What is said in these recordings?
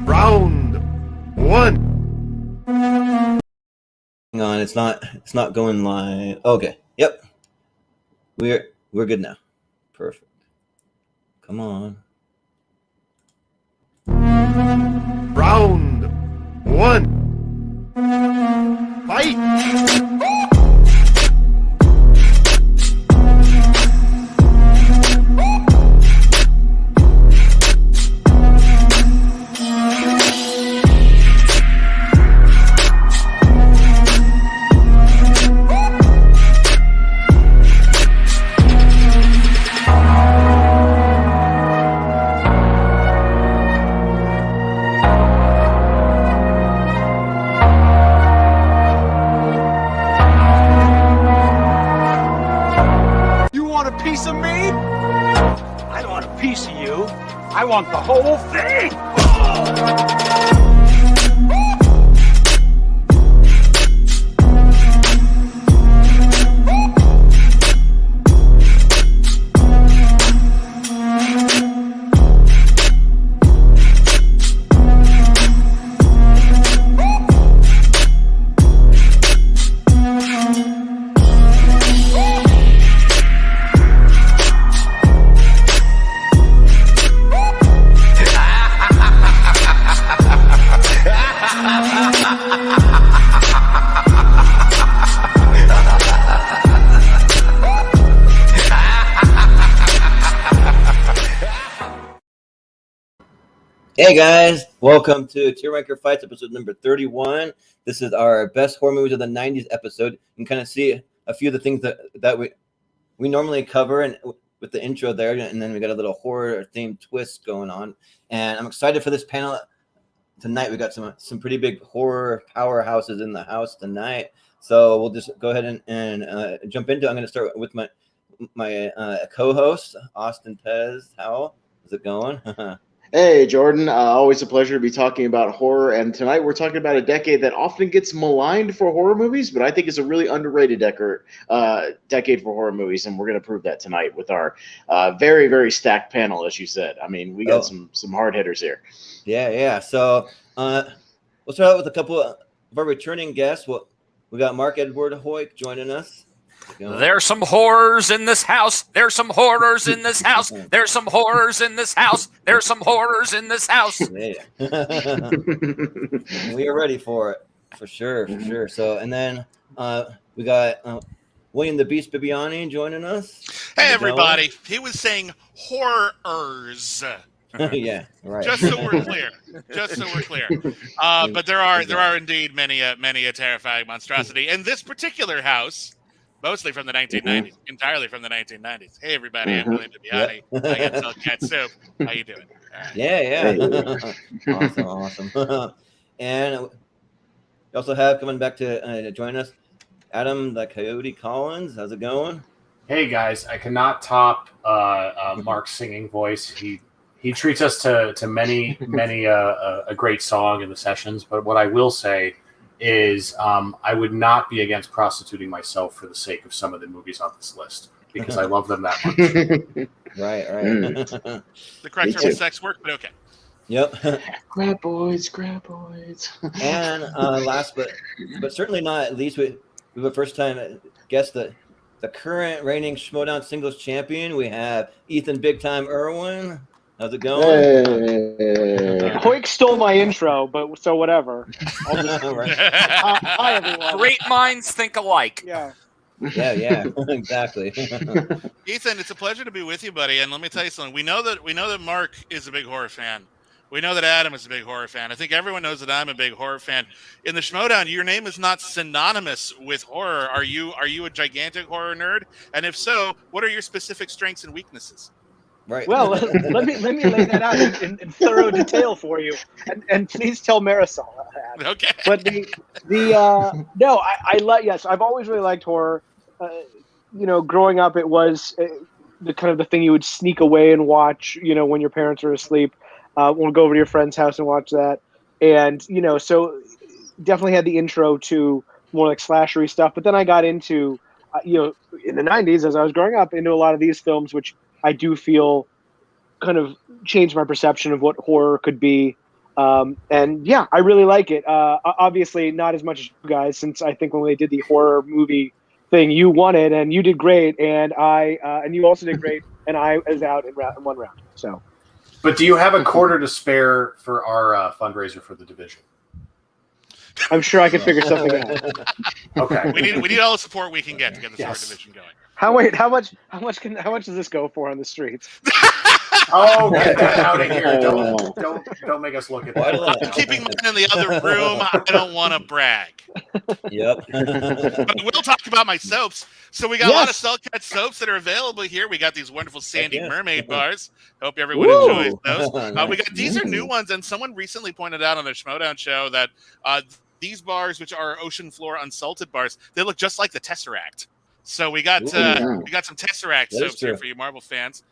Round one. Hang on, it's not going live. Okay. Yep. We're good now. Perfect. Come on. Round one. Fight! Piece of me? I don't want a piece of you. I want the whole thing. Hey guys, welcome to Tier Ranker Fights, episode number 31. This is our best horror movies of the 90s episode. You can kind of see a few of the things that we normally cover and with the intro there, and then we got a little horror themed twist going on. And I'm excited for this panel tonight. We got some pretty big horror powerhouses in the house tonight. So we'll just go ahead and jump into it. I'm going to start with my co-host, Austin Pez. Howell, how's it going? Hey, Jordan. Always a pleasure to be talking about horror. And tonight we're talking about a decade that often gets maligned for horror movies, but I think it's a really underrated decade for horror movies. And we're going to prove that tonight with our very, very stacked panel, as you said. I mean, we got some hard hitters here. Yeah. So we'll start out with a couple of our returning guests. We got Mark Edward Hoyk joining us. There's some horrors in this house. There's some horrors in this house. There's some horrors in this house. There's some horrors in this house. Yeah. We are ready for it, for sure. So, and then we got William the Beast Bibiani joining us. Hey, everybody. He was saying horrors. Yeah, right. Just so we're clear. But there are indeed many a terrifying monstrosity. And this particular house, mostly from the 1990s, entirely from the 1990s. Hey, everybody, I'm William Bibiani. I get Sell Cat Soup. How you doing? Right. Yeah. Awesome. And we also have coming back to join us, Adam the Coyote Collins. How's it going? Hey, guys. I cannot top Mark's singing voice. He treats us to many a great song in the sessions. But what I will say is I would not be against prostituting myself for the sake of some of the movies on this list because I love them that much. Right. The correct term is sex work, but okay. Yep. Grab boys. And last but certainly not least, we have a first time guest, the current reigning Schmoedown singles champion. We have Ethan Big Time Irwin. How's it going? Hey. Hoyk stole my intro, but so whatever. I'll just, hi, everyone. Great minds think alike. Yeah, exactly. Ethan, it's a pleasure to be with you, buddy. And let me tell you something. We know that Mark is a big horror fan. We know that Adam is a big horror fan. I think everyone knows that I'm a big horror fan. In the Schmoedown, your name is not synonymous with horror. Are you a gigantic horror nerd? And if so, what are your specific strengths and weaknesses? Right. Well, let me lay that out in thorough detail for you, and please tell Marisol that. Okay. But no, I like, yes, I've always really liked horror. Growing up, it was the kind of the thing you would sneak away and watch. When your parents are asleep, we'll go over to your friend's house and watch that, and so definitely had the intro to more like slashery stuff. But then I got into, in the 90s as I was growing up, into a lot of these films, which I do feel kind of changed my perception of what horror could be. And yeah, I really like it. Obviously, not as much as you guys, since I think when we did the horror movie thing, you won it and you did great, and and you also did great, and I was out in one round. So, But do you have a quarter to spare for our fundraiser for the division? I'm sure I can figure something out. Okay. We need all the support we can get to get this Yes. horror division going. How much does this go for on the streets? Oh, get that out of here! Don't make us look at Why that. do I- I'm keeping mine in the other room. I don't want to brag. Yep. But we'll talk about my soaps. So we got a lot of Yes. Cellcat soaps that are available here. We got these wonderful Sandy yeah. Mermaid bars. Hope everyone Woo. enjoys those. Nice. We got these are new ones, and someone recently pointed out on the Schmodown show that these bars, which are ocean floor unsalted bars, they look just like the Tesseract. So we got some Tesseract That is soaps here true. for you Marvel fans.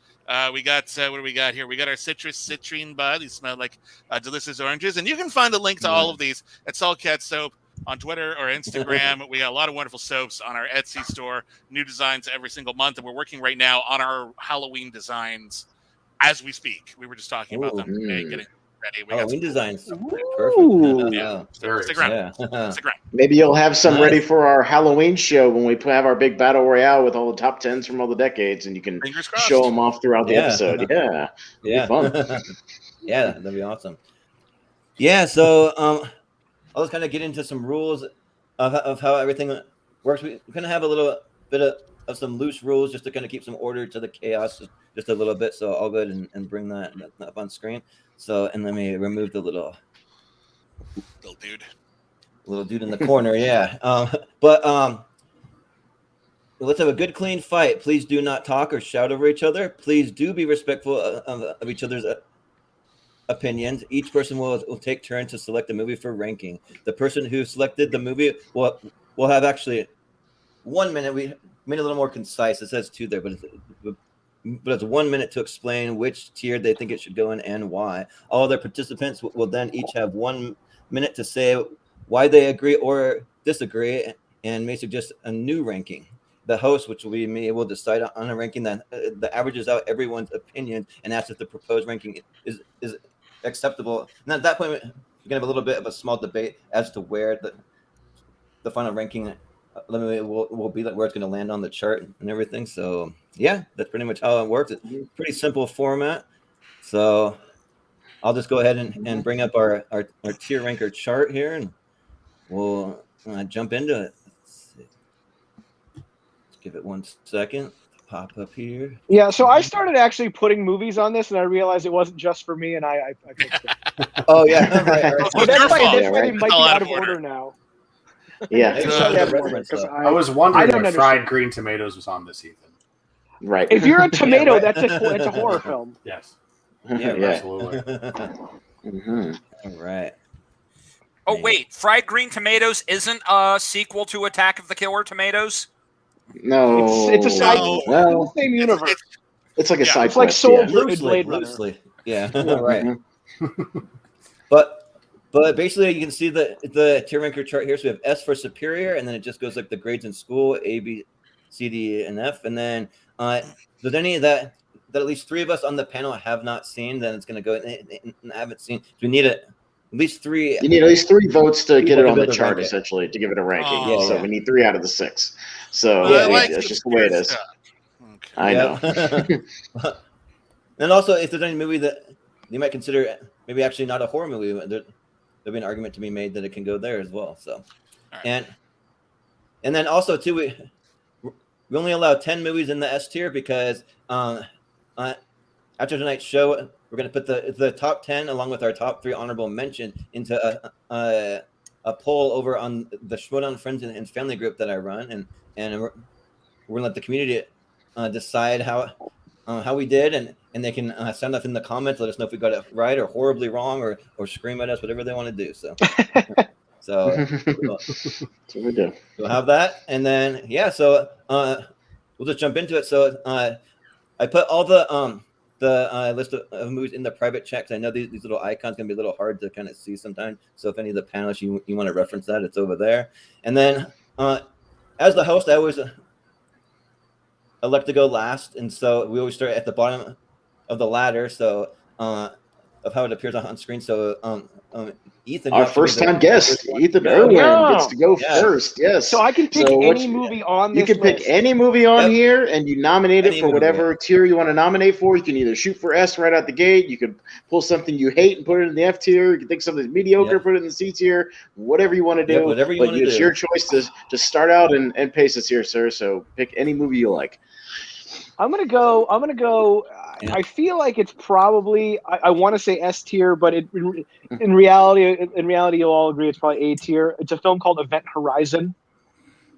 We got what do we got here? We got our citrine bar. These smell like delicious oranges, and you can find a link to all of these at Cellcat Soap on Twitter or Instagram. We got a lot of wonderful soaps on our Etsy store. New designs every single month, and we're working right now on our Halloween designs as we speak. We were just talking about them today, getting ready. We got Halloween some, designs. Ooh. Perfect. yeah. Very Stick around. Yeah. Stick around. Maybe you'll have some Nice. ready for our Halloween show when we have our big battle royale with all the top 10s from all the decades, and you can Fingers crossed. show them off throughout the Yeah. episode. Yeah. Yeah. fun. Yeah, that'd be awesome. Yeah, so I'll just kind of get into some rules of how everything works. We kind of have a little bit of some loose rules just to kind of keep some order to the chaos just a little bit. So I'll go ahead and bring that up on screen. So, and let me remove the little dude in the corner. Yeah. Let's have a good, clean fight. Please do not talk or shout over each other. Please do be respectful of each other's opinions. Each person will take turn to select a movie for ranking. The person who selected the movie will have actually 1 minute. We made it a little more concise. It says 2 there, but it's 1 minute to explain which tier they think it should go in and why. All other participants will then each have 1 minute to say why they agree or disagree and may suggest a new ranking. The host, which will be me, will decide on a ranking that averages out everyone's opinion and asks if the proposed ranking is acceptable. And at that point, we're gonna have a little bit of a small debate as to where the final ranking will be, like where it's gonna land on the chart and everything. So yeah, that's pretty much how it works. It's a pretty simple format. So I'll just go ahead and bring up our tier ranker chart here, and we'll jump into it. Give it 1 second. Pop up here. Yeah, so I started actually putting movies on this, and I realized it wasn't just for me, and I fixed it. Oh yeah, right. It's So your that's why fault. they might be All out of order now. Yeah. Hey, It's so out of the order, reference, 'cause I was I wondering don't if fried understand. green tomatoes was on this, Ethan. Right. If you're a tomato, right. it's a horror film. Yes, Yeah, Yeah. absolutely. Mhm. All right. Oh wait, Fried Green Tomatoes isn't a sequel to Attack of the Killer Tomatoes? No. It's a side. No. It's in Well, the same universe. it's like a Yeah. side It's like quest. Soul yeah. Blade Loosely, Runner. loosely. Yeah. All right. Mhm. But basically, you can see the tier ranker chart here. So we have S for superior, and then it just goes like the grades in school: A, B, C, D, and F. And then there's any that at least 3 of us on the panel have not seen, then it's going to go. And haven't seen. So we need at least 3. You need at least 3 votes to get People it to on be the able to chart, rank it. essentially, to give it a ranking. Oh. So Yeah. we need 3 out of the 6. So I like that's the just the way it weird is. stuff. Okay. I know. And also, if there's any movie that you might consider maybe actually not a horror movie, there'll be an argument to be made that it can go there as well. So, right. and then also too, we only allow 10 movies in the S tier because after tonight's show, we're going to put the top 10 along with our top 3 honorable mention into a poll over on the Schmodown Friends and Family group that I run, and we're going to let the community decide how we did, and they can send us in the comments, let us know if we got it right or horribly wrong, or scream at us, whatever they want to do. So That's what we do. we'll have that, and then so we'll just jump into it. So I put all the list of movies in the private chat, 'cause I know these little icons can be a little hard to kind of see sometimes. So if any of the panelists you want to reference that, it's over there. And then as the host, I always elect to go last, and so we always start at the bottom of the ladder. So of how it appears on screen. So Ethan, Our first time guest, Ethan Irwin, gets to go first. Yes. So I can pick any movie on this You can pick list. any movie on here, and you nominate Any it for movie. whatever tier you want to nominate for. You can either shoot for S right out the gate. You could pull something you hate and put it in the F tier. You can think something mediocre, put it in the C tier. Whatever you want to do. Yep, whatever you want to do. It's your choice to start out and pace us here, sir. So pick any movie you like. I'm gonna go. Yeah. I feel like it's probably. I want to say S tier, but in reality, you'll all agree it's probably A tier. It's a film called Event Horizon.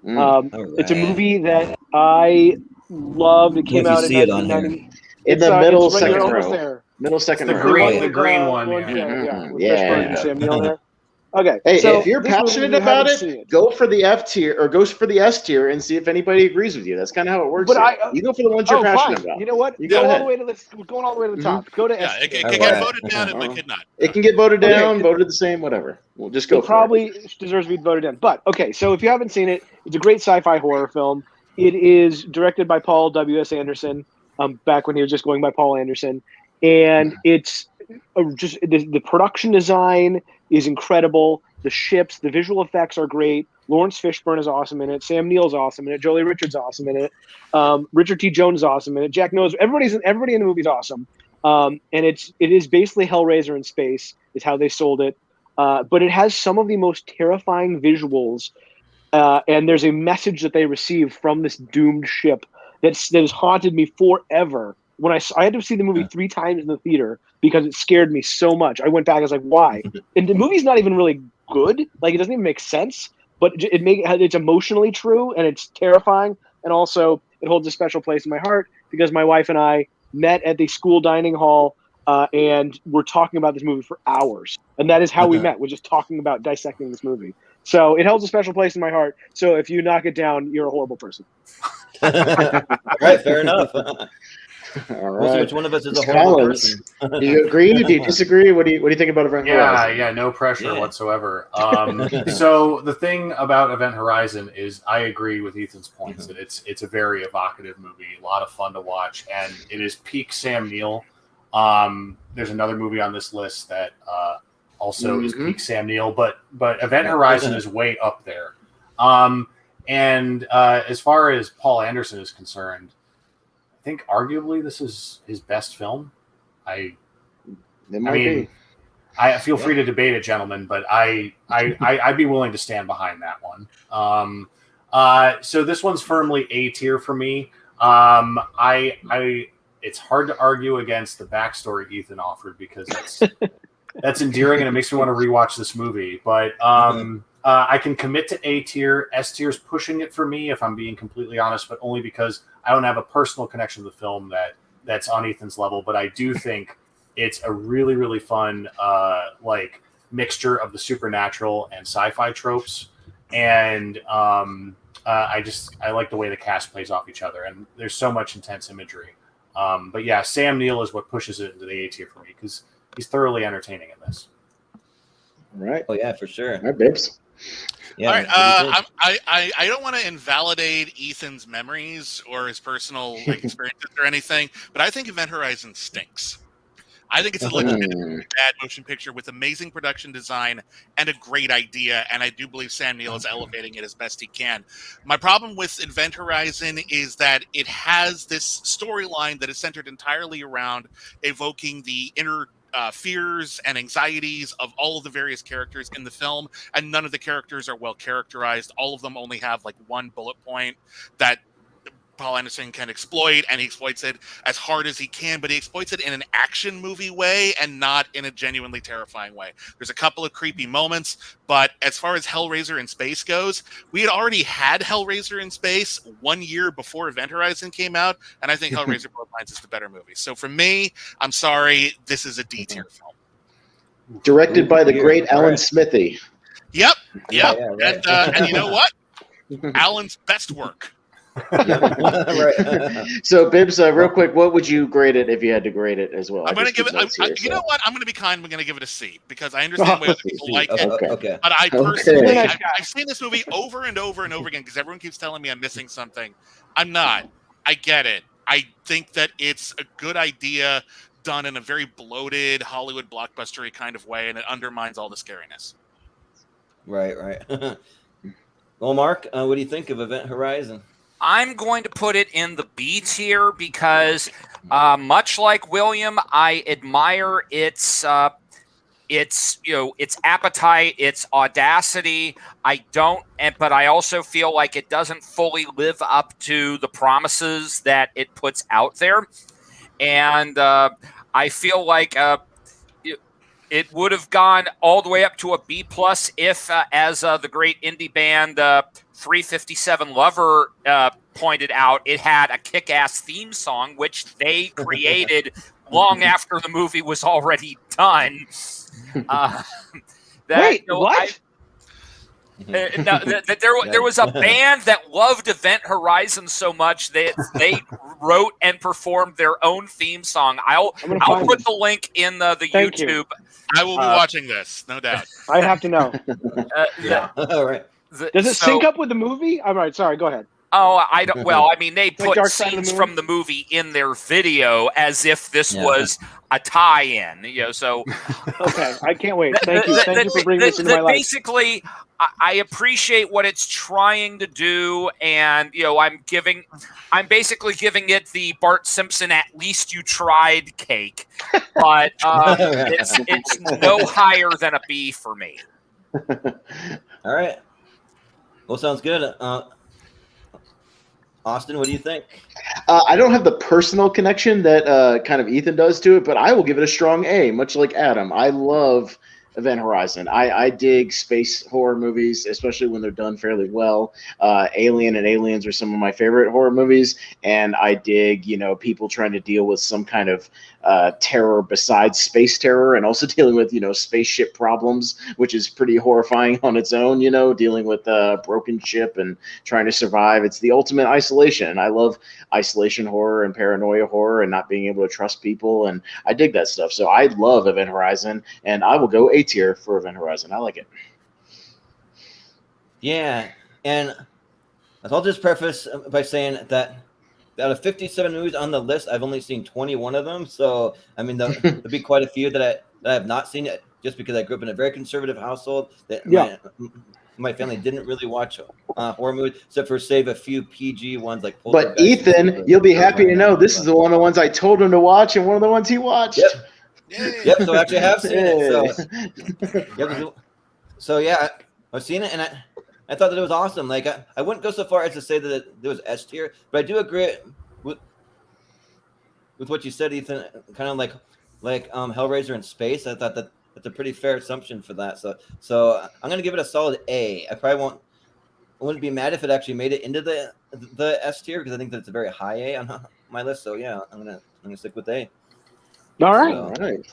It's a movie that I loved. It came If you out in see it on 1990. In the middle it's right second almost row. there. Middle second The row. green- with, the green one, Lawrence yeah. Fishburne, with Yeah. Fishburne and Sam Neill there. Okay. Hey, so if you're this movie, passionate you about haven't it, seen go for the F tier or go for the S tier and see if anybody agrees with you. That's kind of how it works. But here. I- you go for the ones you're passionate fine. about. You know what? You Go go all ahead. the way to the. We're going all the way to the top. Go to Yeah, S it tier. can All get right. voted down, it could not. It can get voted Okay. down, voted the same, whatever. We'll just go It for probably deserves to be voted in. But okay, so if you haven't seen it, it's a great sci-fi horror film. It is directed by Paul W.S. Anderson, back when he was just going by Paul Anderson, and it's just the production design is incredible. The ships, the visual effects are great. Lawrence Fishburne is awesome in it. Sam Neill's awesome in it. Jolie Richards awesome in it. Richard T. Jones is awesome in it. Jack knows everybody in the movie is awesome. And it is basically Hellraiser in space is how they sold it. But it has some of the most terrifying visuals, and there's a message that they received from this doomed ship that has haunted me forever. When I had to see the movie 3 times in the theater because it scared me so much. I went back. I was like, "Why?" And the movie's not even really good. Like, it doesn't even make sense. But it's emotionally true, and it's terrifying, and also it holds a special place in my heart because my wife and I met at the school dining hall. And we're talking about this movie for hours, and that is how we met. We're just talking about dissecting this movie. So it holds a special place in my heart. So if you knock it down, you're a horrible person. All right, fair enough. All We'll see right. which one of us is a Mr. horrible Collins, person. Do you agree? Do you disagree? What do you think about Event Horizon? Yeah, no pressure Yeah. whatsoever. So the thing about Event Horizon is I agree with Ethan's points that it's a very evocative movie, a lot of fun to watch, and it is peak Sam Neill. There's another movie on this list that also is peak Sam Neill, but Event Horizon is way up there. And as far as Paul Anderson is concerned, I think arguably this is his best film. It I might mean, be. I feel free to debate it, gentlemen, but I'd be willing to stand behind that one. So this one's firmly A tier for me. It's hard to argue against the backstory Ethan offered because that's endearing and it makes me want to rewatch this movie. But I can commit to A tier. S tier's pushing it for me, if I'm being completely honest, but only because I don't have a personal connection to the film that's on Ethan's level. But I do think it's a really, really fun mixture of the supernatural and sci-fi tropes. And I like the way the cast plays off each other. And there's so much intense imagery. But yeah, Sam Neill is what pushes it into the A tier for me because he's thoroughly entertaining in this. All right. Oh yeah, for sure. All right, babes. Yeah. All right. I don't want to invalidate Ethan's memories or his personal experiences or anything, but I think Event Horizon stinks. I think it's a legitimately bad motion picture with amazing production design and a great idea, and I do believe Sam Neill is elevating it as best he can. My problem with Event Horizon is that it has this storyline that is centered entirely around evoking the inner fears and anxieties of all of the various characters in the film, and none of the characters are well characterized. All of them only have like one bullet point that Paul Anderson can exploit, and he exploits it as hard as he can, but he exploits it in an action movie way and not in a genuinely terrifying way. There's a couple of creepy moments, but as far as Hellraiser in Space goes, we had already had Hellraiser in Space 1 year before Event Horizon came out, and I think Hellraiser Bloodlines is the better movie. So for me, I'm sorry, this is a D tier film. Directed by the great Alan Right. Smithy. Yep. Yeah, right. And you know what? Alan's best work. Right. So, Bibbs, real quick, what would you grade it if you had to grade it as well? I'm going to give it. You know what? I'm going to be kind. I'm going to give it a C because I understand why other people like it. Okay. But I personally, Okay. I've seen this movie over and over and over again because everyone keeps telling me I'm missing something. I'm not. I get it. I think that it's a good idea done in a very bloated Hollywood blockbustery kind of way, and it undermines all the scariness. Right. Well, Mark, what do you think of Event Horizon? I'm going to put it in the B tier because, much like William, I admire its appetite, its audacity. But I also feel like it doesn't fully live up to the promises that it puts out there, and I feel like it would have gone all the way up to a B+ if, as the great indie band 357 Lover pointed out, it had a kick-ass theme song, which they created long after the movie was already done. Wait, what? There was a band that loved Event Horizon so much that they wrote and performed their own theme song. I'll put the link in the Thank YouTube. you. I will be watching this, no doubt. I have to know. Yeah. All right. Does it sync up with the movie? I'm right. Sorry, go ahead. Oh, I don't. Well, I mean, they put Dark Side of the scenes Moon? from the movie in their video as if this was a tie-in. So Okay, I can't wait. Thank you for bringing this into my life. Basically, I appreciate what it's trying to do, and I'm basically giving it the Bart Simpson "At least you tried" cake, but it's no higher than a B for me. All right. Well, sounds good. Austin, what do you think? I don't have the personal connection that kind of Ethan does to it, but I will give it a strong A, much like Adam. I love Event Horizon. I dig space horror movies, especially when they're done fairly well. Alien and Aliens are some of my favorite horror movies, and I dig, people trying to deal with some kind of terror besides space terror, and also dealing with, spaceship problems, which is pretty horrifying on its own, dealing with a broken ship and trying to survive. It's the ultimate isolation, and I love isolation horror and paranoia horror and not being able to trust people, and I dig that stuff. So I love Event Horizon, and I will go A tier for Event Horizon. I like it. Yeah, and I'll just preface by saying that out of 57 movies on the list, I've only seen 21 of them. So, I mean, there'll be quite a few that I have not seen it, just because I grew up in a very conservative household. That my family didn't really watch horror movies, except for save a few PG ones like. But Ethan, you'll be happy to know this is one of the ones I told him to watch, and one of the ones he watched. Yep. So actually, I have seen it. So yeah, I've seen it, and I thought that it was awesome. Like I wouldn't go so far as to say that it was S tier, but I do agree with what you said, Ethan. Kind of like Hellraiser in space. I thought that's a pretty fair assumption for that. So I'm gonna give it a solid A. I wouldn't be mad if it actually made it into the S tier, because I think that it's a very high A on my list. So yeah, I'm gonna stick with A. All right. All right.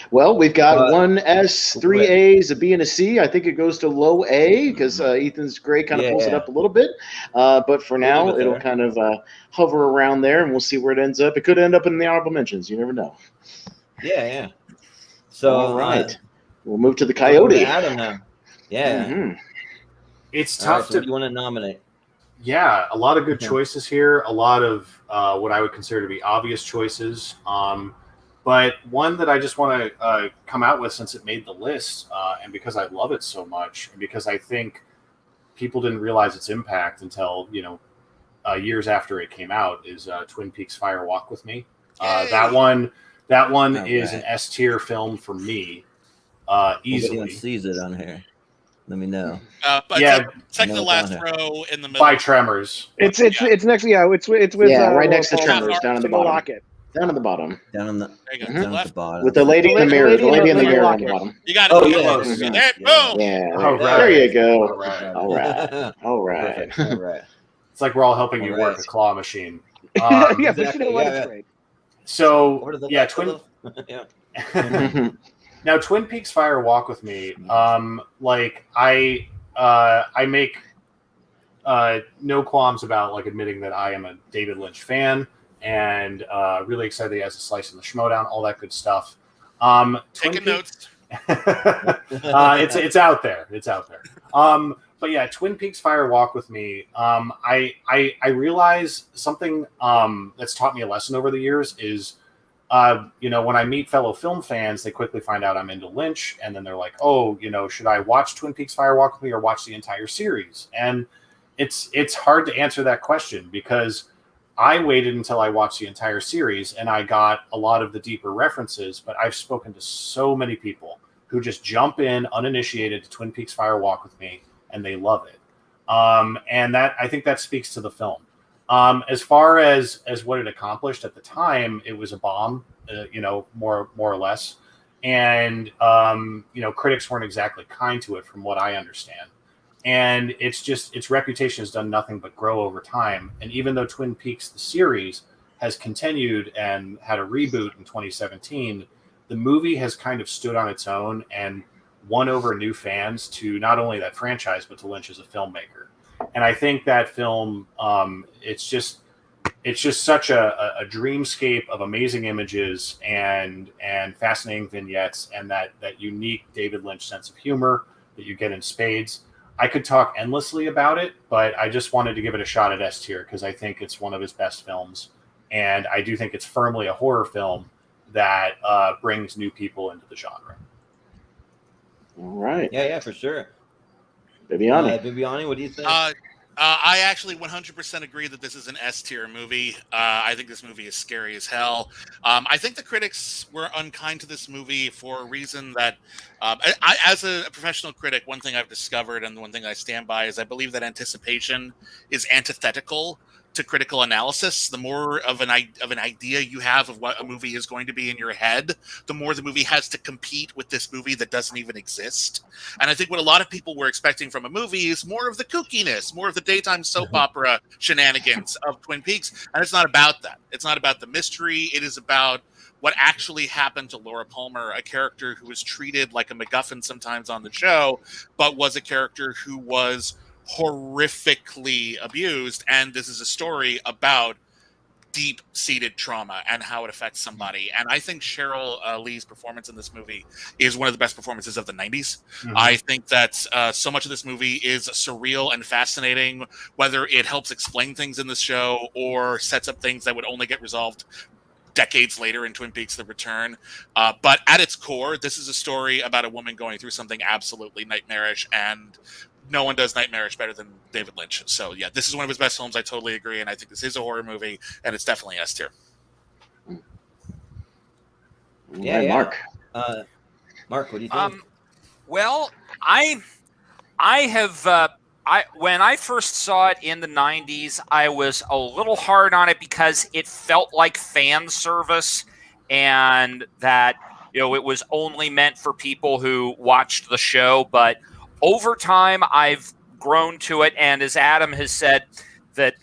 Well, we've got one S, three A's, a B, and a C. I think it goes to low A because Ethan's grade kind of pulls it up a little bit. But for now, it'll kind of hover around there, and we'll see where it ends up. It could end up in the honorable mentions. You never know. Yeah. So all right, we'll move to the Coyote. Adam now. Yeah. Mm-hmm. It's All tough right, so to. what do you want to nominate? Yeah, a lot of good choices here. A lot of what I would consider to be obvious choices. But one that I just want to come out with, since it made the list, and because I love it so much, and because I think people didn't realize its impact until years after it came out, is Twin Peaks: Fire Walk with Me. That one is an S tier film for me, easily. If anyone sees it on here, let me know. But Yeah. it's like the No, last down row in the middle. By Tremors. It's next. Yeah, it's with right next to Paul Tremors, down in the bottom. Locket. Down at the bottom. Down on the There you go. Mhm. down at Left. the bottom. With the lady in the mirror. The lady in the mirror on the bottom. You got it. Oh, You yeah. got it. Mhm. There, boom. Yeah. All There right. you go. All right. All right. All right. Perfect. All right. It's like we're all helping you All work right. a claw machine. Yeah, but you exactly, know what? yeah, It's yeah. great. So Or to the yeah, left Twin. of the- yeah. Now, Twin Peaks: Fire Walk with Me. Like I make no qualms about admitting that I am a David Lynch fan, and really excited that he has a slice of the Schmodown, all that good stuff. Twin Taking Peaks- notes. it's out there. It's out there. but yeah, Twin Peaks Fire Walk with Me. I realize something that's taught me a lesson over the years is, when I meet fellow film fans, they quickly find out I'm into Lynch, and then they're like, "Oh, should I watch Twin Peaks Fire Walk with Me or watch the entire series?" And it's hard to answer that question because I waited until I watched the entire series and I got a lot of the deeper references, but I've spoken to so many people who just jump in uninitiated to Twin Peaks Fire Walk with Me and they love it. And that, I think that speaks to the film. As far as what it accomplished at the time, it was a bomb, more or less. And, critics weren't exactly kind to it from what I understand. And its reputation has done nothing but grow over time. And even though Twin Peaks, the series, has continued and had a reboot in 2017, the movie has kind of stood on its own and won over new fans to not only that franchise, but to Lynch as a filmmaker. And I think that film, it's just such a dreamscape of amazing images and fascinating vignettes and that unique David Lynch sense of humor that you get in spades. I could talk endlessly about it, but I just wanted to give it a shot at S tier because I think it's one of his best films. And I do think it's firmly a horror film that brings new people into the genre. All right. Yeah, for sure. Bibiani, what do you think? I actually 100% agree that this is an S tier movie. I think this movie is scary as hell. I think the critics were unkind to this movie for a reason that, as a professional critic, one thing I've discovered and the one thing I stand by is I believe that anticipation is antithetical to critical analysis. The more of an idea you have of what a movie is going to be in your head, the more the movie has to compete with this movie that doesn't even exist. And I think what a lot of people were expecting from a movie is more of the kookiness, more of the daytime soap opera shenanigans of Twin Peaks. And it's not about that. It's not about the mystery. It is about what actually happened to Laura Palmer, a character who was treated like a MacGuffin sometimes on the show, but was a character who was horrifically abused. And this is a story about deep-seated trauma and how it affects somebody. And I think Cheryl Lee's performance in this movie is one of the best performances of the 90s. Mm-hmm. I think that so much of this movie is surreal and fascinating, whether it helps explain things in this show or sets up things that would only get resolved decades later in Twin Peaks: The Return. But at its core, this is a story about a woman going through something absolutely nightmarish, and no one does nightmarish better than David Lynch. So yeah, this is one of his best films. I totally agree, and I think this is a horror movie, and it's definitely S tier. Yeah, Mark. Mark, what do you think? Well, I have. When I first saw it in the 90s, I was a little hard on it because it felt like fan service, and that it was only meant for people who watched the show. But over time, I've grown to it, and as Adam has said, that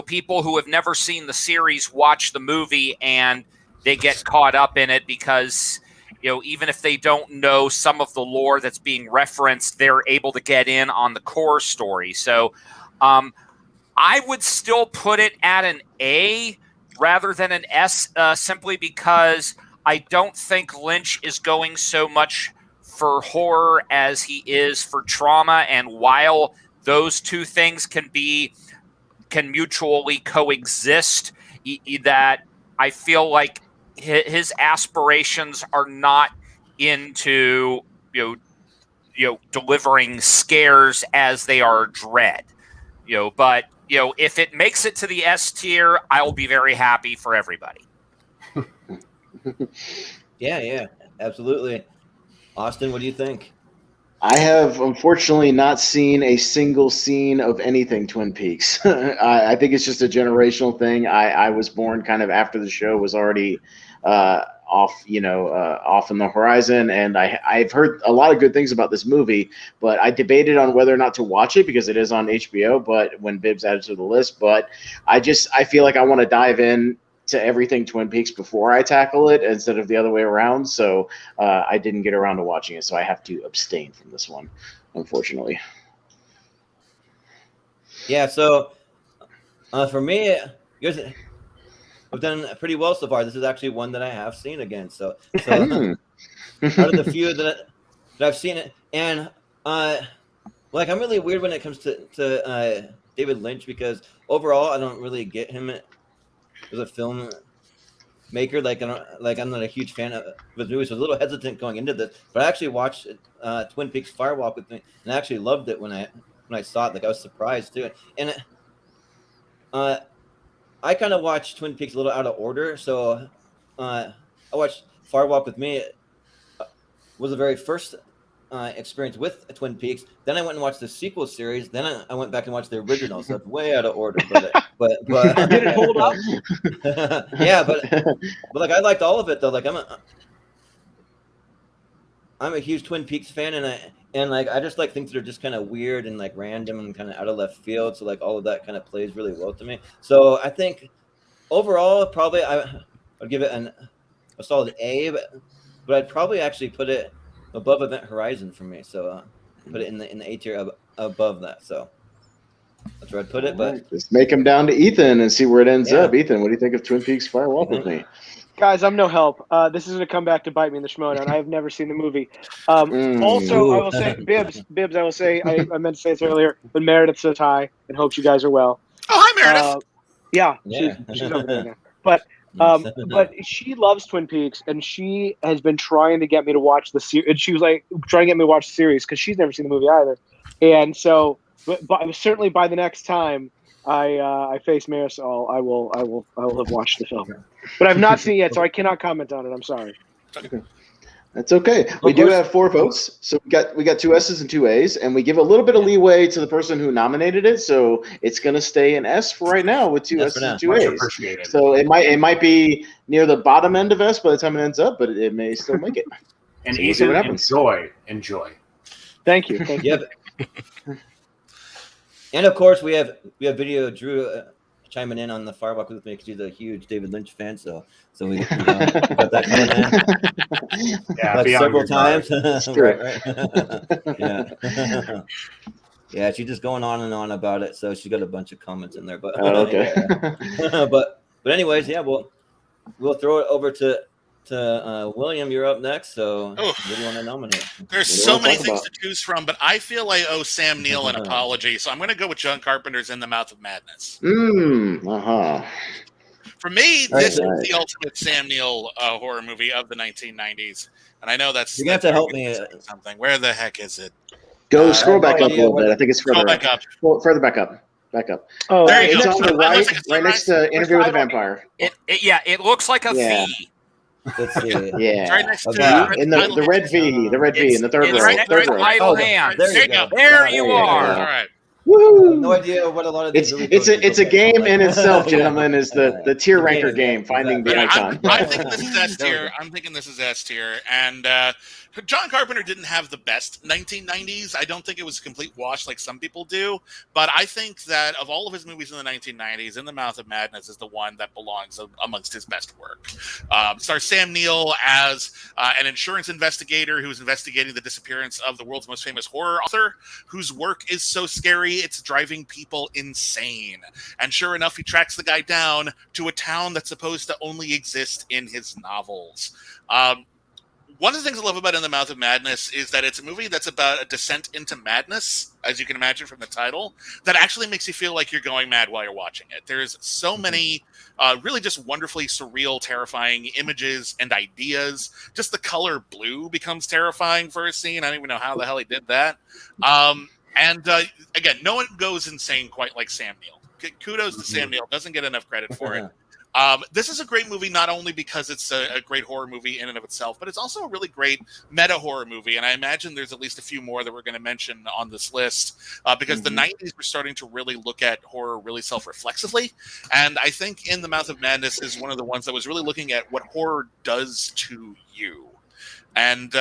people who have never seen the series watch the movie and they get caught up in it because even if they don't know some of the lore that's being referenced, they're able to get in on the core story. So I would still put it at an A rather than an S, simply because I don't think Lynch is going so much for horror as he is for trauma. And while those two things can mutually coexist, that I feel like his aspirations are not into delivering scares as they are dread. But if it makes it to the S tier, I'll be very happy for everybody. Yeah, absolutely. Austin, what do you think? I have unfortunately not seen a single scene of anything Twin Peaks. I think it's just a generational thing. I was born kind of after the show was already off in the horizon, and I've heard a lot of good things about this movie, but I debated on whether or not to watch it because it is on HBO, but when Bibbs added to the list, but I feel like I want to dive in to everything Twin Peaks before I tackle it instead of the other way around. So I didn't get around to watching it. So I have to abstain from this one, unfortunately. Yeah. So for me, I've done pretty well so far. This is actually one that I have seen again. So out of the few that I've seen it, and like I'm really weird when it comes to David Lynch because overall I don't really get him as a film maker. Like I'm not a huge fan of his movies. So I was a little hesitant going into this, but I actually watched Twin Peaks Firewalk with me, and I actually loved it when I saw it. Like I was surprised too, and I kind of watched Twin Peaks a little out of order. So I watched Firewalk with me. Was the very first experience with Twin Peaks. Then I went and watched the sequel series. Then I went back and watched the original. So it's way out of order. But Did it hold up? Yeah, but like I liked all of it though. Like I'm a huge Twin Peaks fan, and like I just like things that are just kind of weird and like random and kind of out of left field. So like all of that kind of plays really well to me. So I think overall probably I'd give it a solid A, but I'd probably actually put it above Event Horizon for me. So put it in the A tier above that. So that's where I'd put it. But let's make him down to Ethan and see where it ends Yeah. up. Ethan, what do you think of Twin Peaks Firewalk with me? Guys, I'm no help. This is going to come back to bite me in the schmodown. I have never seen the movie. Mm. Also, I will say, Bibbs, I will say, I meant to say this earlier, but Meredith says hi and hopes you guys are well. Oh, hi, Meredith. Yeah, Yeah. she's over there now. But she loves Twin Peaks, and she has been trying to get me to watch the series. And she was like trying to get me to watch the series because she's never seen the movie either. And so, but certainly by the next time I face Marisol, I will have watched the film. But I've not seen it yet, so I cannot comment on it. I'm sorry. That's okay. We do have 4 votes, so we got 2 S's and 2 A's, and we give a little bit of leeway to the person who nominated it, so it's going to stay an S for right now with 2 Yeah, S's for now. and 2 Much A's. appreciated. So it might be near the bottom end of S by the time it ends up, but it may still make it. And So we'll see what Ethan, happens. enjoy. Thank you. Thank you. yeah. And of course we have video Drew chiming in on the Firewalk with me because he's a huge David Lynch fan. So we got that coming in. Yeah, Like beyond several your guard. times. true. right. Yeah. Yeah, she's just going on and on about it. So she got a bunch of comments in there. But Oh, okay. but anyways, yeah, we'll throw it over to William. You're up next. So Oh. what do you want to nominate? There's What do you so wanna many talk things about? to choose from, but I feel I owe Sam Neill an apology, so I'm going to go with John Carpenter's In the Mouth of Madness. Uh-huh. For me, All right, this right. is the ultimate Sam Neill horror movie of the 1990s, and I know that's You're gonna have to help me. Something. Where the heck is it? Go scroll I have back no up a idea little where bit. the- I think it's Scroll further back up. up. Well, further back up. Back up. Oh, There you It's go. on the It right, looks like it's right next to Interview with a Vampire. It looks like a Yeah. V. Let's see. It's Yeah. right next to Okay. In the red V in the third It's row. right next Third to row. idle Oh, hand. there you go. There Yeah, you yeah, are. All right. Woo! No idea what a lot of these It's a game in itself, gentlemen. Is the tier ranker game, finding the Exactly. icon. I'm thinking this is S tier. I'm thinking this is S tier. And John Carpenter didn't have the best 1990s. I don't think it was a complete wash like some people do. But I think that of all of his movies in the 1990s, In the Mouth of Madness is the one that belongs amongst his best work. Stars Sam Neill as an insurance investigator who's investigating the disappearance of the world's most famous horror author, whose work is so scary it's driving people insane. And sure enough, he tracks the guy down to a town that's supposed to only exist in his novels. One of the things I love about In the Mouth of Madness is that it's a movie that's about a descent into madness, as you can imagine from the title, that actually makes you feel like you're going mad while you're watching it. There's so many really just wonderfully surreal, terrifying images and ideas. Just the color blue becomes terrifying for a scene. I don't even know how the hell he did that. Again, no one goes insane quite like Sam Neill. Kudos to Sam Neill. Doesn't get enough credit for it. This is a great movie, not only because it's a great horror movie in and of itself, but it's also a really great meta horror movie. And I imagine there's at least a few more that we're going to mention on this list because the 90s were starting to really look at horror really self-reflexively. And I think In the Mouth of Madness is one of the ones that was really looking at what horror does to you. And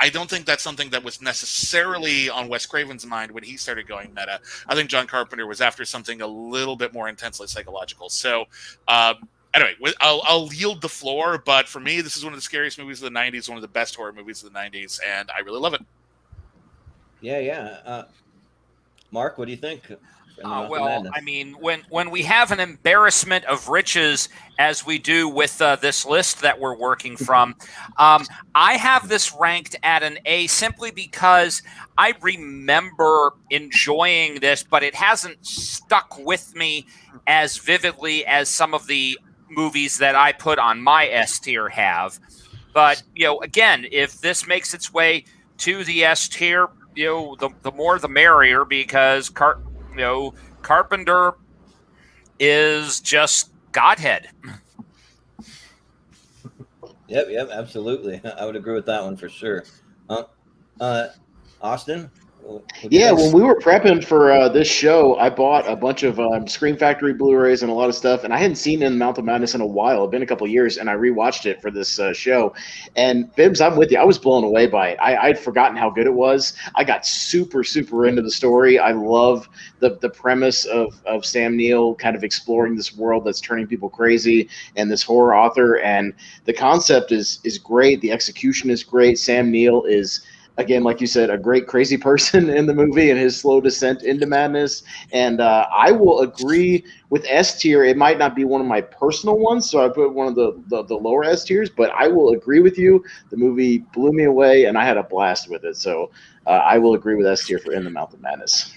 I don't think that's something that was necessarily on Wes Craven's mind when he started going meta. I think John Carpenter was after something a little bit more intensely psychological. So anyway, I'll yield the floor, but for me, this is one of the scariest movies of the 90s, one of the best horror movies of the 90s, and I really love it. Yeah. Mark, what do you think? In the Mouth of Well, Madness. I mean, when we have an embarrassment of riches as we do with this list that we're working from, I have this ranked at an A simply because I remember enjoying this, but it hasn't stuck with me as vividly as some of the movies that I put on my S tier have. But, again, if this makes its way to the S tier, the more the merrier, because Carpenter is just Godhead. Yep, absolutely. I would agree with that one for sure. Austin? Yeah, when we were prepping for this show, I bought a bunch of Scream Factory Blu-rays and a lot of stuff, and I hadn't seen In the Mouth of Madness in a while. It'd been a couple of years, and I rewatched it for this show. And Bibbs, I'm with you. I was blown away by it. I'd forgotten how good it was. I got super, super into the story. I love the premise of Sam Neill kind of exploring this world that's turning people crazy, and this horror author. And the concept is great. The execution is great. Sam Neill is, again, like you said, a great crazy person in the movie and his slow descent into madness. And I will agree with S tier. It might not be one of my personal ones, so I put one of the lower S tiers, but I will agree with you. The movie blew me away, and I had a blast with it. So I will agree with S tier for In the Mouth of Madness.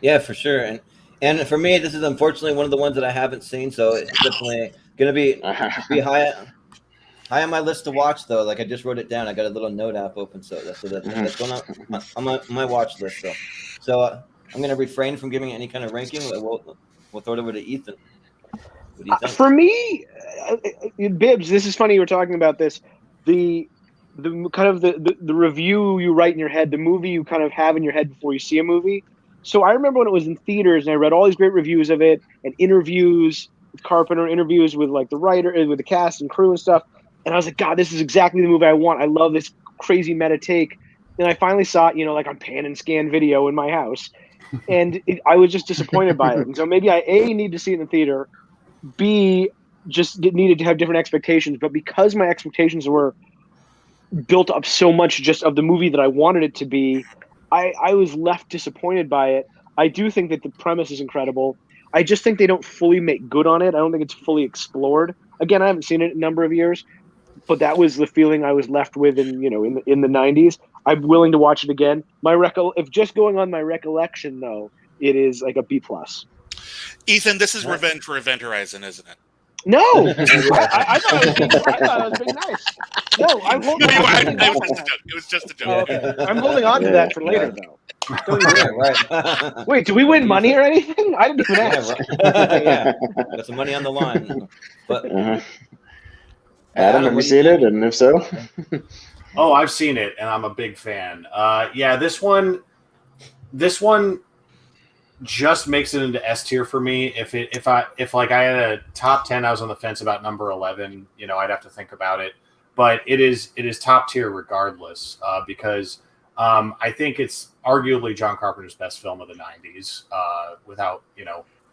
Yeah, for sure. And for me, this is unfortunately one of the ones that I haven't seen, so it's definitely going to be high on my list to watch, though. Like, I just wrote it down. I got a little note app open, so that's going on my watch list. So I'm going to refrain from giving it any kind of ranking. We'll throw it over to Ethan. What do you think? For me, Bibbs, this is funny you were talking about this. The kind of the review you write in your head, the movie you kind of have in your head before you see a movie. So I remember when it was in theaters, and I read all these great reviews of it, and interviews with Carpenter, interviews with like the writer, with the cast and crew and stuff. And I was like, God, this is exactly the movie I want. I love this crazy meta take. And I finally saw it, like on pan and scan video in my house. And I was just disappointed by it. And so maybe I, A, need to see it in the theater, B, just needed to have different expectations. But because my expectations were built up so much just of the movie that I wanted it to be, I was left disappointed by it. I do think that the premise is incredible. I just think they don't fully make good on it. I don't think it's fully explored. Again, I haven't seen it in a number of years, but that was the feeling I was left with in the 90s. I'm willing to watch it again. If just going on my recollection, though, it is like a B+. Ethan, this is Revenge for Event Horizon, isn't it? No, I thought it was being nice. No, I'm holding on to that. It was just a joke. Oh, okay. I'm holding on to that for later, though. Right. Wait, do we win money or anything? I didn't even ask. Yeah, got some money on the line. But Adam, have you seen it? And if so? Oh, I've seen it, and I'm a big fan. Yeah, this one just makes it into S tier for me. If I had a top 10, I was on the fence about number 11. I'd have to think about it, but it is top tier regardless, because I think it's arguably John Carpenter's best film of the 90s, without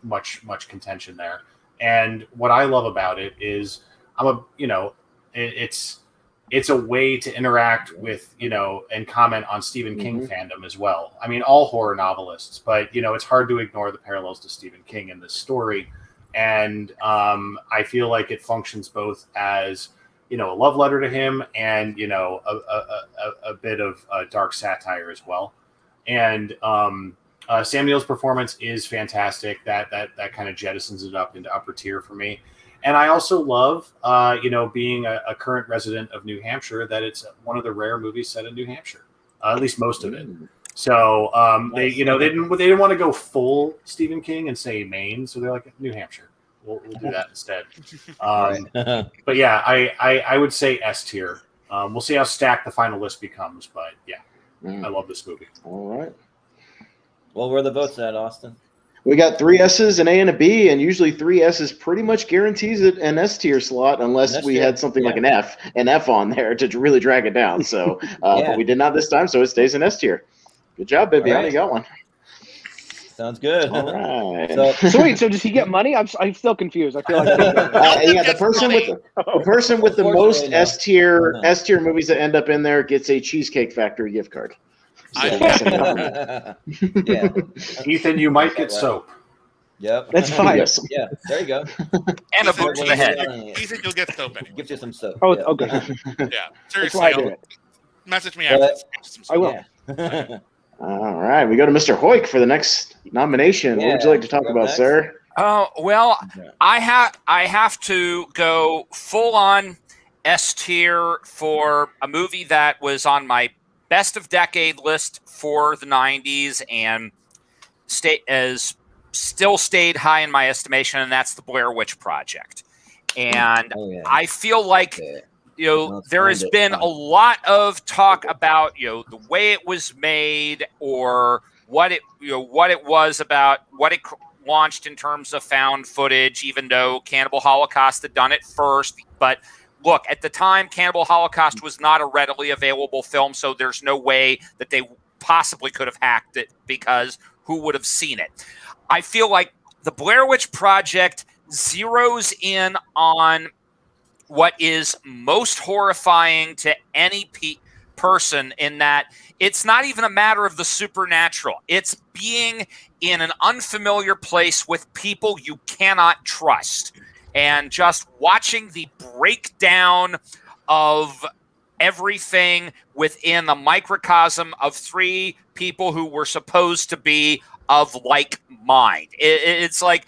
much contention there. And what I love about it is it's a way to interact with, and comment on Stephen King fandom as well. I mean, all horror novelists, but, it's hard to ignore the parallels to Stephen King in this story. And I feel like it functions both as, a love letter to him and, a bit of dark satire as well. And Sam Neill's performance is fantastic. That kind of jettisons it up into upper tier for me. And I also love, being a current resident of New Hampshire, that it's one of the rare movies set in New Hampshire, at least most of it. So they didn't want to go full Stephen King and say Maine, so they're like New Hampshire. We'll do that instead. But yeah, I would say S tier. We'll see how stacked the final list becomes, but yeah, I love this movie. All right. Well, where are the votes at, Austin? We got 3 S's, an A, and a B, and usually 3 S's pretty much guarantees it an S tier slot, unless we had something like an F on there to really drag it down. So, but we did not this time, so it stays in S tier. Good job, Bibiana. You got one. Sounds good. All right. So wait, so does he get money? I'm still confused. I feel like the person with the most S tier movies that end up in there gets a Cheesecake Factory gift card. Yeah. Ethan, you might get soap. Yep. That's fine. Yes. Yeah. There you go. And a boot to the head. Ethan, you'll get soap anyway. Gives you some soap. Oh, yeah. okay. Yeah, That's seriously. why I did it. Message me But- after. I will. Yeah. All right, we go to Mr. Hoyk for the next nomination. What would you like to talk Yeah, about, next. sir? Oh well, Yeah. I have to go full on S tier for a movie that was on my best of decade list for the 90s and still stayed high in my estimation, and that's the Blair Witch Project. And Oh, yeah. I feel like Yeah. Let's there find has it. been a lot of talk about the way it was made or what it was about, what it launched in terms of found footage, even though Cannibal Holocaust had done it first. But look, at the time, Cannibal Holocaust was not a readily available film, so there's no way that they possibly could have hacked it, because who would have seen it? I feel like the Blair Witch Project zeroes in on what is most horrifying to any person, in that it's not even a matter of the supernatural. It's being in an unfamiliar place with people you cannot trust, and just watching the breakdown of everything within the microcosm of three people who were supposed to be of like mind. It's like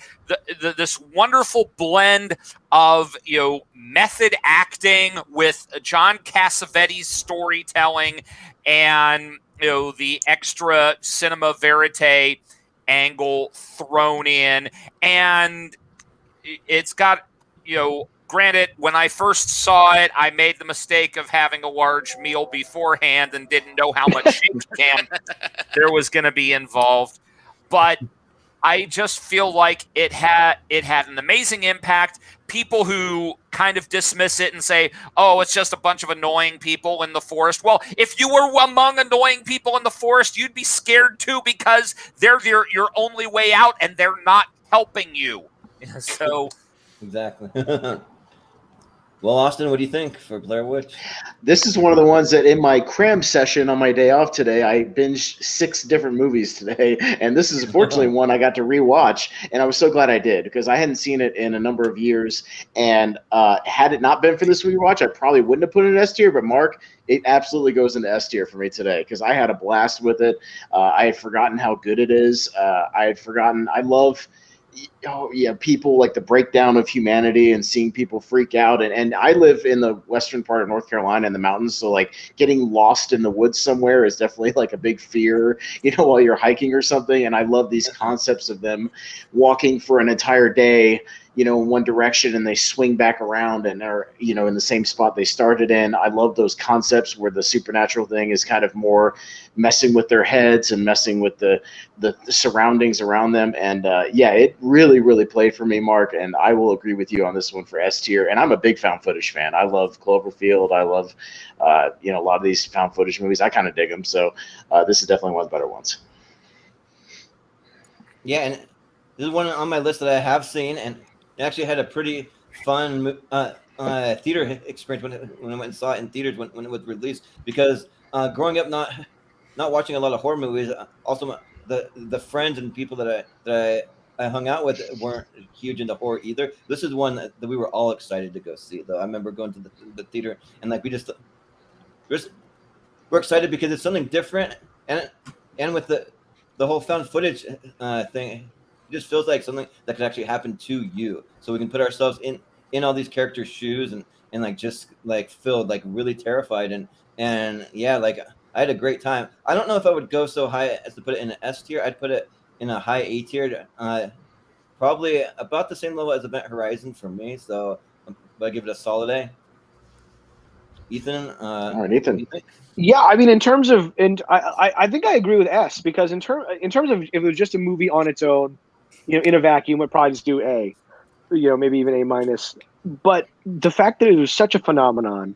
this wonderful blend of method acting with John Cassavetes storytelling and the extra cinema verite angle thrown in, and it's got granted, when I first saw it, I made the mistake of having a large meal beforehand and didn't know how much shake cam there was going to be involved. But I just feel like it had an amazing impact. People who kind of dismiss it and say, "Oh, it's just a bunch of annoying people in the forest." Well, if you were among annoying people in the forest, you'd be scared too, because they're your only way out, and they're not helping you. So, Exactly. Well, Austin, what do you think for Blair Witch? This is one of the ones that in my cram session on my day off today, I binged 6 different movies today. And this is unfortunately one I got to rewatch. And I was so glad I did, because I hadn't seen it in a number of years. And had it not been for this rewatch, I probably wouldn't have put it in S tier. But Mark, it absolutely goes into S tier for me today, because I had a blast with it. I had forgotten how good it is. I love people like the breakdown of humanity and seeing people freak out. And I live in the western part of North Carolina in the mountains, so like getting lost in the woods somewhere is definitely like a big fear, while you're hiking or something. And I love these concepts of them walking for an entire day, in one direction, and they swing back around and are, in the same spot they started in. I love those concepts where the supernatural thing is kind of more messing with their heads and messing with the surroundings around them. And it really, really played for me, Mark. And I will agree with you on this one for S tier. And I'm a big found footage fan. I love Cloverfield. I love, a lot of these found footage movies. I kind of dig them. So this is definitely one of the better ones. Yeah, and this is one on my list that I have seen, and it actually had a pretty fun theater experience when I went and saw it in theaters when it was released. Because growing up, not watching a lot of horror movies, also the friends and people that I hung out with weren't huge into horror either. This is one that we were all excited to go see, though. I remember going to the theater, and like we're excited because it's something different, and with the whole found footage thing. It just feels like something that could actually happen to you. So we can put ourselves in all these characters' shoes and like just like feel like really terrified and yeah, like I had a great time. I don't know if I would go so high as to put it in an S tier. I'd put it in a high A tier, probably about the same level as Event Horizon for me. So I give it a solid A. Ethan, all right, Ethan. Yeah, I mean, in terms of, and I think I agree with S, because in terms of if it was just a movie on its own, in a vacuum, I'd probably just do A, maybe even A minus. But the fact that it was such a phenomenon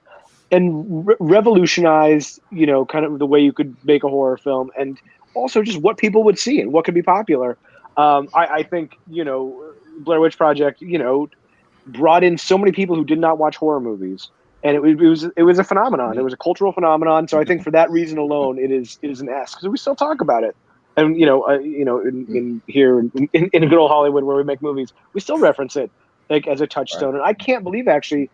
and revolutionized, kind of the way you could make a horror film, and also just what people would see and what could be popular. I think, Blair Witch Project, brought in so many people who did not watch horror movies and it was a phenomenon. It was a cultural phenomenon. So I think for that reason alone, it is an S, because we still talk about it. And in here in good old Hollywood where we make movies, we still reference it like as a touchstone. And I can't believe actually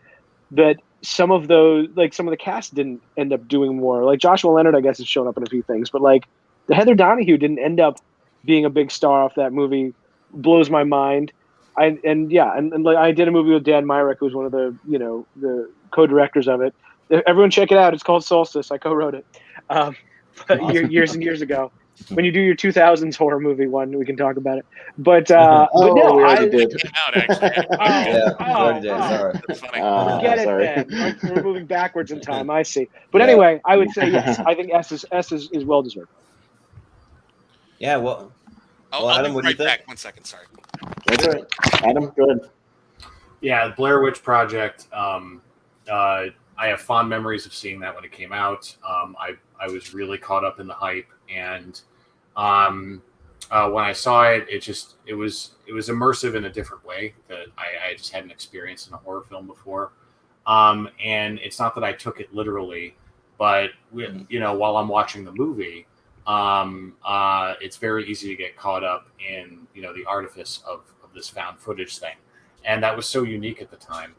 that some of the cast didn't end up doing more. Like Joshua Leonard, I guess, has shown up in a few things, but like the Heather Donahue didn't end up being a big star off that movie. Blows my mind. I did a movie with Dan Myrick, who's one of the co-directors of it. Everyone check it out. It's called Solstice. I co-wrote it years and years ago. When you do your 2000s horror movie one, we can talk about it. But we already did. did. Came out actually. Sorry. That's funny. Get it sorry. then. Like, we're moving backwards in time. I see. But anyway, I would say yes. I think S is well deserved. Yeah, well, I'll Adam, be what do you right think? back. 1 second. Sorry. That's right. Adam, go ahead. Yeah, Blair Witch Project. I have fond memories of seeing that when it came out. I was really caught up in the hype, and when I saw it, it was immersive in a different way that I just hadn't experienced in a horror film before. And it's not that I took it literally, but while I'm watching the movie, it's very easy to get caught up in the artifice of this found footage thing, and that was so unique at the time.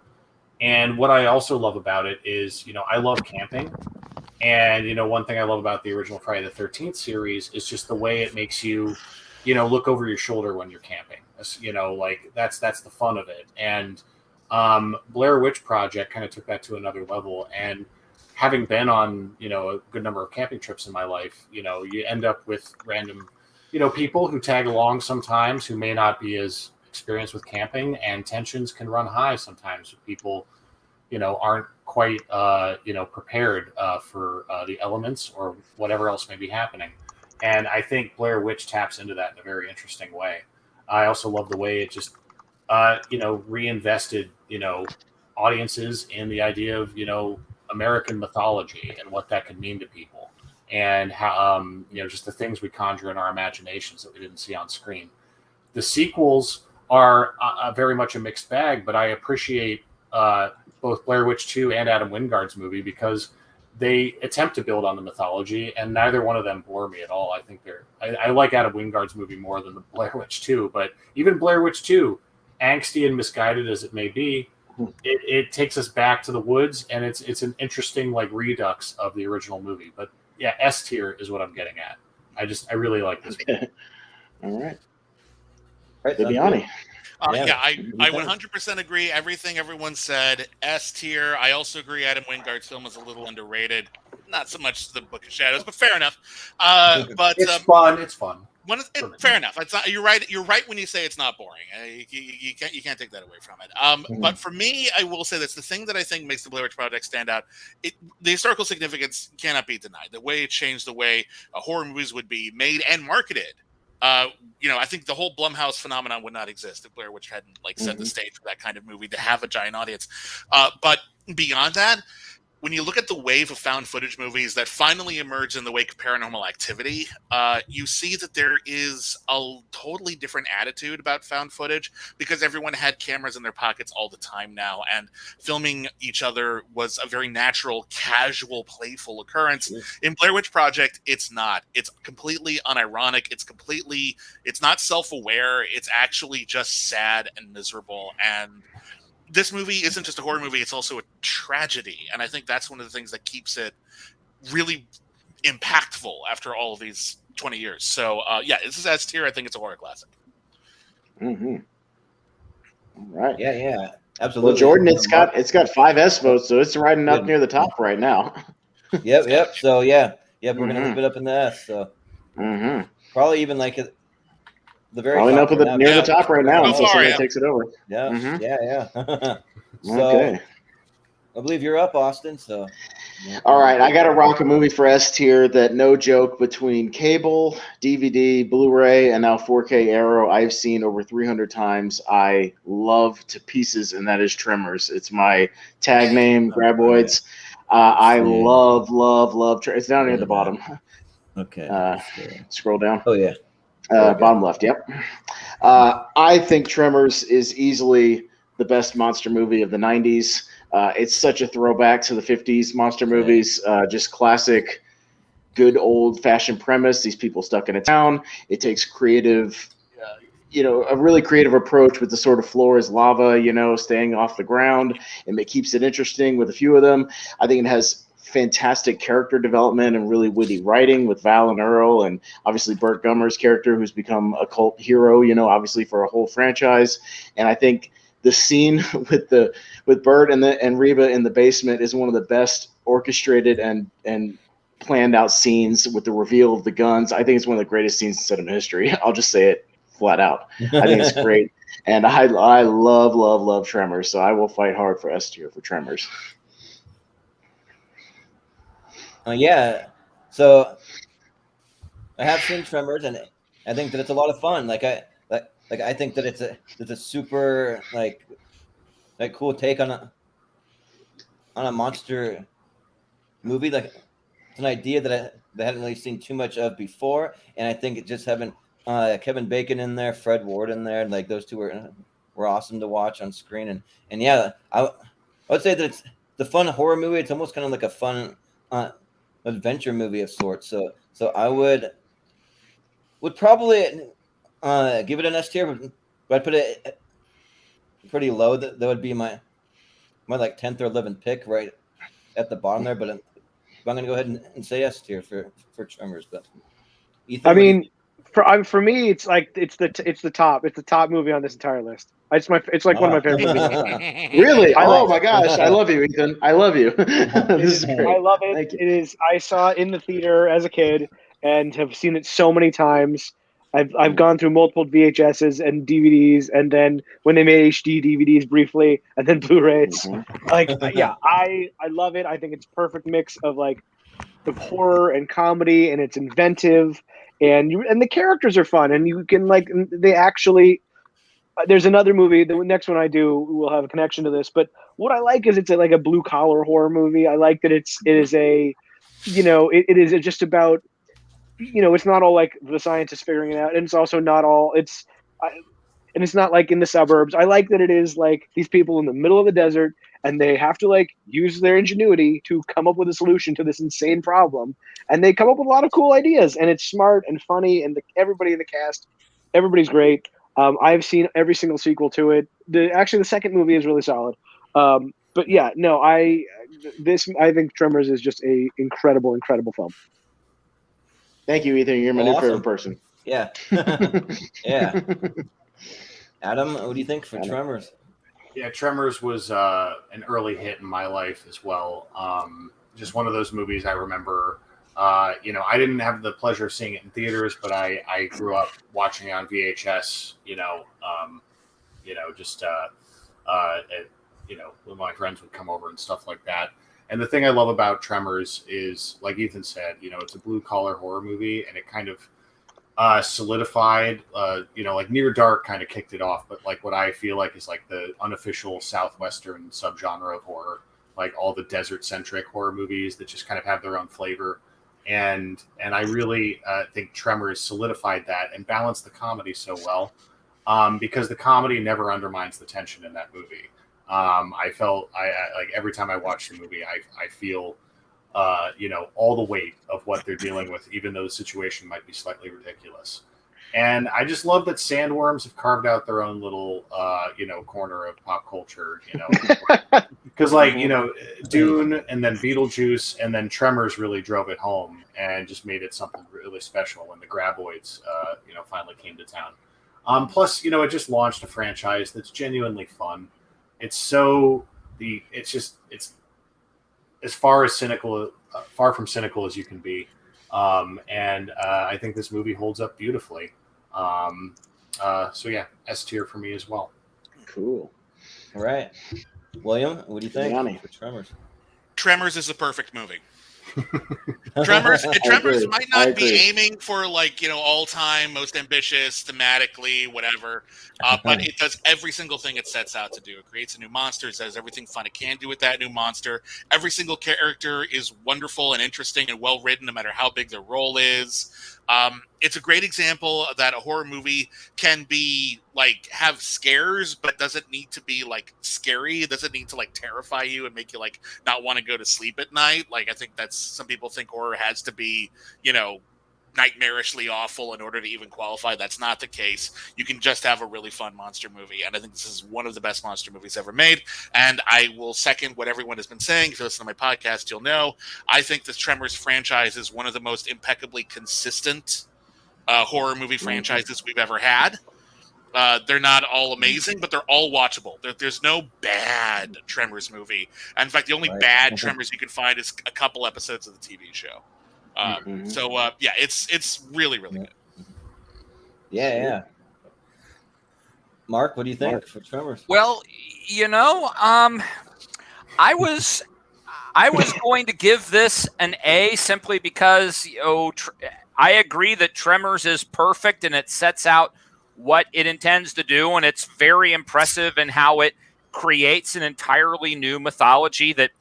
And what I also love about it is, I love camping. And, one thing I love about the original Friday the 13th series is just the way it makes you, look over your shoulder when you're camping. Like that's the fun of it. And Blair Witch Project kind of took that to another level. And having been on, a good number of camping trips in my life, you end up with random, people who tag along sometimes who may not be as experienced with camping, and tensions can run high sometimes with people aren't quite prepared for the elements or whatever else may be happening. And I think Blair Witch taps into that in a very interesting way. I also love the way it just reinvested audiences in the idea of American mythology and what that could mean to people, and how just the things we conjure in our imaginations that we didn't see on screen. The sequels are very much a mixed bag, but I appreciate both Blair Witch 2 and Adam Wingard's movie because they attempt to build on the mythology, and neither one of them bore me at all. I think I like Adam Wingard's movie more than the Blair Witch 2, but even Blair Witch 2, angsty and misguided as it may be, it takes us back to the woods, and it's an interesting redux of the original movie. But yeah, S tier is what I'm getting at. I really like this movie. All right. Right, Viviani. I 100% agree. Everything everyone said. S tier. I also agree. Adam Wingard's film is a little underrated. Not so much The Book of Shadows, but fair enough. But it's fun. It's fun. Fair enough. It's not, you're right. You're right when you say it's not boring. You can't take that away from it. But for me, I will say this: the thing that I think makes the Blair Witch Project stand out, the historical significance cannot be denied. The way it changed the way horror movies would be made and marketed. I think the whole Blumhouse phenomenon would not exist if Blair Witch hadn't set the stage for that kind of movie to have a giant audience. But beyond that, when you look at the wave of found footage movies that finally emerged in the wake of Paranormal Activity, you see that there is a totally different attitude about found footage because everyone had cameras in their pockets all the time now, and filming each other was a very natural, casual, playful occurrence. In Blair Witch Project, it's not. It's completely unironic. It's not self-aware. It's actually just sad and miserable. And this movie isn't just a horror movie, it's also a tragedy. And I think that's one of the things that keeps it really impactful after all of these 20 years. So, this is S tier. I think it's a horror classic. Mm-hmm. All right. Yeah, absolutely. Well, Jordan, it's got 5 S votes, so it's riding up near the top right now. Yep. So, we're going to move it up in the S. So, probably even the very probably top up near the top right now until somebody takes it over. Yeah. So, okay. I believe you're up, Austin. So, all right, I got to rock a movie for S tier that, no joke, between cable, DVD, Blu-ray, and now 4K Arrow, I've seen over 300 times. I love to pieces, and that is Tremors. It's my tag name, Graboids. I love. It's down near the bottom. Okay. Scroll down. Oh yeah. Bottom left, yep. I think Tremors is easily the best monster movie of the 90s. It's such a throwback to the 50s monster movies, just classic, good old-fashioned premise. These people stuck in a town. It takes creative, a really creative approach with the sort of floor is lava, staying off the ground, and it keeps it interesting with a few of them. I think it has fantastic character development and really witty writing with Val and Earl, and obviously Burt Gummer's character, who's become a cult hero, obviously for a whole franchise. And I think the scene with Burt and Reba in the basement is one of the best orchestrated and planned out scenes with the reveal of the guns. I think it's one of the greatest scenes in cinema history. I'll just say it flat out. I think it's great. And I love Tremors, so I will fight hard for S tier for Tremors. Yeah, so I have seen Tremors, and I think that it's a lot of fun. I think that it's a super cool take on a monster movie. Like, it's an idea that I hadn't really seen too much of before, and I think it just having Kevin Bacon in there, Fred Ward in there, like those two were awesome to watch on screen. And yeah, I would say that it's the fun horror movie. It's almost kind of like a fun adventure movie of sorts. So I would probably give it an S tier, but I'd put it pretty low. That would be my 10th or 11th pick right at the bottom there. But I'm going to go ahead and say S tier for Tremors. But Ethan, I mean, for me, it's the top movie on this entire list. It's like one of my favorite movies. Really? Oh my gosh, I love you, Ethan. I love you. This is great. I love it. Thank you. It is. I saw it in the theater as a kid and have seen it so many times. I've gone through multiple VHSs and DVDs, and then when they made HD DVDs briefly, and then Blu-rays. I love it. I think it's a perfect mix of the horror and comedy, and it's inventive, and the characters are fun, and you can they actually. There's another movie. The next one I do will have a connection to this, but what I like is it's like a blue collar horror movie. I like that it is just about, it's not all like the scientists figuring it out, and it's also not all and it's not like in the suburbs. I like that it is like these people in the middle of the desert, and they have to use their ingenuity to come up with a solution to this insane problem, and they come up with a lot of cool ideas, and it's smart and funny, and everybody in the cast, everybody's great. I've seen every single sequel to it. The second movie is really solid. But yeah, no, I think Tremors is just a incredible film. Thank you, Ethan. You're my new favorite person. Yeah. Yeah. Adam, what do you think for Tremors? Yeah, Tremors was an early hit in my life as well. Just one of those movies I remember. I didn't have the pleasure of seeing it in theaters, but I grew up watching it on VHS. When my friends would come over and stuff like that. And the thing I love about Tremors is, like Ethan said, it's a blue collar horror movie, and it kind of solidified. Near Dark kind of kicked it off, but what I feel like is the unofficial southwestern subgenre of horror, all the desert centric horror movies that just kind of have their own flavor. And I really think Tremors solidified that and balanced the comedy so well, because the comedy never undermines the tension in that movie. I felt every time I watch the movie, I feel all the weight of what they're dealing with, even though the situation might be slightly ridiculous. And I just love that sandworms have carved out their own little corner of pop culture, because Dune and then Beetlejuice and then Tremors really drove it home and just made it something really special when the Graboids finally came to town. Plus, it just launched a franchise that's genuinely fun. It's as far from cynical as you can be. And I think this movie holds up beautifully. So yeah, S tier for me as well. Cool. All right. William, what do you think Yanni. for Tremors? Tremors is the perfect movie. Tremors might not be aiming for all-time most ambitious thematically, whatever, but it does every single thing it sets out to do. It creates a new monster. It does everything fun it can do with that new monster. Every single character is wonderful and interesting and well written, no matter how big their role is. It's a great example that a horror movie can be like have scares, but doesn't need to be like scary. It doesn't need to like terrify you and make you like not want to go to sleep at night. Like I think that's some people think horror has to be, nightmarishly awful in order to even qualify. That's not the case. You can just have a really fun monster movie, and I think this is one of the best monster movies ever made. And I will second what everyone has been saying. If you listen to my podcast, you'll know I think the Tremors franchise is one of the most impeccably consistent horror movie franchises we've ever had. They're not all amazing, but they're all watchable. There's no bad Tremors movie. And in fact, the only bad Tremors you can find is a couple episodes of the TV show. So it's really, really good. Yeah. Mark, what do you think for Tremors? Well, I was going to give this an A simply because I agree that Tremors is perfect and it sets out what it intends to do, and it's very impressive in how it creates an entirely new mythology that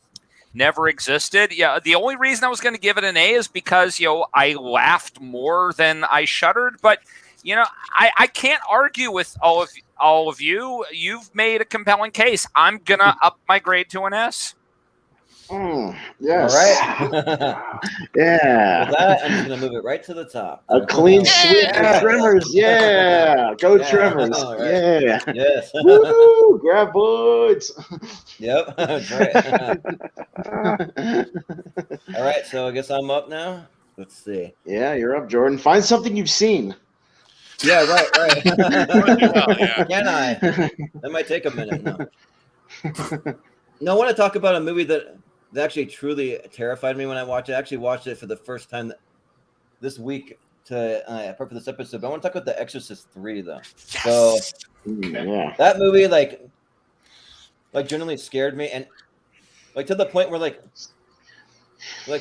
never existed. Yeah, the only reason I was going to give it an A is because I laughed more than I shuddered. But I can't argue with all of you. You've made a compelling case. I'm gonna up my grade to an S. Yes. All right. Yeah. With that, I'm just going to move it right to the top. A clean sweep for Tremors. Yeah. Go Tremors. All right. Yeah. Yes. Woo! Grab boots. Yep. That's right. All right. So I guess I'm up now. Let's see. Yeah, you're up, Jordan. Find something you've seen. Yeah, right. Yeah. Can I? That might take a minute. No, I want to talk about a movie that actually truly terrified me when I watched it. I actually watched it for the first time this week to prepare for this episode. But I want to talk about The Exorcist 3, though. Yes. So Yeah. that movie, like genuinely scared me, and like to the point where like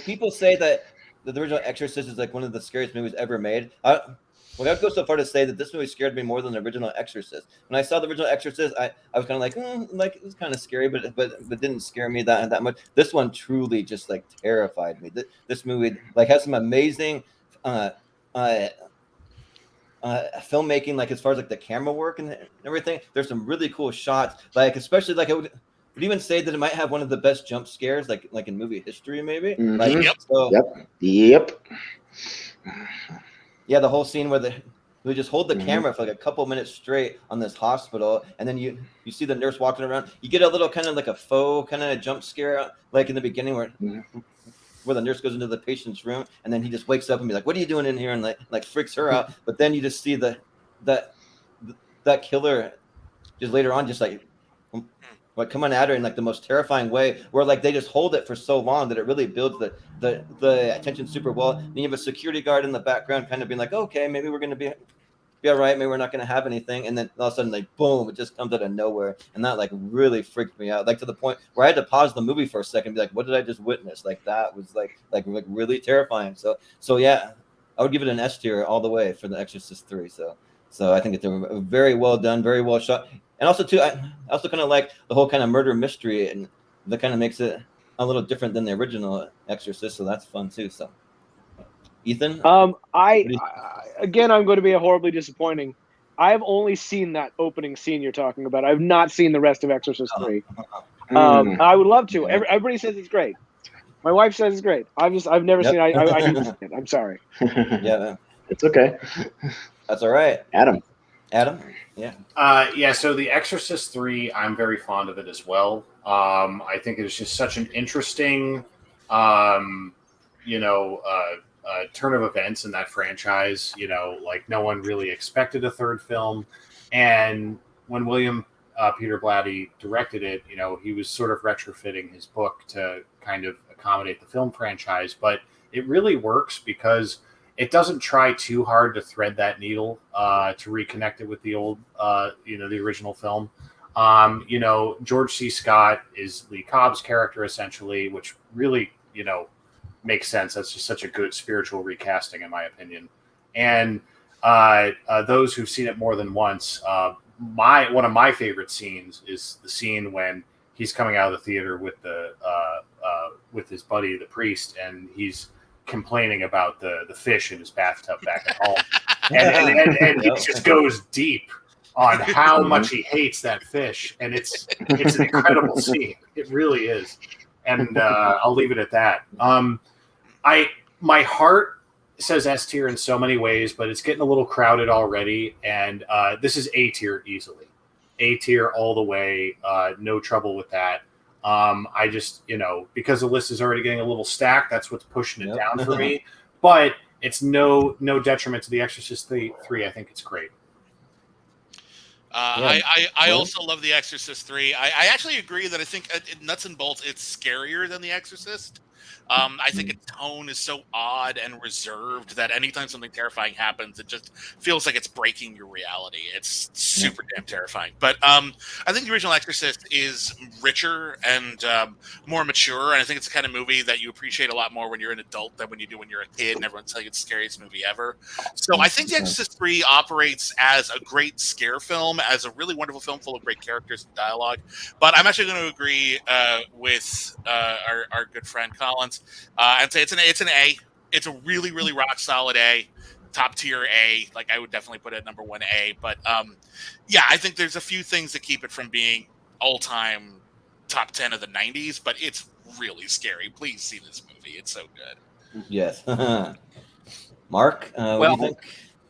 people say that the original Exorcist is like one of the scariest movies ever made. I'd go so far to say that this movie scared me more than the original Exorcist. When I saw the original Exorcist, I was kind of like it was kind of scary, but didn't scare me that much. This one truly just like terrified me. This movie like has some amazing filmmaking, like as far as like the camera work and everything. There's some really cool shots, like especially like I would even say that it might have one of the best jump scares like in movie history, maybe. Mhm. Like, Yep. So, Yep. yeah, the whole scene where they just hold the camera for like a couple minutes straight on this hospital, and then you see the nurse walking around. You get a little kind of like a faux kind of jump scare, like in the beginning where the nurse goes into the patient's room, and then he just wakes up and be like, "What are you doing in here?" and like freaks her out. But then you just see that killer just later on just like coming at her in like the most terrifying way, where like they just hold it for so long that it really builds the attention super well. Then you have a security guard in the background kind of being like, okay, maybe we're going to be all right, maybe we're not going to have anything, and then all of a sudden like boom, it just comes out of nowhere, and that like really freaked me out, like to the point where I had to pause the movie for a second and be like, what did I just witness? Like that was like really terrifying. So yeah, I would give it an S tier all the way for The Exorcist 3. So I think it's a very well done, very well shot. And also too, I also kind of like the whole kind of murder mystery, and that kind of makes it a little different than the original Exorcist. So that's fun too. So, Ethan, I'm going to be horribly disappointing. I've only seen that opening scene you're talking about. I've not seen the rest of Exorcist 3. I would love to. Everybody says it's great. My wife says it's great. I've never seen it. I need to see it. I'm sorry. Yeah, It's okay. That's all right. Adam. Yeah, so The Exorcist 3, I'm very fond of it as well. I think it is just such an interesting, turn of events in that franchise. Like no one really expected a third film. And when William Peter Blatty directed it, he was sort of retrofitting his book to kind of accommodate the film franchise. But it really works because it doesn't try too hard to thread that needle to reconnect it with the old, the original film. George C. Scott is Lee Cobb's character, essentially, which really, makes sense. That's just such a good spiritual recasting, in my opinion. And those who've seen it more than once, one of my favorite scenes is the scene when he's coming out of the theater with with his buddy, the priest, and he's complaining about the fish in his bathtub back at home, and he just goes deep on how much he hates that fish, and it's an incredible scene. It really is, and I'll leave it at that. My heart says S tier in so many ways, but it's getting a little crowded already, and this is A tier easily. A tier all the way, no trouble with that. I just, because the list is already getting a little stacked, that's what's pushing it down for me. But it's no detriment to The Exorcist 3. I think it's great. I also love The Exorcist 3. I actually agree that I think nuts and bolts, it's scarier than The Exorcist. I think its tone is so odd and reserved that anytime something terrifying happens, it just feels like it's breaking your reality. It's super damn terrifying. But I think the original Exorcist is richer and more mature, and I think it's the kind of movie that you appreciate a lot more when you're an adult than when you do when you're a kid and everyone's telling you it's the scariest movie ever. So I think The Exorcist 3 operates as a great scare film, as a really wonderful film full of great characters and dialogue. But I'm actually going to agree with our good friend Collins. I'd say it's an A. It's a really, really rock solid A, top tier A. Like I would definitely put it number 1A. But I think there's a few things that keep it from being all time top 10 of the 90s. But it's really scary. Please see this movie. It's so good. Yes. Mark, what do you think?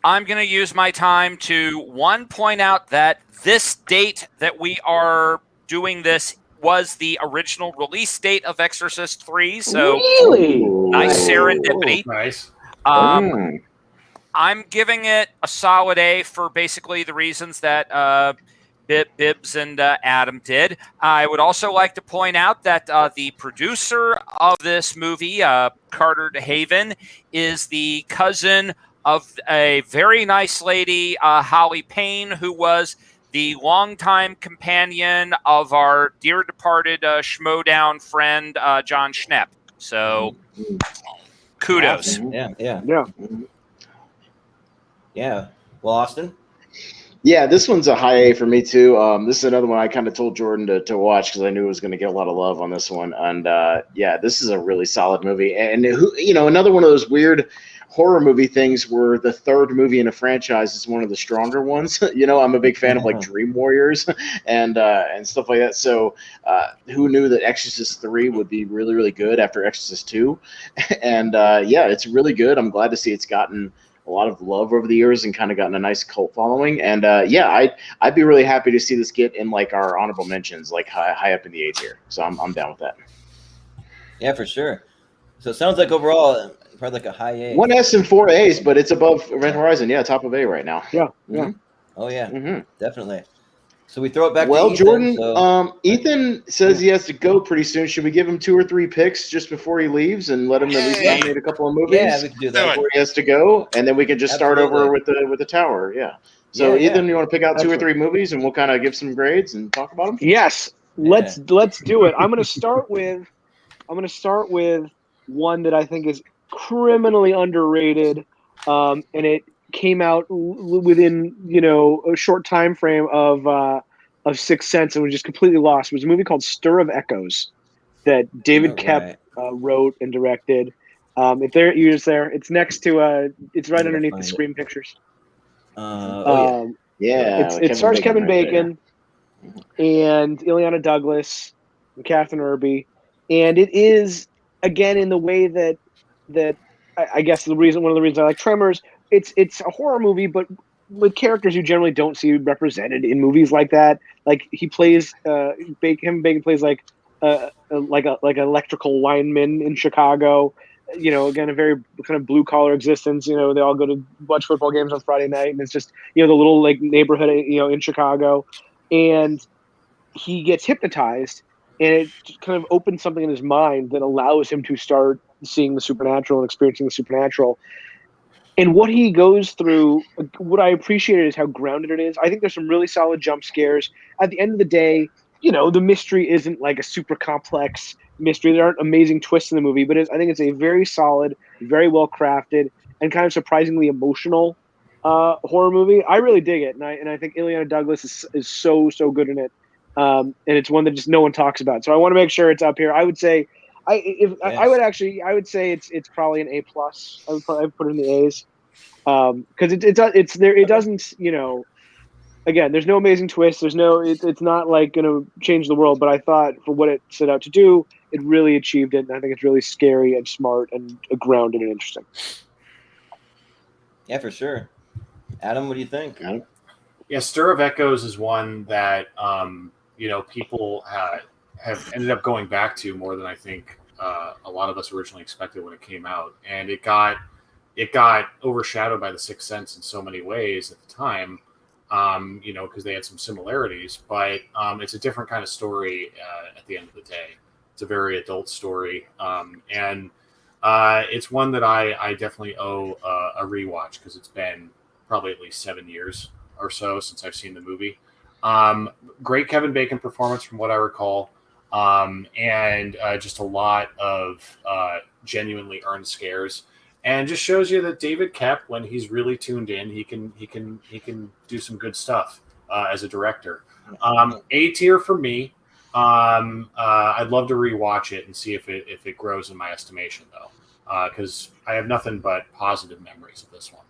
I'm going to use my time to point out that this date that we are doing this was the original release date of Exorcist 3, so really nice serendipity. Nice. I'm giving it a solid A for basically the reasons that Bibbs and Adam did. I would also like to point out that the producer of this movie, Carter DeHaven, is the cousin of a very nice lady, Holly Payne, who was the longtime companion of our dear departed Schmodown friend, John Schnepp. So, kudos. Awesome. Yeah. Well, Austin? Yeah, this one's a high A for me too. This is another one I kind of told Jordan to watch because I knew it was going to get a lot of love on this one. And this is a really solid movie. And another one of those weird horror movie things where the third movie in a franchise is one of the stronger ones. I'm a big fan of like Dream Warriors and stuff like that. So who knew that Exorcist 3 would be really, really good after Exorcist 2? And it's really good. I'm glad to see it's gotten a lot of love over the years and kind of gotten a nice cult following. And I'd be really happy to see this get in like our honorable mentions, like high up in the A tier. So I'm down with that. Yeah, for sure. So it sounds like overall probably like a high A. 1 S and 4 A's, but it's above Event Horizon. Yeah, top of A right now. Yeah. Mm-hmm. Oh yeah, definitely. So we throw it back. Well, to Ethan, Jordan, so. Ethan says he has to go pretty soon. Should we give him 2 or 3 picks just before he leaves and let him at least nominate a couple of movies? Yeah, we can do that. Before he has to go, and then we can just start over with the tower. Yeah. So Ethan, you want to pick out 2 or 3 movies, and we'll kind of give some grades and talk about them? Yes. Let's do it. I'm going to start with one that I think is criminally underrated, and it came out within a short time frame of Sixth Sense and was just completely lost. It was a movie called Stir of Echoes that David Koepp wrote and directed. If you're just there, it's next to it's right underneath the Scream pictures. It stars Kevin Bacon and Ileana Douglas and Catherine Irby, and it is again in the way that I guess one of the reasons I like Tremors. It's a horror movie, but with characters you generally don't see represented in movies like that. Like he plays, Bacon plays like an electrical lineman in Chicago. Again, a very kind of blue collar existence. They all go to watch football games on Friday night, and it's just the little like neighborhood in Chicago, and he gets hypnotized, and it just kind of opens something in his mind that allows him to start seeing the supernatural and experiencing the supernatural. And what he goes through, what I appreciated is how grounded it is. I think there's some really solid jump scares. At the end of the day, the mystery isn't like a super complex mystery. There aren't amazing twists in the movie, but I think it's a very solid, very well crafted, and kind of surprisingly emotional horror movie. I really dig it, and I think Ileana Douglas is so good in it, and it's one that just no one talks about. So I want to make sure it's up here. I would say I would say it's probably an A plus. I would put it in the A's because it doesn't, you know, again, there's no amazing twist. It's not like going to change the world, but I thought for what it set out to do, it really achieved it, and I think it's really scary and smart and grounded and interesting. Yeah, for sure. Adam, what do you think? Yeah, Stir of Echoes is one that you know, people have ended up going back to more than I think a lot of us originally expected when it came out, and it got overshadowed by The Sixth Sense in so many ways at the time. You know, because they had some similarities, but it's a different kind of story at the end of the day. It's a very adult story, and it's one that I definitely owe a rewatch because it's been probably at least 7 years or so since I've seen the movie. Great Kevin Bacon performance from what I recall, and just a lot of genuinely earned scares. And just shows you that David Koepp, when he's really tuned in, he can do some good stuff as a director. A tier for me. I'd love to rewatch it and see if it grows in my estimation, though, because I have nothing but positive memories of this one.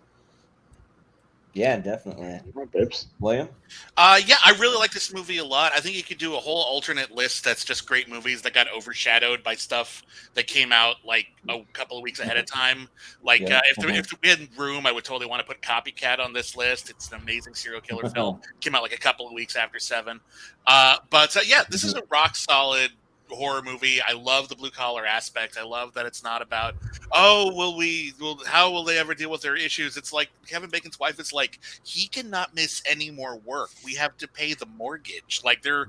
Yeah, definitely. Bibbs. William? Yeah, I really like this movie a lot. I think you could do a whole alternate list that's just great movies that got overshadowed by stuff that came out like a couple of weeks ahead of time. Like if we had room, I would totally want to put Copycat on this list. It's an amazing serial killer film. Came out like a couple of weeks after Seven. But yeah, this is a rock solid horror movie. I love the blue collar aspect. I love that it's not about, how will they ever deal with their issues? It's like Kevin Bacon's wife is like, he cannot miss any more work. We have to pay the mortgage. Like they're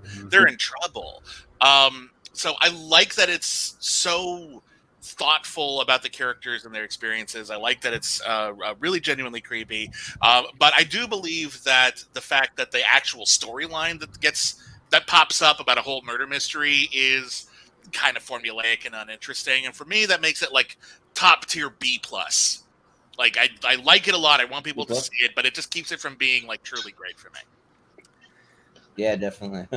in trouble. So I like that it's so thoughtful about the characters and their experiences. I like that it's really genuinely creepy. But I do believe that the fact that the actual storyline that pops up about a whole murder mystery is kind of formulaic and uninteresting. And for me, that makes it like top tier B plus. Like I like it a lot. I want people to see it, but it just keeps it from being like truly great for me. Yeah, definitely.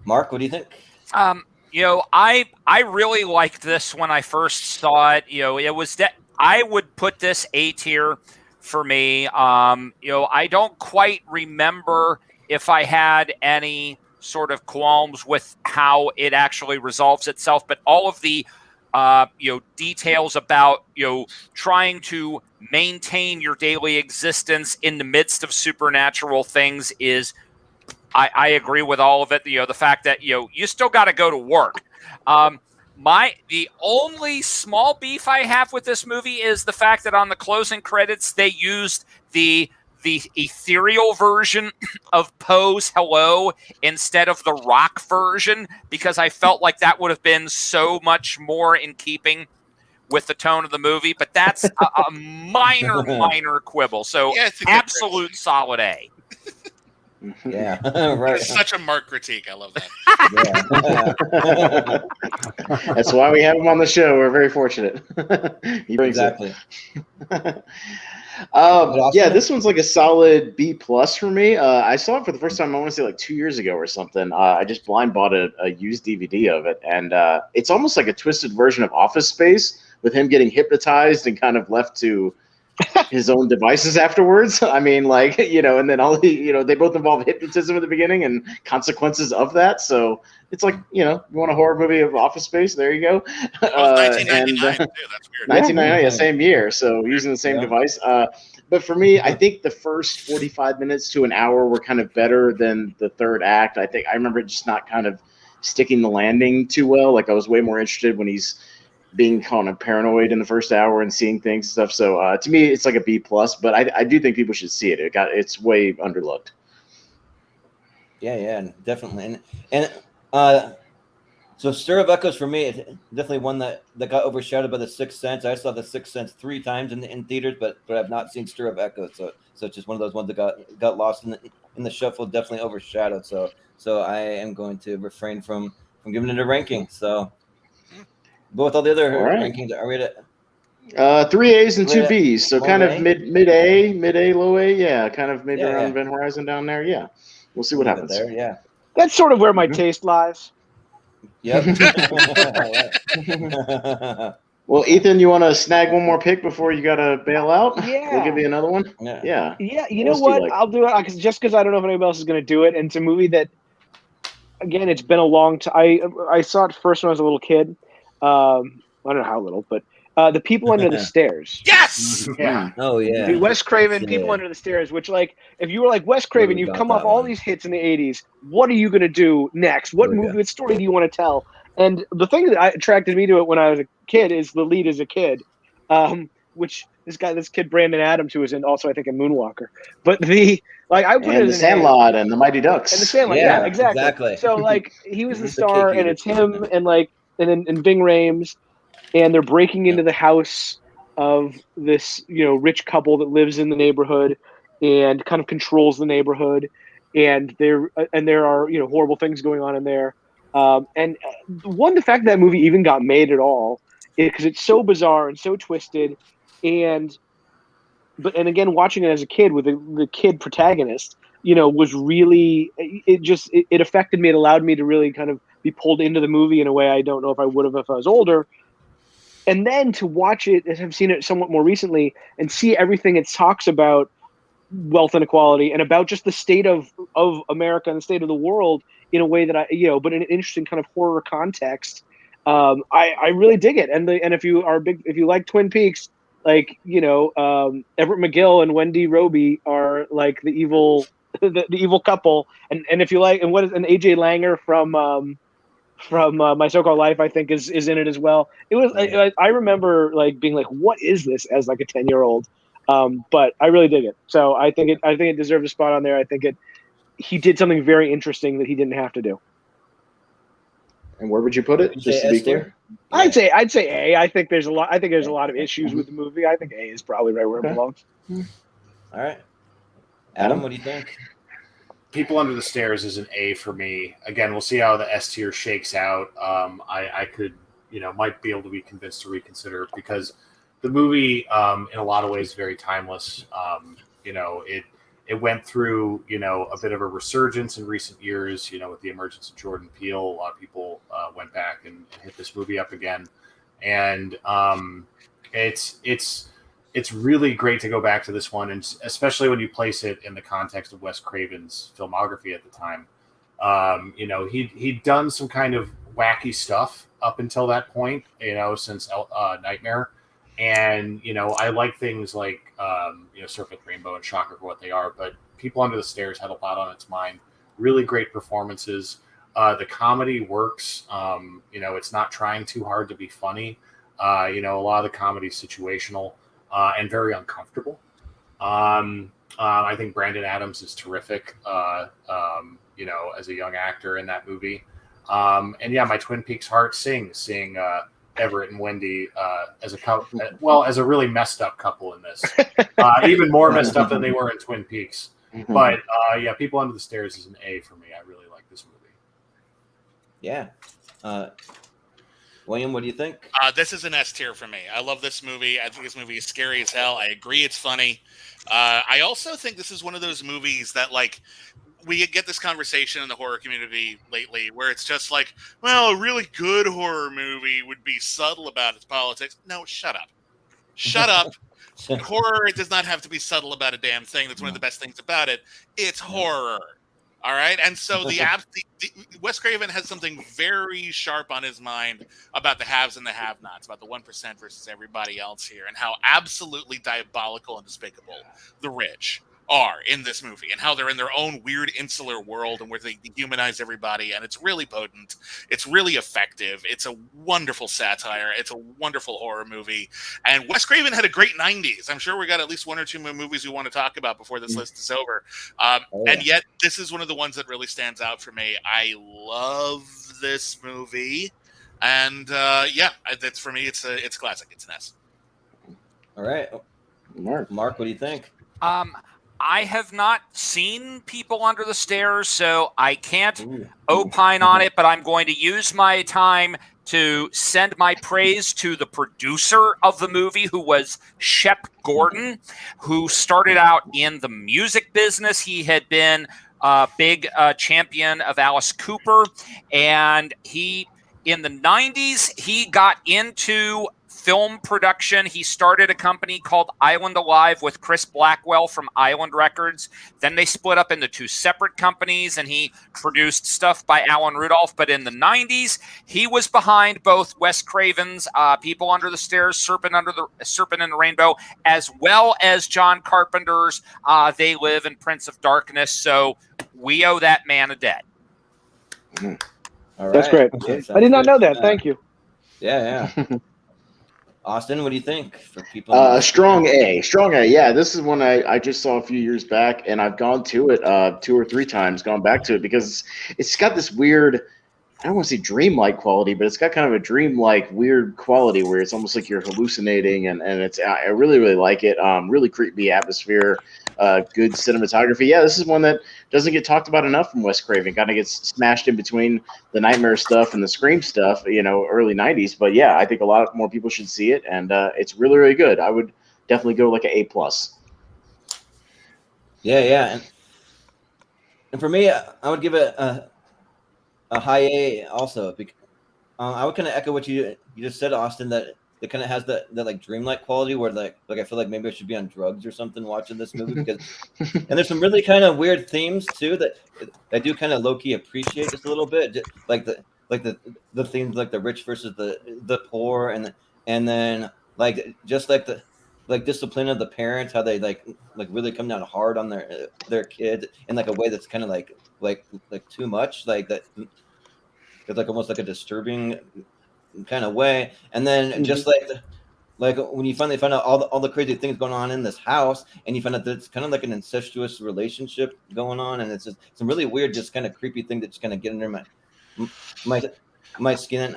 Mark, what do you think? You know, I really liked this when I first saw it. You know, it was that I would put this A tier for me. You know, I don't quite remember if I had any sort of qualms with how it actually resolves itself, but all of the details about trying to maintain your daily existence in the midst of supernatural things is, I agree with all of it. The fact that you still got to go to work. The only small beef I have with this movie is the fact that on the closing credits they used the ethereal version of Poe's Hello instead of the rock version, because I felt like that would have been so much more in keeping with the tone of the movie. But that's a minor quibble. So yeah, absolute solid A. Yeah, right. It's such a Mark critique. I love that. Yeah. That's why we have him on the show. We're very fortunate. He brings Exactly. it. Yeah, this one's like a solid B plus for me. I saw it for the first time, I want to say like 2 years ago or something. I just blind bought a used DVD of it, and it's almost like a twisted version of Office Space with him getting hypnotized and kind of left to his own devices afterwards. I mean, like, and then they both involve hypnotism at the beginning and consequences of that. So it's like, you want a horror movie of Office Space? There you go. 1999 too. That's weird. 1999, yeah, same year. So using the same device. But for me, I think the first 45 minutes to an hour were kind of better than the third act. I remember just not kind of sticking the landing too well. Like I was way more interested when he's being kind of paranoid in the first hour and seeing things and stuff. So to me, it's like a B plus, but I do think people should see it. It's way underlooked. Yeah, definitely. And so Stir of Echoes for me, it's definitely one that got overshadowed by The Sixth Sense. I saw The Sixth Sense 3 times in theaters, but I've not seen Stir of Echoes. So it's just one of those ones that got lost in the shuffle, definitely overshadowed. So I am going to refrain from giving it a ranking. So both all the other rankings are we at 3 A's and 2 B's, so kind of mid A, low A, yeah, kind of maybe around Event Horizon down there, yeah. We'll see what happens. There, yeah. That's sort of where my taste lies. Yep. Well, Ethan, you want to snag one more pick before you got to bail out? Yeah. We'll give you another one. Yeah. Yeah. Yeah, you What know else do you what? like? I'll do it just because I don't know if anybody else is going to do it. And it's a movie that, again, it's been a long time. I saw it first when I was a little kid. I don't know how little, but The People Under the Stairs. Yes. Yeah. Oh yeah. Wes Craven, Yeah. People Under the Stairs, which, like, if you were like, Wes Craven, Really you've got come off that all one. these hits in the 80s. What are you going to do next? What Really movie, what story do you want to tell? And the thing that attracted me to it when I was a kid is the lead as a kid, which this kid, Brandon Adams, who was in also, I think, in Moonwalker. But I put it And The as an A. Sandlot and The Mighty Ducks. And The Sandlot, Yeah, yeah, exactly. exactly. So, like, he was the He's the star, kid and you it's did. him and Ving Rhames, and they're breaking into the house of this, rich couple that lives in the neighborhood and kind of controls the neighborhood, and there are horrible things going on in there. The fact that movie even got made at all is because it's so bizarre and so twisted, and again, watching it as a kid with the kid protagonist, was really it affected me. It allowed me to really kind of be pulled into the movie in a way I don't know if I would have if I was older. And then to watch it, as I've seen it somewhat more recently, and see everything it talks about wealth inequality and about just the state of America and the state of the world in a way that but in an interesting kind of horror context. I really dig it. And if you like Twin Peaks, like, Everett McGill and Wendy Roby are like the evil, the evil couple. And if you like, and AJ Langer from My So-Called Life, I think is in it as well. It was, I remember like being like, what is this as like a 10-year-old? But I really dig it. So I think it deserves a spot on there. I think he did something very interesting that he didn't have to do. And where would you put it? Just to be clear. I'd say A. I think there's a lot of issues with the movie. I think A is probably right where it belongs. All right. Adam, what do you think? People Under the Stairs is an A for me. Again, we'll see how the S tier shakes out. I could, might be able to be convinced to reconsider because the movie, in a lot of ways, is very timeless. It went through, a bit of a resurgence in recent years, with the emergence of Jordan Peele. A lot of people went back and hit this movie up again. And it's really great to go back to this one, and especially when you place it in the context of Wes Craven's filmography at the time. He'd done some kind of wacky stuff up until that point, since Nightmare. And, I like things like, Surf with Rainbow and Shocker for what they are, but People Under the Stairs had a lot on its mind. Really great performances. The comedy works. It's not trying too hard to be funny. A lot of the comedy is situational and very uncomfortable. I think Brandon Adams is terrific, as a young actor in that movie. My Twin Peaks heart seeing Everett and Wendy as a couple, as a really messed up couple in this, even more messed up than they were in Twin Peaks. But People Under the Stairs is an A for me. I really like this movie. Yeah. William, what do you think? This is an S tier for me. I love this movie. I think this movie is scary as hell. I agree it's funny. I also think this is one of those movies that, like, we get this conversation in the horror community lately where it's just like, well, a really good horror movie would be subtle about its politics. No, shut up. Shut up. Horror does not have to be subtle about a damn thing. That's one of the best things about it. It's horror. All right. And so Wes Craven has something very sharp on his mind about the haves and the have-nots, about the 1% versus everybody else here, and how absolutely diabolical and despicable the rich are in this movie, and how they're in their own weird insular world and where they dehumanize everybody. And it's really potent. It's really effective. It's a wonderful satire. It's a wonderful horror movie. And Wes Craven had a great 90s. I'm sure we got at least one or two more movies we want to talk about before this list is over. And yet this is one of the ones that really stands out for me. I love this movie. And that's for me. It's classic. It's an S. All right. Mark, what do you think? I have not seen People Under the Stairs, so I can't opine on it, but I'm going to use my time to send my praise to the producer of the movie, who was Shep Gordon, who started out in the music business. He had been big champion of Alice Cooper. And in the 90s, he got into film production. He started a company called Island Alive with Chris Blackwell from Island Records. Then they split up into two separate companies, and he produced stuff by Alan Rudolph. But in the 90s, he was behind both Wes Craven's People Under the Stairs, Serpent in the Rainbow, as well as John Carpenter's They Live and Prince of Darkness. So we owe that man a debt. All right. That's great. Okay, I did not know that. yeah. Thank you. Yeah. Austin, what do you think for people? Strong A. Yeah, this is one I just saw a few years back, and I've gone to it 2 or 3 times, gone back to it because it's got this weird, I don't want to say dreamlike quality, but it's got kind of a dreamlike weird quality where it's almost like you're hallucinating, and it's I really, really like it. Really creepy atmosphere, good cinematography. Yeah, this is one that doesn't get talked about enough from Wes Craven. Kind of gets smashed in between the Nightmare stuff and the Scream stuff, early 90s. But yeah, I think a lot more people should see it, and it's really, really good. I would definitely go like an A+. Yeah. And for me, I would give it a high A also. I would kind of echo what you just said, Austin, that it kind of has that like dreamlike quality where like I feel like maybe I should be on drugs or something watching this movie because and there's some really kind of weird themes too that I do kind of low-key appreciate just a little bit, just like the themes like the rich versus the poor and then like just like the discipline of the parents, how they like really come down hard on their kid in like a way that's kind of like too much, like that. It's like almost like a disturbing kind of way, and then just like when you finally find out all the crazy things going on in this house, and you find out that it's kind of like an incestuous relationship going on, and it's just some really weird, just kind of creepy thing that just kind of get under my skin.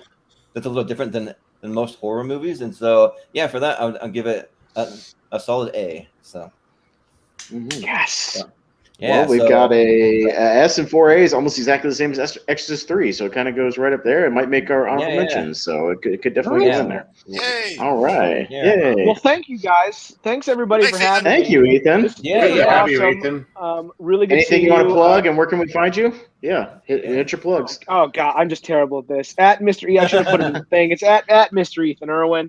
That's a little different than most horror movies, and so yeah, for that I'll give it a solid A. So Yes. Yeah, well, we've got a S and 4 A's, almost exactly the same as Exorcist 3, so it kind of goes right up there. It might make our honorable mentions, so it could definitely go in there. Yay! All right. Yeah. Yay. Well, thank you guys. Thanks everybody Thanks, for having Thank me. you, Ethan. This Yeah, was yeah. Have you, awesome. Ethan? Really good. Anything seeing you want to you. plug, and where can we find you? Yeah, hit your plugs. Oh God, I'm just terrible at this. At Mr. E, I should have put it in the thing. It's at Mr. Ethan Irwin.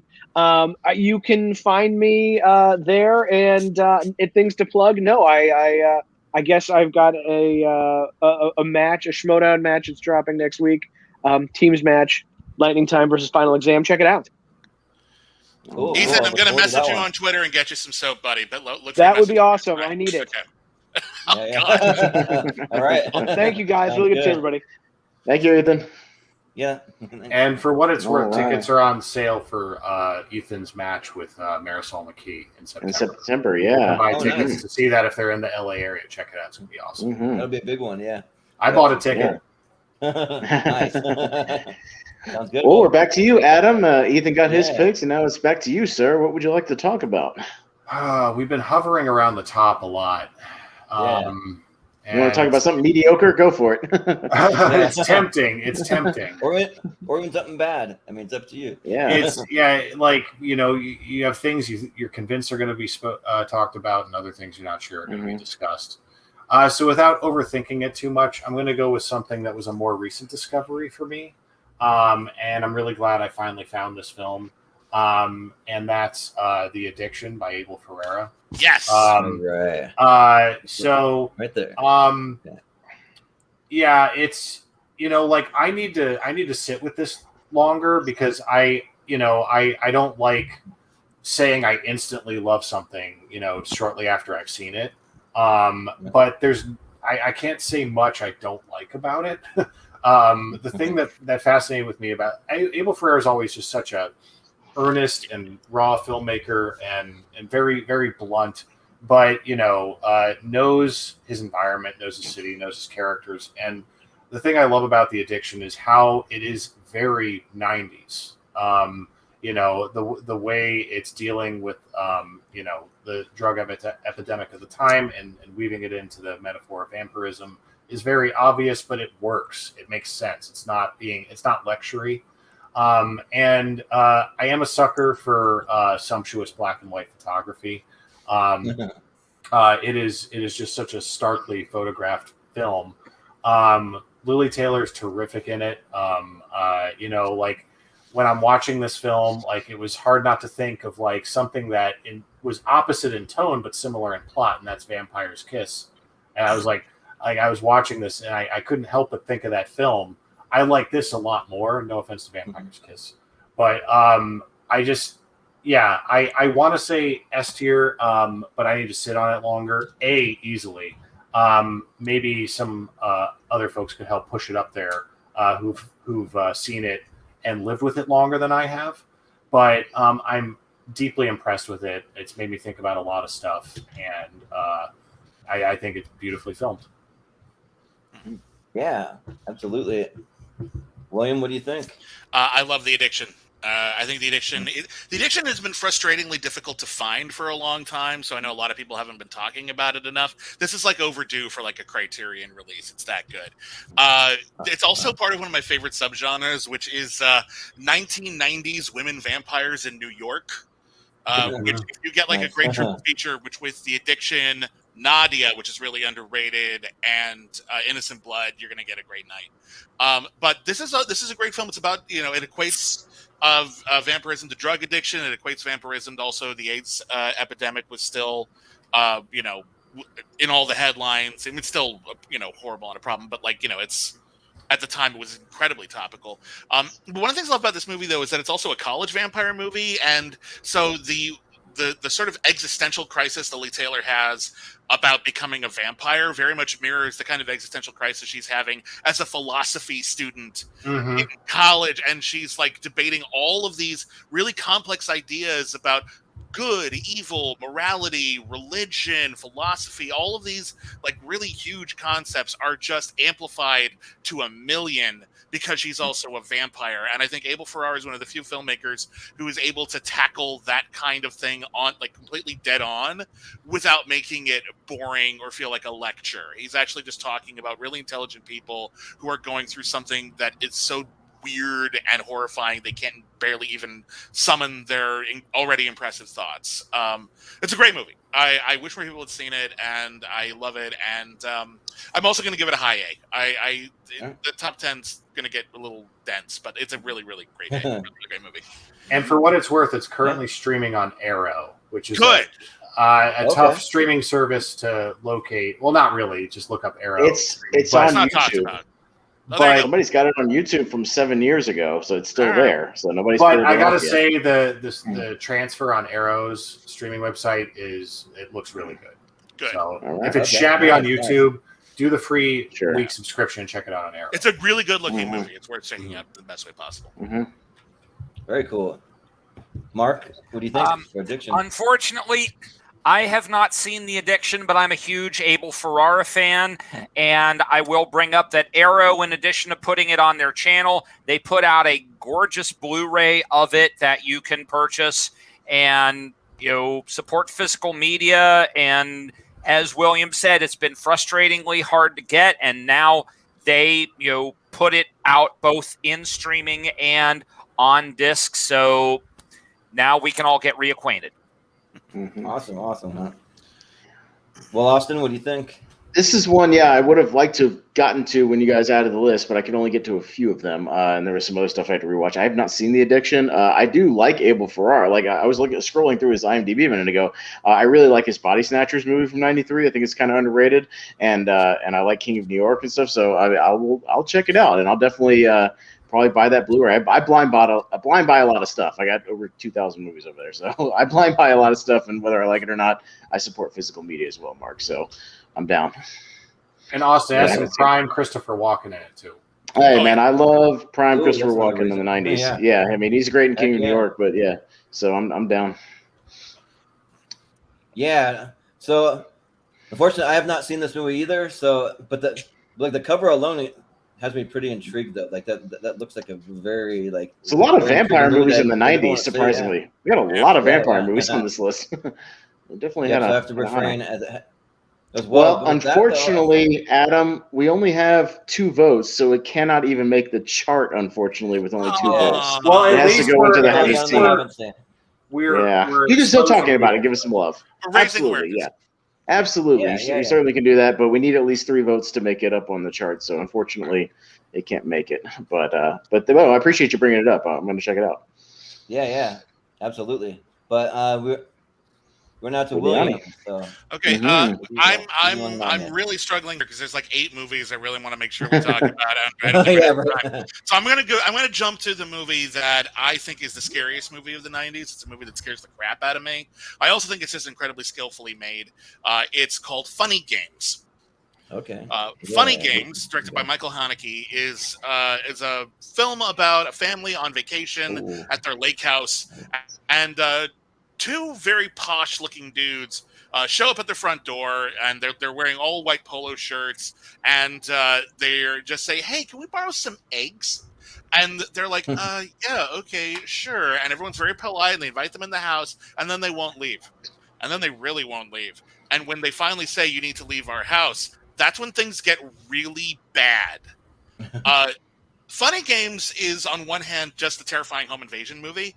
You can find me there, and things to plug. No, I guess I've got a match, a Schmodown match. It's dropping next week. Teams match, Lightning Time versus Final Exam. Check it out. Cool. Ethan, Cool. I'm going to Look forward to message that you one. on Twitter and get you some soap, buddy. But look for That your would be message. awesome. Right. I need it. Okay. Yeah. All right. Thank you guys. Sounds Really good to see good. everybody. Thank you, Ethan. Yeah. And for what it's worth, All right. tickets are on sale for Ethan's match with Marisol McKee in In September. September, You can yeah. buy Oh, tickets nice. to see that if they're in the LA area. Check it out. It's going to be awesome. That'll be a big one. Yeah. I bought a ticket. Nice. Sounds good. Well, we're back to you, Adam. Ethan got his Yeah. picks, and now it's back to you, sir. What would you like to talk about? We've been hovering around the top a lot. Yeah. You want to talk about something mediocre? Go for it. It's tempting. It's tempting. or even something bad. I mean, it's up to you. Yeah. Like you have things you're convinced are going to be talked about, and other things you're not sure are going to be discussed. So without overthinking it too much, I'm going to go with something that was a more recent discovery for me, and I'm really glad I finally found this film, and that's The Addiction by Abel Ferrara. Yes. Right. So Right there. yeah, it's like I need to sit with this longer because I don't like saying I instantly love something shortly after I've seen it. But I can't say much I don't like about it. The thing that fascinated with me about Abel Ferrara is always just such a earnest and raw filmmaker and very, very blunt, but knows his environment, knows his city, knows his characters. And the thing I love about The Addiction is how it is very 90s. The way it's dealing with the drug epidemic of the time and weaving it into the metaphor of vampirism is very obvious, but it works. It makes sense. It's not lectury. And I am a sucker for sumptuous black and white photography. It is just such a starkly photographed film. Lily Taylor's terrific in it. Like when I'm watching this film, like it was hard not to think of like something that was opposite in tone but similar in plot, and that's Vampire's Kiss. And I was like I was watching this and I couldn't help but think of that film. I like this a lot more. No offense to Vampire's Kiss, but I want to say S tier, but I need to sit on it longer. A, easily. Maybe some other folks could help push it up there who've seen it and lived with it longer than I have. But I'm deeply impressed with it. It's made me think about a lot of stuff, and I think it's beautifully filmed. Yeah, absolutely. William, what do you think? I love The Addiction. I think The Addiction has been frustratingly difficult to find for a long time, so I know a lot of people haven't been talking about it enough. This is like overdue for like a Criterion release. It's that good. It's also part of one of my favorite subgenres, which is 1990s women vampires in New York. Which if you get like a great triple feature, which with The Addiction, Nadia, which is really underrated, and Innocent Blood, you're going to get a great night. But this is a great film. It's about, it equates of vampirism to drug addiction. It equates vampirism to also the AIDS epidemic was still, in all the headlines. And it's still, horrible and a problem. But it's at the time it was incredibly topical. But one of the things I love about this movie, though, is that it's also a college vampire movie, and so the sort of existential crisis that Lee Taylor has about becoming a vampire very much mirrors the kind of existential crisis she's having as a philosophy student in college. And she's like debating all of these really complex ideas about good, evil, morality, religion, philosophy. All of these like really huge concepts are just amplified to a million because she's also a vampire. And I think Abel Ferrara is one of the few filmmakers who is able to tackle that kind of thing on like completely dead on without making it boring or feel like a lecture. He's actually just talking about really intelligent people who are going through something that is so weird and horrifying they can't barely even summon their already impressive thoughts. It's a great movie. I wish more people had seen it, and I love it. And I'm also going to give it a high A. The top 10's going to get a little dense, but it's a really, really great, really great movie. And for what it's worth, it's currently streaming on Arrow, which is good. A tough streaming service to locate. Well, not really. Just look up Arrow. It's on not talked YouTube. about. Oh, But somebody's got it on YouTube from 7 years ago, so it's still there. So nobody's. But I gotta say, the transfer on Arrow's streaming website looks really good. Good. So right. if it's shabby on YouTube, do the free week subscription and check it out on Arrow. It's a really good looking movie. It's worth checking out the best way possible. Very cool. Mark, what do you think for Addiction? Unfortunately, I have not seen The Addiction, but I'm a huge Abel Ferrara fan, and I will bring up that Arrow, in addition to putting it on their channel, they put out a gorgeous Blu-ray of it that you can purchase and, support physical media. And as William said, it's been frustratingly hard to get, and now they, put it out both in streaming and on disc, so now we can all get reacquainted. Awesome. Well, Austin, what do you think? This is one, I would have liked to have gotten to when you guys added the list, but I could only get to a few of them, and there was some other stuff I had to rewatch. I have not seen The Addiction. I do like Abel Ferrara. Like I was scrolling through his IMDb a minute ago. I really like his Body Snatchers movie from '93. I think it's kind of underrated, and I like King of New York and stuff. So I'll check it out, and I'll definitely probably buy that Blu-ray. I blind buy a lot of stuff. I got over 2,000 movies over there, so I blind buy a lot of stuff, and whether I like it or not, I support physical media as well, Mark. So I'm down. And Austin has some prime Christopher Walken in it too. Hey man, I love prime Christopher that's Walken in the '90s. Yeah, I mean he's great in King of New York, but so I'm down. Yeah. So unfortunately, I have not seen this movie either. So, but the cover alone has me pretty intrigued though. Like that looks like a very like. It's a lot of vampire movies in the '90s. Surprisingly, we got a lot of vampire movies on this list. We definitely had. So I have to refrain as well. Unfortunately, Adam, we only have 2 votes, so it cannot even make the chart. Unfortunately, with only 2 votes, well, it has to go into the heaviest team. We're you can still talking about it. Give us some love. We're raising Absolutely, awareness. Absolutely. Yeah, We certainly can do that, but we need at least 3 votes to make it up on the chart. So unfortunately, it can't make it. But well, I appreciate you bringing it up. I'm going to check it out. Yeah, absolutely. But we're now to With William. Yanni. So Okay, Mhm. I'm really struggling because there's like 8 movies I really want to make sure we talk about. I don't yeah, think we have time. right. So I'm gonna jump to the movie that I think is the scariest movie of the '90s. It's a movie that scares the crap out of me. I also think it's just incredibly skillfully made. It's called Funny Games. Okay. Funny Games, directed by Michael Haneke, is a film about a family on vacation Ooh. at their lake house, and 2 very posh-looking dudes show up at their front door, and they're wearing all white polo shirts, and they just say, "Hey, can we borrow some eggs?" And they're like, "Yeah, okay, sure." And everyone's very polite, and they invite them in the house, and then they won't leave, and then they really won't leave. And when they finally say, "You need to leave our house," that's when things get really bad. Funny Games is, on one hand, just a terrifying home invasion movie,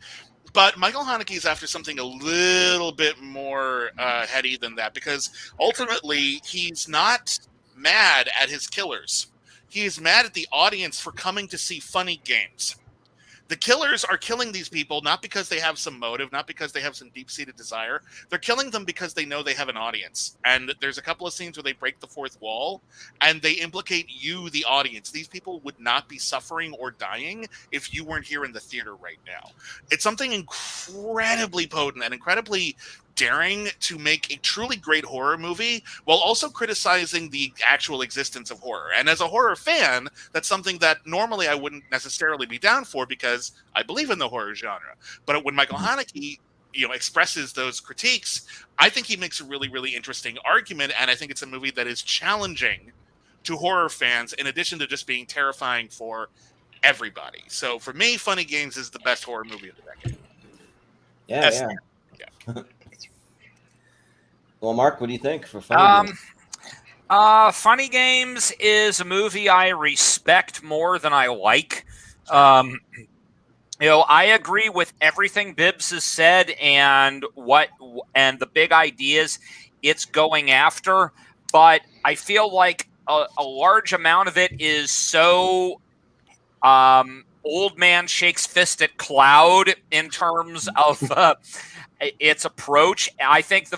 but Michael Haneke is after something a little bit more heady than that, because ultimately he's not mad at his killers. He is mad at the audience for coming to see Funny Games. The killers are killing these people not because they have some motive, not because they have some deep-seated desire. They're killing them because they know they have an audience. And there's a couple of scenes where they break the 4th wall, and they implicate you, the audience. These people would not be suffering or dying if you weren't here in the theater right now. It's something incredibly potent and incredibly daring to make a truly great horror movie while also criticizing the actual existence of horror. And as a horror fan, that's something that normally I wouldn't necessarily be down for because I believe in the horror genre. But when Michael Haneke expresses those critiques, I think he makes a really, really interesting argument, and I think it's a movie that is challenging to horror fans in addition to just being terrifying for everybody. So for me, Funny Games is the best horror movie of the decade. Yeah. Well, Mark, what do you think for Funny Games? Funny Games is a movie I respect more than I like. I agree with everything Bibbs has said and the big ideas it's going after, but I feel like a large amount of it is so old man shakes fist at cloud in terms of its approach. I think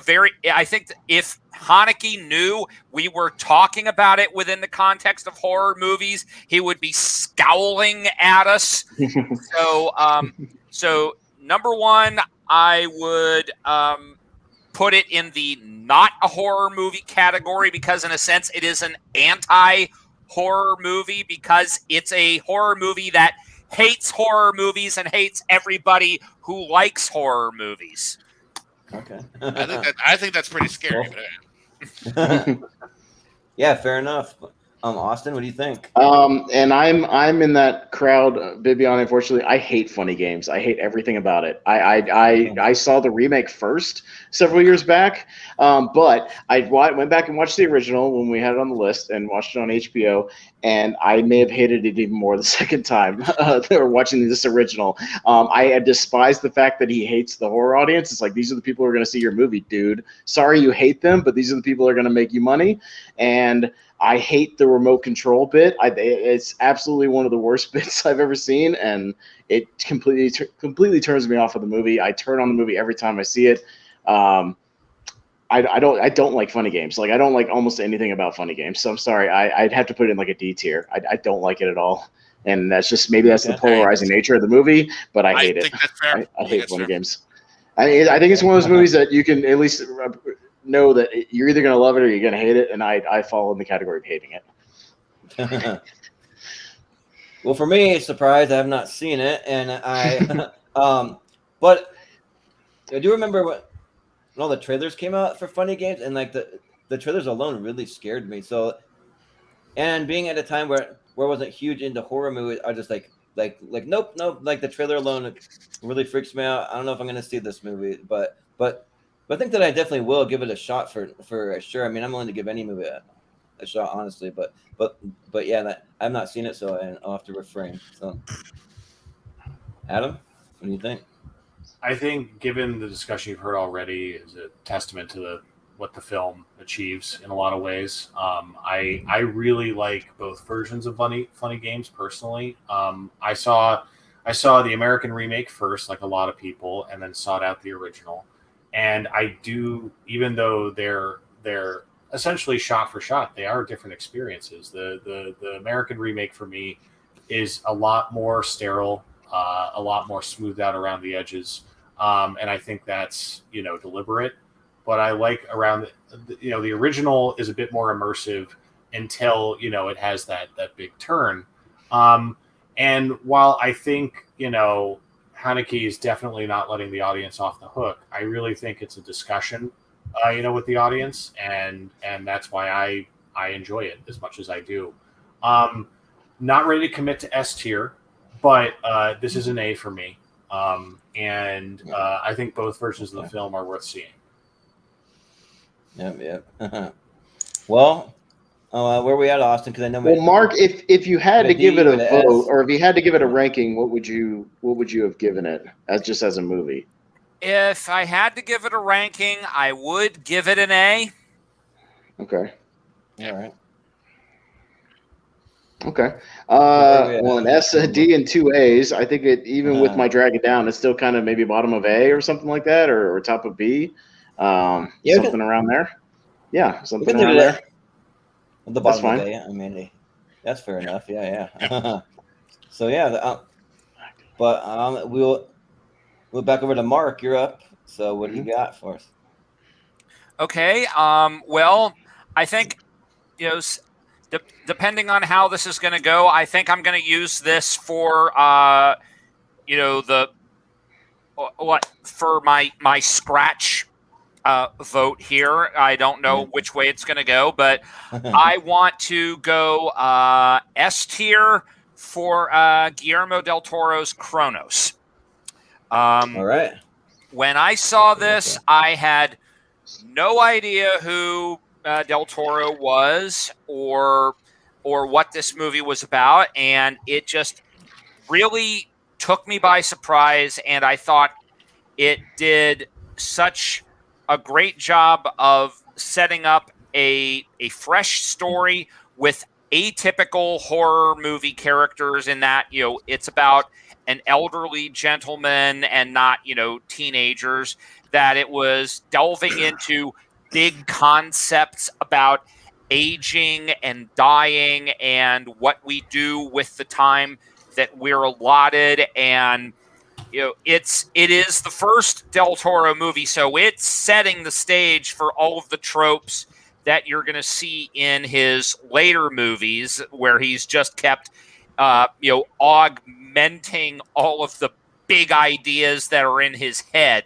if Haneke knew we were talking about it within the context of horror movies, he would be scowling at us. So number one, I would put it in the not a horror movie category because in a sense it is an anti-horror movie because it's a horror movie that hates horror movies and hates everybody who likes horror movies. Okay. I think that's pretty scary. Yeah, fair enough. Austin, what do you think? And I'm in that crowd, Bibiana. Unfortunately, I hate Funny Games. I hate everything about it. I saw the remake first several years back, but I went back and watched the original when we had it on the list and watched it on HBO. And I may have hated it even more the second time or watching this original. I despise the fact that he hates the horror audience. It's like, these are the people who are going to see your movie, dude. Sorry you hate them, but these are the people who are going to make you money. And I hate the remote control bit. It's absolutely one of the worst bits I've ever seen, and it completely turns me off of the movie. I turn on the movie every time I see it. I don't like Funny Games. Like, I don't like almost anything about Funny Games. So I'm sorry. I'd have to put it in like a D tier. I don't like it at all, and that's the polarizing nature of the movie. But I hate it. That's fair. I hate Funny Games. I think it's one of those movies that you can at least know that you're either going to love it or you're going to hate it, and I fall in the category of hating it. Well, for me, surprise, I have not seen it, and I but I do remember when all the trailers came out for Funny Games, and like the trailers alone really scared me. So, and being at a time where I wasn't huge into horror movies, I just like nope, like the trailer alone really freaks me out. I don't know if I'm going to see this movie, but I think that I definitely will give it a shot for sure. I mean, I'm willing to give any movie a shot, honestly. But yeah, I've not seen it, so I'll have to refrain. So, Adam, what do you think? I think, given the discussion you've heard already, is a testament to what the film achieves in a lot of ways. I really like both versions of Funny Games personally. I saw the American remake first, like a lot of people, and then sought out the original. And I do, even though they're essentially shot for shot, they are different experiences. The American remake for me is a lot more sterile, a lot more smoothed out around the edges, and I think that's deliberate. But I like around the original is a bit more immersive until it has that big turn. And while I think Haneke is definitely not letting the audience off the hook, I really think it's a discussion, with the audience, and that's why I enjoy it as much as I do. Not ready to commit to S tier, but this is an A for me, and I think both versions of the film are worth seeing. Yep. Well, where are we at, Austin? Because I know. Well, Mark, if you had to give it a vote, S. or if you had to give it a ranking, what would you have given it as a movie? If I had to give it a ranking, I would give it an A. Okay. All right. Okay. Well, an S, a D, and 2 A's. I think it, even with my drag it down, it's still kind of maybe bottom of A or something like that, or top of B. Something around there. Yeah, something around there. At the bottom of A. I mean, that's fair enough. Yeah. So yeah, but we'll back over to Mark. You're up. So what do you got for us? Okay. Well, I think depending on how this is going to go, I think I'm going to use this for for my scratch vote here. I don't know which way it's going to go, but I want to go S tier for Guillermo del Toro's Cronos. All right. When I saw this, I had no idea who Del Toro was or what this movie was about, and it just really took me by surprise, and I thought it did such a great job of setting up a fresh story with atypical horror movie characters in that, it's about an elderly gentleman and not, teenagers, that it was delving into big concepts about aging and dying and what we do with the time that we're allotted. And it is the first Del Toro movie, so it's setting the stage for all of the tropes that you're going to see in his later movies, where he's just kept augmenting all of the big ideas that are in his head.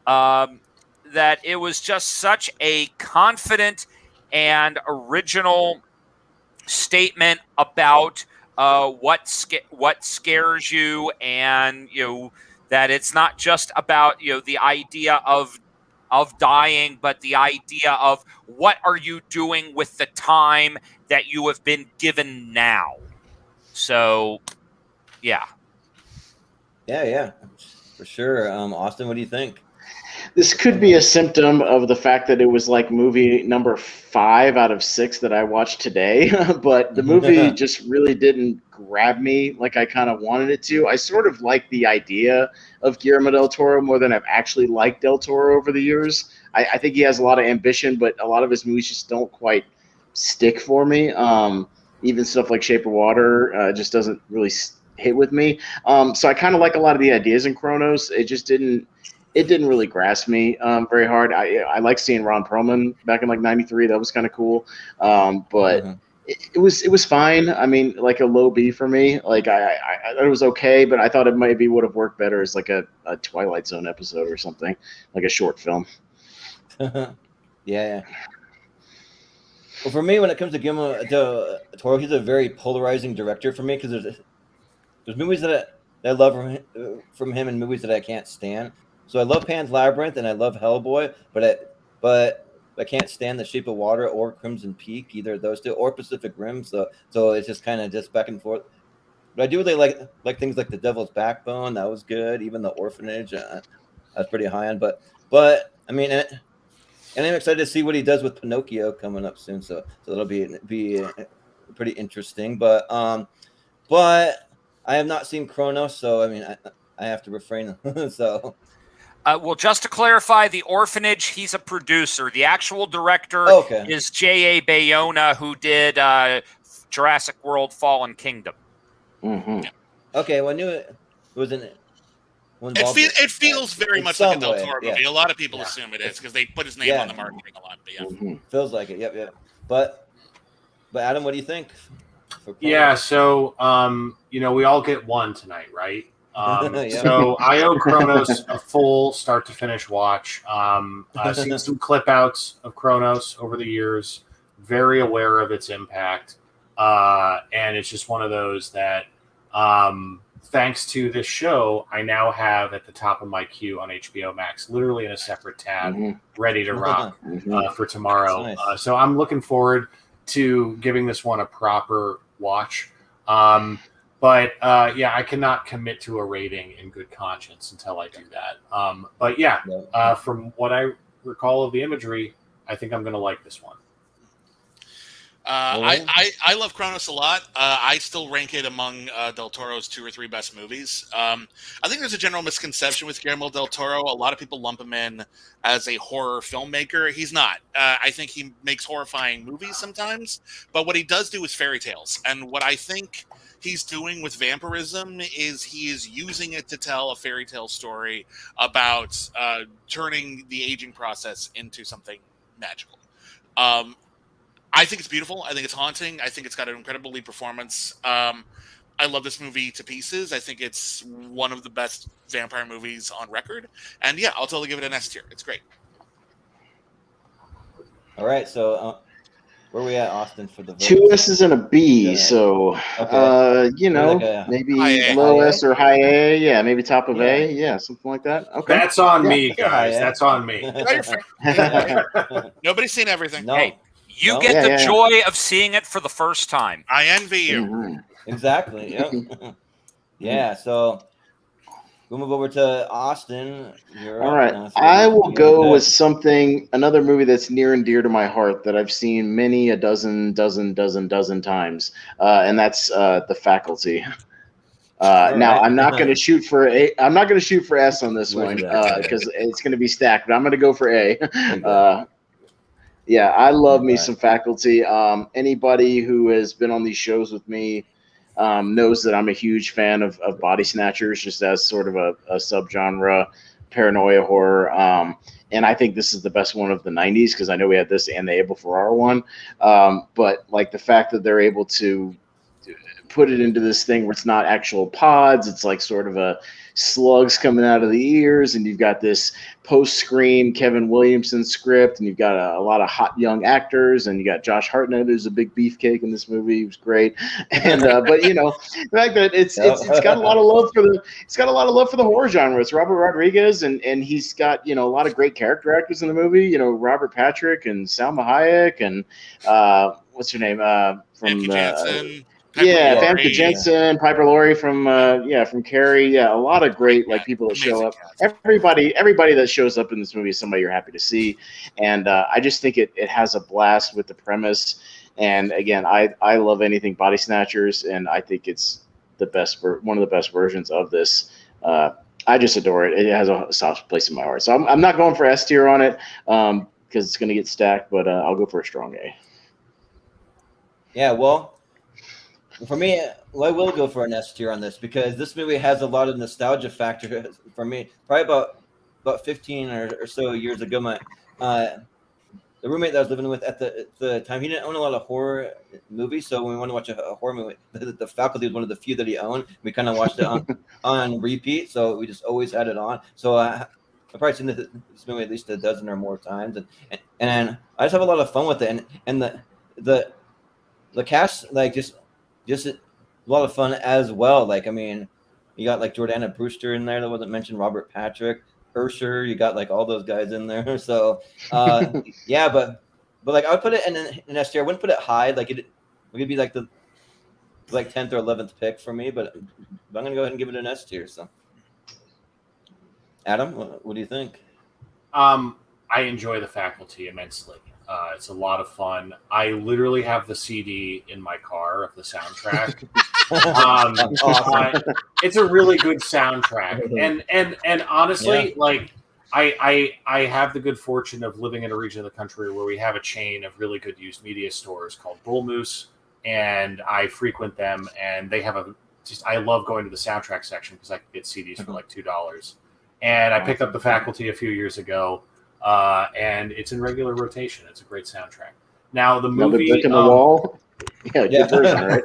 That it was just such a confident and original statement about what scares you, and that it's not just about the idea of dying, but the idea of what are you doing with the time that you have been given now. So, yeah, for sure. Austin, what do you think? This could be a symptom of the fact that it was like movie number 5 out of 6 that I watched today, but the movie just really didn't grab me like I kind of wanted it to. I sort of like the idea of Guillermo del Toro more than I've actually liked Del Toro over the years. I think he has a lot of ambition, but a lot of his movies just don't quite stick for me. Even stuff like Shape of Water just doesn't really hit with me. So I kind of like a lot of the ideas in Cronos. It just didn't really grasp me very hard. I like seeing Ron Perlman back in like '93. That was kind of cool. But it was fine. I mean, like a low B for me. Like I thought it was okay, but I thought it maybe would have worked better as like a Twilight Zone episode or something, like a short film. Yeah. Well, for me, when it comes to Guillermo del Toro, he's a very polarizing director for me, because there's movies that I love from him and movies that I can't stand. So I love Pan's Labyrinth and I love Hellboy, but I can't stand The Shape of Water or Crimson Peak, either of those two, or Pacific Rim. So it's just kind of just back and forth. But I do really like things like The Devil's Backbone. That was good. Even The Orphanage, I was pretty high on. But I mean, And I'm excited to see what he does with Pinocchio coming up soon. So that'll be pretty interesting. But I have not seen Kronos, so I mean I have to refrain. So Well, just to clarify, The Orphanage, he's a producer. The actual director is J.A. Bayona, who did Jurassic World: Fallen Kingdom. Mm-hmm. Okay, well I knew it was in. It feels very much like a Del Toro movie. Yeah. A lot of people assume it is because they put his name on the marketing a lot. But yeah, feels like it. Yep. But Adam, what do you think? Yeah, so we all get one tonight, right? So I owe Kronos a full start to finish watch. I've seen some clip outs of Kronos over the years, very aware of its impact. And it's just one of those that thanks to this show, I now have at the top of my queue on HBO Max, literally in a separate tab, ready to rock for tomorrow. Nice. So I'm looking forward to giving this one a proper watch. But I cannot commit to a rating in good conscience until I do that. From what I recall of the imagery, I think I'm going to like this one. I love Kronos a lot. I still rank it among Del Toro's 2 or 3 best movies. I think there's a general misconception with Guillermo del Toro. A lot of people lump him in as a horror filmmaker. He's not. I think he makes horrifying movies sometimes, but what he does do is fairy tales. And what I think he's doing with vampirism is he is using it to tell a fairy tale story about turning the aging process into something magical. I think it's beautiful. I think it's haunting. I think it's got an incredible lead performance. I love this movie to pieces. I think it's one of the best vampire movies on record. And yeah, I'll totally give it an S tier. It's great. All right, so where are we at, Austin, for the vote? 2 S's and a B. So, maybe low S or high A. Yeah, maybe top of A. Yeah, something like that. Okay. That's on me, guys. That's on me. Nobody's seen everything. No. Hey, you get the joy of seeing it for the first time. I envy you. Mm-hmm. Exactly. Yep. Yeah. So we'll move over to Austin. All right. I will go with another movie that's near and dear to my heart that I've seen many a dozen times, and that's The Faculty. Now I'm not going to shoot for A. I'm not going to shoot for S on this one because it's going to be stacked. But I'm going to go for A. Yeah, I love me some Faculty. Anybody who has been on these shows with me knows that I'm a huge fan of Body Snatchers, just as sort of a subgenre paranoia horror. And I think this is the best one of the 90s because I know we had this and the Abel Ferrara one. But like the fact that they're able to put it into this thing where it's not actual pods, it's like sort of a slugs coming out of the ears, and you've got this post-screen Kevin Williamson script, and you've got a lot of hot young actors, and you got Josh Hartnett, who's a big beefcake in this movie. He was great, and but the fact that it's got a lot of love for the horror genre. It's Robert Rodriguez, and he's got a lot of great character actors in the movie. Robert Patrick and Salma Hayek, and what's her name from Jansen. Famke Janssen, Piper Laurie from Carrie. Yeah, a lot of great people that show up. Everybody that shows up in this movie is somebody you're happy to see, and I just think it has a blast with the premise. And again, I love anything Body Snatchers, and I think it's one of the best versions of this. I just adore it. It has a soft place in my heart. So I'm not going for S tier on it because it's going to get stacked, but I'll go for a strong A. Yeah, well. For me, I will go for an S tier on this because this movie has a lot of nostalgia factor for me. Probably about 15 or so years ago, my the roommate that I was living with at the time, he didn't own a lot of horror movies. So when we wanted to watch a horror movie, the Faculty was one of the few that he owned. We kind of watched it on repeat, so we just always had it on. So I've probably seen this movie at least a dozen or more times, and I just have a lot of fun with it. And the cast just a lot of fun as well. You got Jordana Brewster in there that wasn't mentioned, Robert Patrick, Ursher. You got all those guys in there. So yeah, but I would put it in an S tier. I wouldn't put it high. It would be the 10th or 11th pick for me. But I'm gonna go ahead and give it an S tier. So, Adam, what do you think? I I enjoy The Faculty immensely. It's a lot of fun. I literally have the CD in my car of the soundtrack. It's a really good soundtrack, and honestly, like I have the good fortune of living in a region of the country where we have a chain of really good used media stores called Bull Moose, and I frequent them, and they have I love going to the soundtrack section because I can get CDs for like $2. And I picked up The Faculty a few years ago, and it's in regular rotation. It's a great soundtrack. Now the Another movie, brick in the wall. Yeah, good version, right?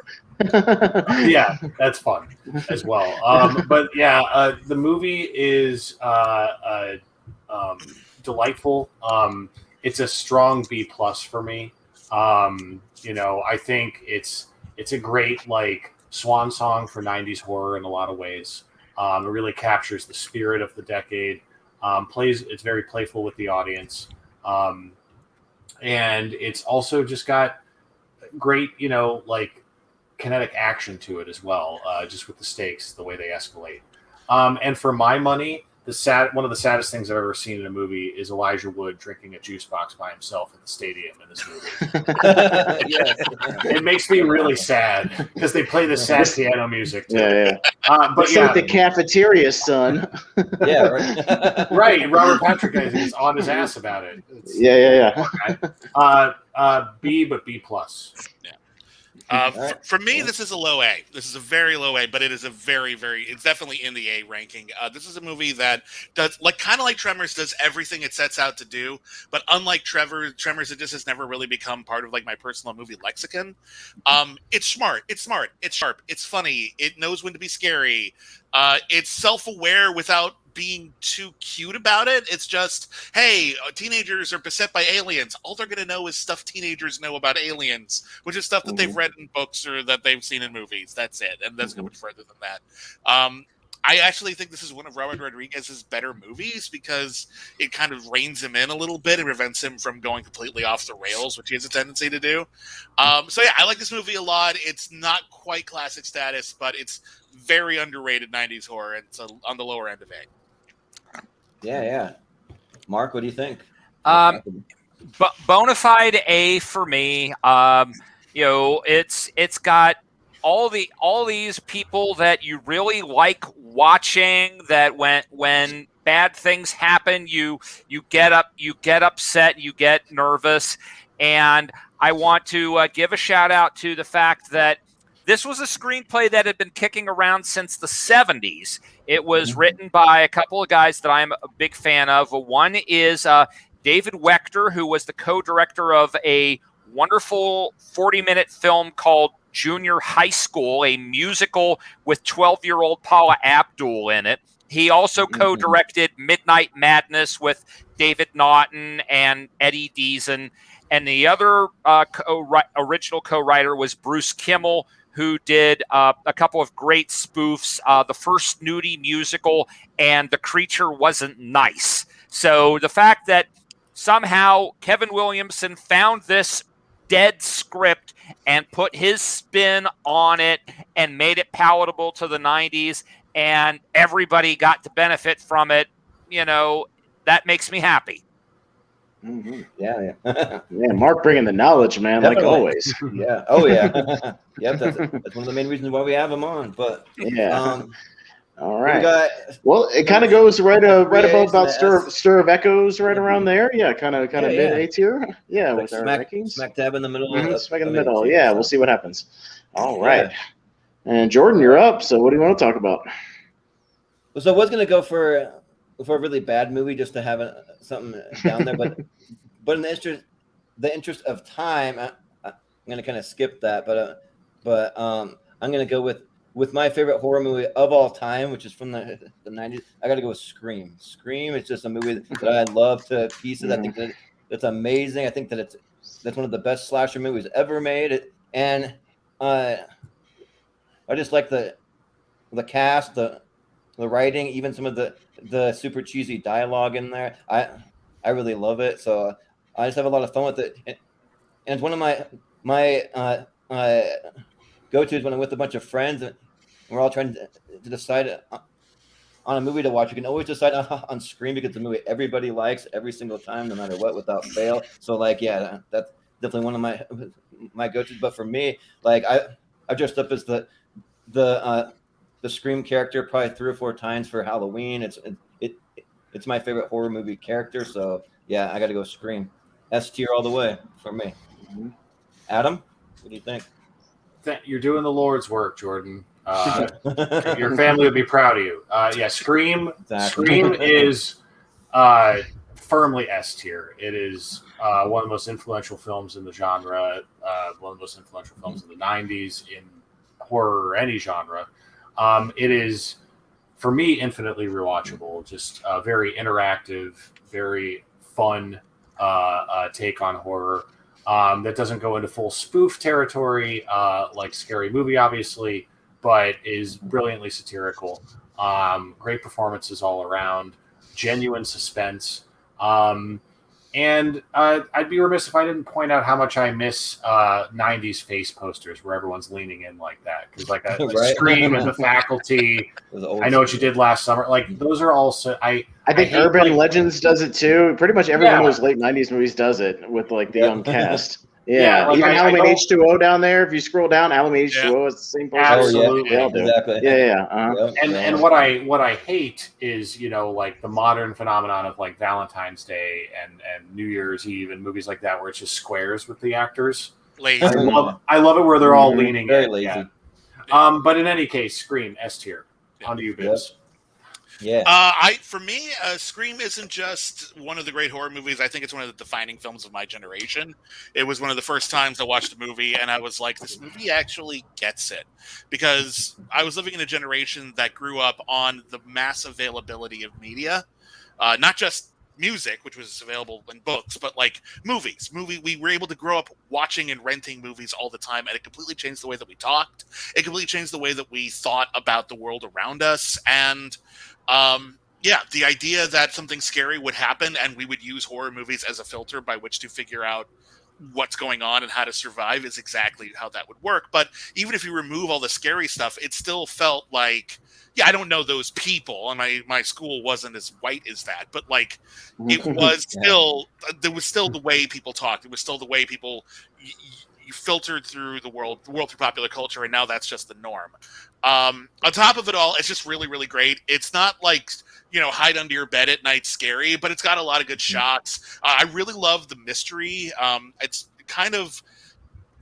yeah, that's fun as well. But yeah, the movie is delightful. It's a strong B+ for me. I think it's a great like swan song for 90s horror in a lot of ways. It really captures the spirit of the decade. It's very playful with the audience. And it's also just got great, like kinetic action to it as well, just with the stakes, the way they escalate. And for my money, one of the saddest things I've ever seen in a movie is Elijah Wood drinking a juice box by himself at the stadium in this movie. It makes me really sad because they play this sad piano music too. Yeah. But it's like the cafeteria, son. Yeah, right. Right. Robert Patrick is on his ass about it. Yeah. B, but B+. Yeah. For me, this is a low A. This is a very low A, but it is a very, very. It's definitely in the A ranking. This is a movie that does kind of like Tremors, does everything it sets out to do. But unlike Tremors, it just has never really become part of like my personal movie lexicon. It's smart. It's sharp. It's funny. It knows when to be scary. It's self-aware without being too cute about it. It's just, hey, teenagers are beset by aliens. All they're going to know is stuff teenagers know about aliens, which is stuff that they've read in books or that they've seen in movies. That's it. And that's going further than that. I actually think this is one of Robert Rodriguez's better movies because it kind of reins him in a little bit and prevents him from going completely off the rails, which he has a tendency to do. So yeah, I like this movie a lot. It's not quite classic status, but it's very underrated 90s horror. And it's on the lower end of A. Yeah. Mark, what do you think? Bona fide A for me. It's got all these people that you really like watching. That when bad things happen, you get upset, you get nervous, and I want to give a shout out to the fact that this was a screenplay that had been kicking around since the 70s. It was written by a couple of guys that I'm a big fan of. One is David Wechter, who was the co-director of a wonderful 40-minute film called Junior High School, a musical with 12-year-old Paula Abdul in it. He also co-directed Midnight Madness with David Naughton and Eddie Deason. And the other original co-writer was Bruce Kimmel, who did a couple of great spoofs, the first Nudie musical and The Creature Wasn't Nice. So the fact that somehow Kevin Williamson found this dead script and put his spin on it and made it palatable to the 90s and everybody got to benefit from it, that makes me happy. Mm-hmm. Yeah. Yeah, Mark bringing the knowledge, man, Definitely. like always. Yeah. Oh, yeah. Yep, that's one of the main reasons why we have him on. But Yeah. All right. Well, it kind of goes right above about S. Stir of Echoes, right around there. Yeah, kind of mid A tier. Yeah, like with our rankings. smack dab in the middle. Smack in the middle. Yeah, we'll see what happens. All right. And Jordan, you're up. So what do you want to talk about? So I was gonna go for a really bad movie just to have something down there, but in the interest of time, I'm gonna kind of skip that. But I'm gonna go with my favorite horror movie of all time, which is from the 90s. I got to go with Scream. Scream is just a movie that I love to pieces. I think that it's amazing. I think that that's one of the best slasher movies ever made. And I just like the cast, the writing, even some of the super cheesy dialogue in there. I really love it. So I just have a lot of fun with it. And it's one of my go-tos when I'm with a bunch of friends and we're all trying to decide on a movie to watch, you can always decide on Scream because it's a movie everybody likes every single time, no matter what, without fail. So like, yeah, that's definitely one of my go-tos. But for me, like I dressed up as the Scream character probably 3 or 4 times for Halloween. It's my favorite horror movie character. So yeah, I got to go Scream. S tier all the way for me. Adam, what do you think? You're doing the Lord's work, Jordan. Your family would be proud of you. Yeah, Scream. Exactly. Scream is firmly S tier. It is one of the most influential films in the genre. One of the most influential films in the '90s in horror or any genre. It is, for me, infinitely rewatchable. Just a very interactive, very fun take on horror. That doesn't go into full spoof territory like Scary Movie, obviously, but is brilliantly satirical. Great performances all around, genuine suspense. And I'd be remiss if I didn't point out how much I miss 90s face posters where everyone's leaning in like that. Because like a Right. Scream and The Faculty, Those old I Know What You school. Did Last Summer. Like those are also I think hate, Urban like- Legends does it too. Pretty much every one Yeah. of those late '90s movies does it with like the Yeah. young cast. Yeah, Yeah, like even I Halloween don't- H2O down there. If you scroll down, Halloween H2O is the same poster. Absolutely. They all do. Exactly. Yeah. Yep. And what I hate is, you know, like the modern phenomenon of like Valentine's Day and New Year's Eve and movies like that where it's just squares with the actors. Lazy. I love it where they're all Mhm. leaning Very in. lazy. Yeah. But in any case, Scream S tier. Yeah. On to you, Bibbs. Yeah. For me, Scream isn't just one of the great horror movies. I think it's one of the defining films of my generation. It was one of the first times I watched a movie, and I was like, this movie actually gets it. Because I was living in a generation that grew up on the mass availability of media, not just music, which was available in books, but like movies. We were able to grow up watching and renting movies all the time, and it completely changed the way that we talked. It completely changed the way that we thought about the world around us, and the idea that something scary would happen and we would use horror movies as a filter by which to figure out what's going on and how to survive is exactly how that would work. But even if you remove all the scary stuff, it still felt like, I don't know those people, and my school wasn't as white as that, but like it was still, there was still the way people talked. It was still the way people you filtered through the world through popular culture, and now that's just the norm. On top of it all, it's just really, really great. It's not like, hide under your bed at night scary, but it's got a lot of good shots. I really love the mystery. It's kind of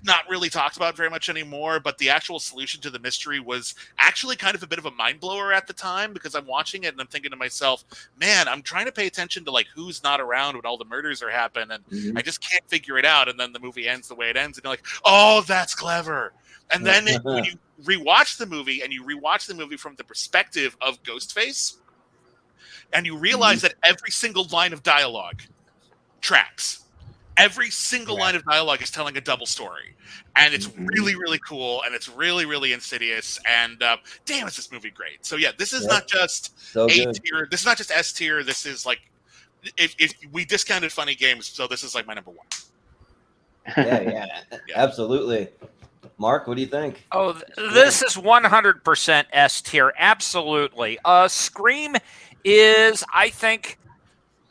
not really talked about very much anymore, but the actual solution to the mystery was actually kind of a bit of a mind blower at the time, because I'm watching it and I'm thinking to myself, man, I'm trying to pay attention to like who's not around when all the murders are happening, and I just can't figure it out. And then the movie ends the way it ends, and you're like, oh, that's clever. And then when you rewatch the movie, and you rewatch the movie from the perspective of Ghostface, and you realize that every single line of dialogue tracks. Every single line of dialogue is telling a double story, and it's really, really cool, and it's really, really insidious. And damn, is this movie great? So yeah, this is not just So A good. tier. This is not just S tier. This is like, if we discounted funny games, so this is like my number one. Yeah. Absolutely. Mark, what do you think? Oh, this is 100% S tier. Absolutely. Scream is, I think,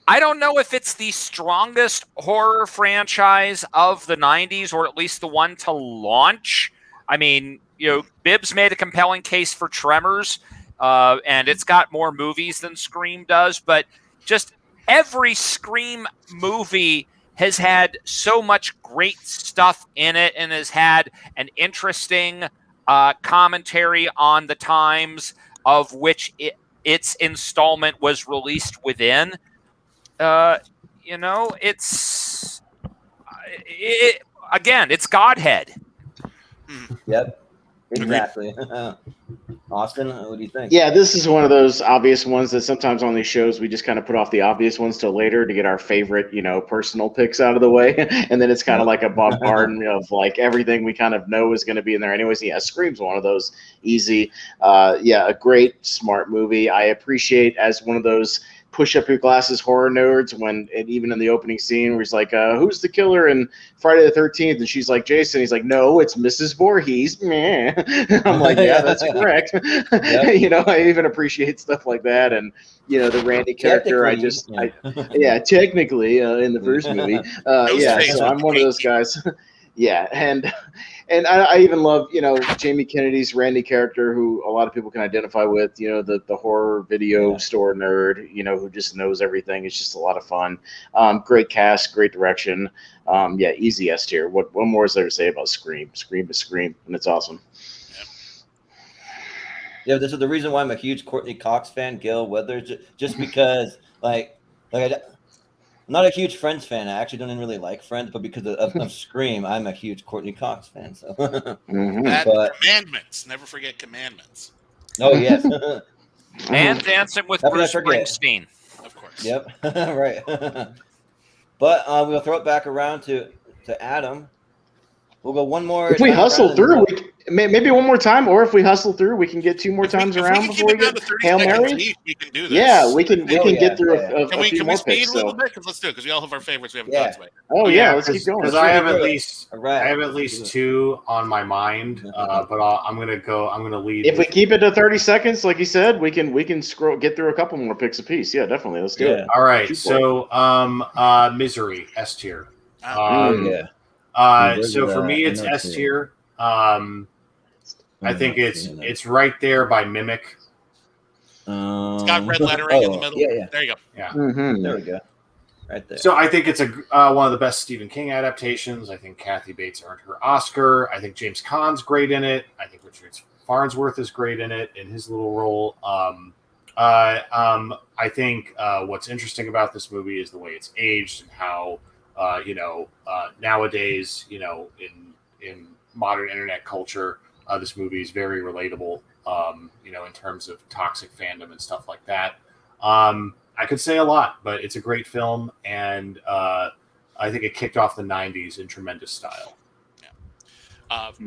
I don't know if it's the strongest horror franchise of the 90s, or at least the one to launch. I mean, Bibbs made a compelling case for Tremors, and it's got more movies than Scream does, but just every Scream movie has had so much great stuff in it and has had an interesting commentary on the times of which its installment was released within. It's Godhead. Yep. Exactly. Austin, what do you think? Yeah, this is one of those obvious ones that sometimes on these shows we just kind of put off the obvious ones till later to get our favorite, personal picks out of the way, and then it's kind of like a bombardment of like everything we kind of know is going to be in there anyways. Yeah, Scream's one of those easy. A great, smart movie. I appreciate as one of those push up your glasses horror nerds and even in the opening scene where he's like, who's the killer in Friday the 13th? And she's like, Jason. He's like, no, it's Mrs. Voorhees. Meh. I'm like, yeah, that's correct. Yep. You know, I even appreciate stuff like that. And, you know, the Randy character, technically in the first movie. So I'm one of those guys. Yeah, and I even love, you know, Jamie Kennedy's Randy character, who a lot of people can identify with, you know, the horror video store nerd, you know, who just knows everything. It's just a lot of fun. Great cast, great direction. Easy S tier. What more is there to say about Scream? Scream is Scream, and it's awesome. Yeah, this is the reason why I'm a huge Courtney Cox fan, Gail Weathers, just because, I'm not a huge Friends fan. I actually don't even really like Friends, but because of Scream, I'm a huge Courtney Cox fan. So, Commandments. Never forget Commandments. Oh yes, And Dancing with How could I Bruce forget? Springsteen. Of course. Yep, right. But we'll throw it back around to Adam. We'll go one more. If we time hustle around through, and maybe one more time, or if we hustle through, we can get two more times around before we get Hail Mary. We can do this. Yeah, we can get through a Can we few more speed picks. a little So. bit? Let's do it because we all have our favorites. We haven't Yeah. talked about. Oh yeah, let's keep going. Because I have at do it. least All right. I have at least two on my mind, but I'm gonna lead. If we with- keep it to 30 seconds, like you said, we can get through a couple more picks apiece. Yeah, definitely. Let's do Yeah. it. All right, Shoot so Misery S tier. yeah. So for me, it's S tier. I think it's right there by Mimic. It's got red lettering in the middle. Yeah. There you go. Mhm. There we go. Right there. So I think it's one of the best Stephen King adaptations. I think Kathy Bates earned her Oscar. I think James Caan's great in it. I think Richard Farnsworth is great in it in his little role. I think what's interesting about this movie is the way it's aged and how nowadays, in modern internet culture, this movie is very relatable. In terms of toxic fandom and stuff like that. I could say a lot, but it's a great film, and I think it kicked off the '90s in tremendous style.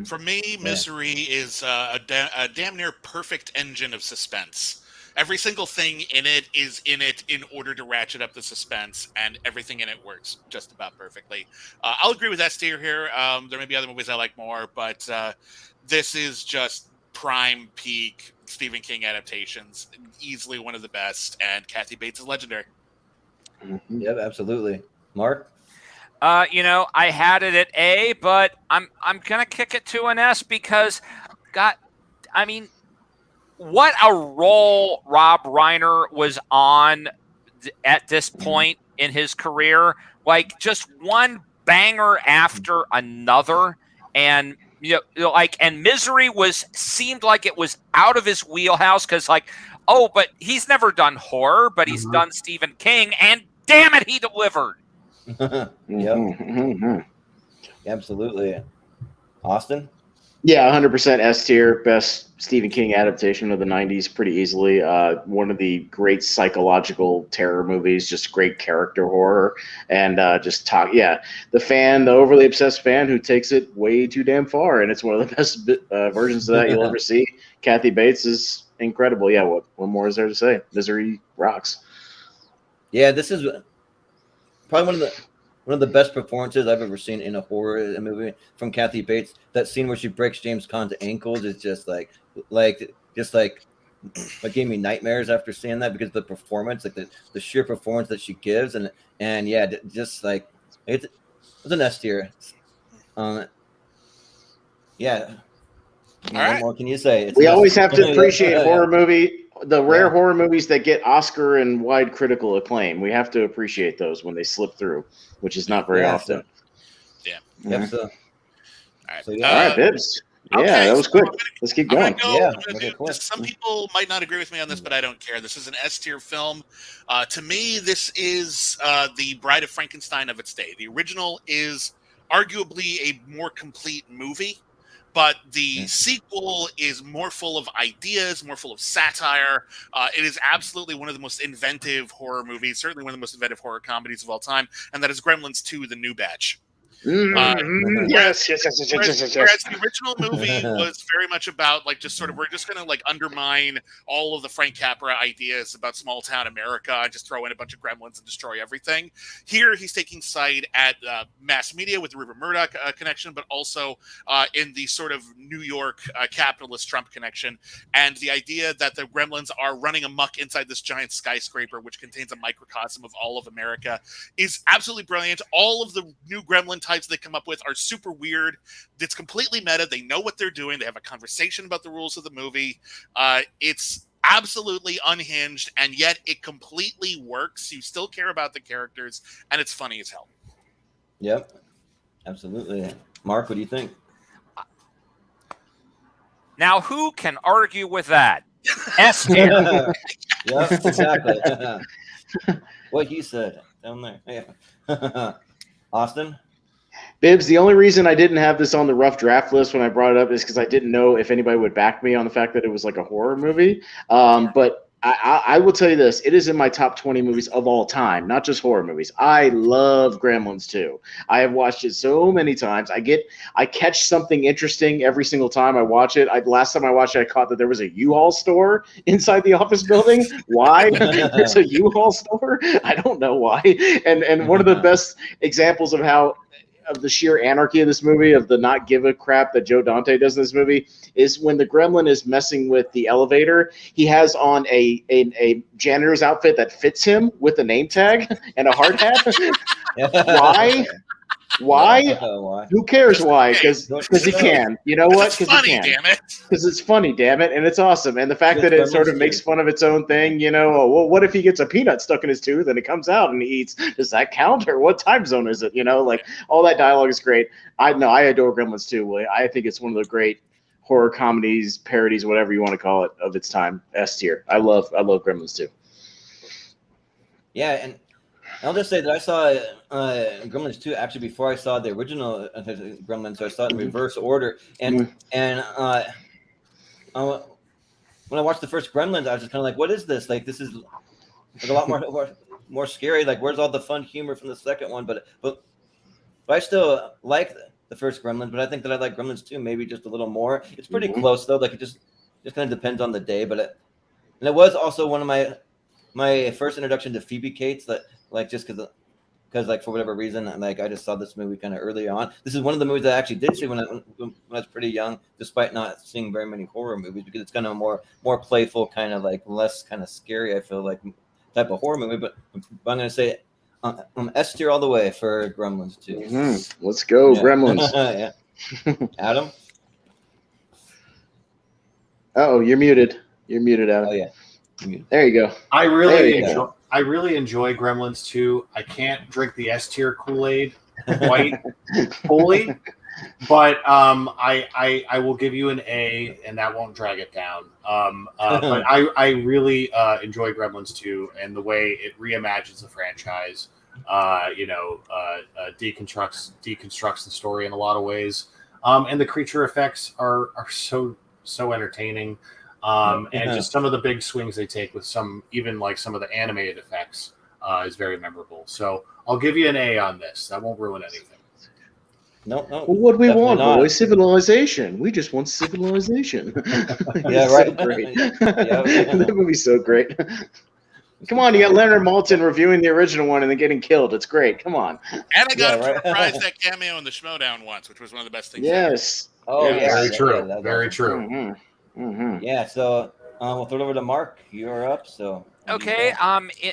For me, Misery is a damn near perfect engine of suspense. Every single thing in it is in it in order to ratchet up the suspense, and everything in it works just about perfectly. I'll agree with S tier here. There may be other movies I like more, but this is just prime peak Stephen King adaptations. Easily one of the best, and Kathy Bates is legendary. Yep, absolutely. Mark? I had it at A, but I'm gonna kick it to an S because, what a role Rob Reiner was on at this point in his career. Like, just one banger after another, and and Misery seemed like it was out of his wheelhouse because, but he's never done horror, but he's done Stephen King, and damn it, he delivered. Yep. Mhm. Absolutely. Austin? Yeah, 100% S tier, best Stephen King adaptation of the 90s, pretty easily. One of the great psychological terror movies, just great character horror, and the overly obsessed fan who takes it way too damn far, and it's one of the best versions of that you'll ever see. Kathy Bates is incredible. Yeah, what more is there to say? Misery rocks. Yeah, this is probably one of the best performances I've ever seen in a horror movie from Kathy Bates. That scene where she breaks James Caan's ankles is just like it gave me nightmares after seeing that because of the performance, like the sheer performance that she gives, and yeah, just like it's an S tier. Yeah. All right. What more can you say? We always have to appreciate rare horror movies that get Oscar and wide critical acclaim. We have to appreciate those when they slip through, which is not very often. Yeah. Yep. So, All right. So, All right, Bibbs. Yeah, Okay, that was so quick. Let's keep going. Some people might not agree with me on this, but I don't care. This is an S tier film. To me, this is the Bride of Frankenstein of its day. The original is arguably a more complete movie, but the sequel is more full of ideas, more full of satire. It is absolutely one of the most inventive horror movies, certainly one of the most inventive horror comedies of all time, and that is Gremlins 2, The New Batch. Yes. Whereas the original movie was very much about like just sort of we're just going to like undermine all of the Frank Capra ideas about small town America and just throw in a bunch of gremlins and destroy everything. Here he's taking side at mass media with the Rupert Murdoch connection, but also in the sort of New York capitalist Trump connection, and the idea that the gremlins are running amok inside this giant skyscraper, which contains a microcosm of all of America, is absolutely brilliant. All of the new gremlin types they come up with are super weird. It's completely meta. They know what they're doing. They have a conversation about the rules of the movie. It's absolutely unhinged, and yet it completely works. You still care about the characters, and it's funny as hell. Yep, absolutely. Mark, what do you think? Now, who can argue with that? S tier. Yep, exactly. What he said down there. Yeah. Austin? Bibbs, the only reason I didn't have this on the rough draft list when I brought it up is because I didn't know if anybody would back me on the fact that it was like a horror movie. But I will tell you this. It is in my top 20 movies of all time, not just horror movies. I love Gremlins 2. I have watched it so many times. I catch something interesting every single time I watch it. Last time I watched it, I caught that there was a U-Haul store inside the office building. Why? There's a U-Haul store? I don't know why. And one of the best examples of the sheer anarchy of this movie, of the not give a crap that Joe Dante does in this movie, is when the gremlin is messing with the elevator. He has on a janitor's outfit that fits him with a name tag and a hard hat. Why? Why? Who cares why? Because he can. You know what? Because he can. Damn it. Because it's funny, damn it, and it's awesome. And the fact that it sort of makes fun of its own thing, well, what if he gets a peanut stuck in his tooth and it comes out and he eats? Does that count? Or what time zone is it? Like all that dialogue is great. I adore Gremlins too. I think it's one of the great horror comedies, parodies, whatever you want to call it, of its time. S tier. I love Gremlins too. Yeah, and I'll just say that I saw Gremlins 2 actually before I saw the original Gremlins, so I saw it in reverse order. And when I watched the first Gremlins, I was just kind of like, "What is this? Like, this is like a lot more scary. Like, where's all the fun humor from the second one?" But I still like the first Gremlins, but I think that I like Gremlins 2 maybe just a little more. It's pretty close though. Like, it just kind of depends on the day. And it was also one of my first introduction to Phoebe Cates, that like just because like for whatever reason, like I just saw this movie kind of early on. This is one of the movies I actually did see when I was pretty young, despite not seeing very many horror movies, because it's kind of more playful, kind of like less kind of scary, I feel like, type of horror movie. But I'm gonna say S tier all the way for Gremlins 2. Let's go, Gremlins. Yeah. Adam? Oh, you're muted. You're muted, Adam. Oh yeah. There you go. I really enjoy Gremlins 2. I can't drink the S tier Kool-Aid quite fully, but I will give you an A, and that won't drag it down. But I really enjoy Gremlins 2 and the way it reimagines the franchise. Deconstructs the story in a lot of ways, and the creature effects are so entertaining. And just some of the big swings they take with some of the animated effects is very memorable. So I'll give you an A on this. That won't ruin anything. No. Well, what do we want, boys? Civilization. We just want civilization. Yeah, right. So great. That movie's so great. Come on, you got Leonard Maltin reviewing the original one and then getting killed. It's great. Come on. And I got to reprise that cameo in the Schmodown once, which was one of the best things. Yes. Oh, yeah. Very true. Yeah, very true. Mm-hmm. Yeah, so we'll throw it over to Mark. You're up. So okay.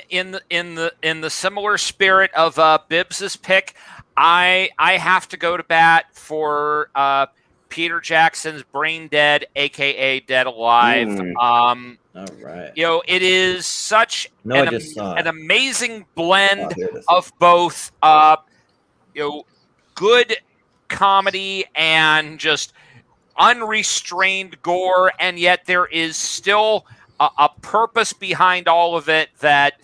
In the similar spirit of Bibbs's pick, I have to go to bat for Peter Jackson's Brain Dead, aka Dead Alive. all right. It is such an amazing blend of both good comedy and just unrestrained gore, and yet there is still a purpose behind all of it that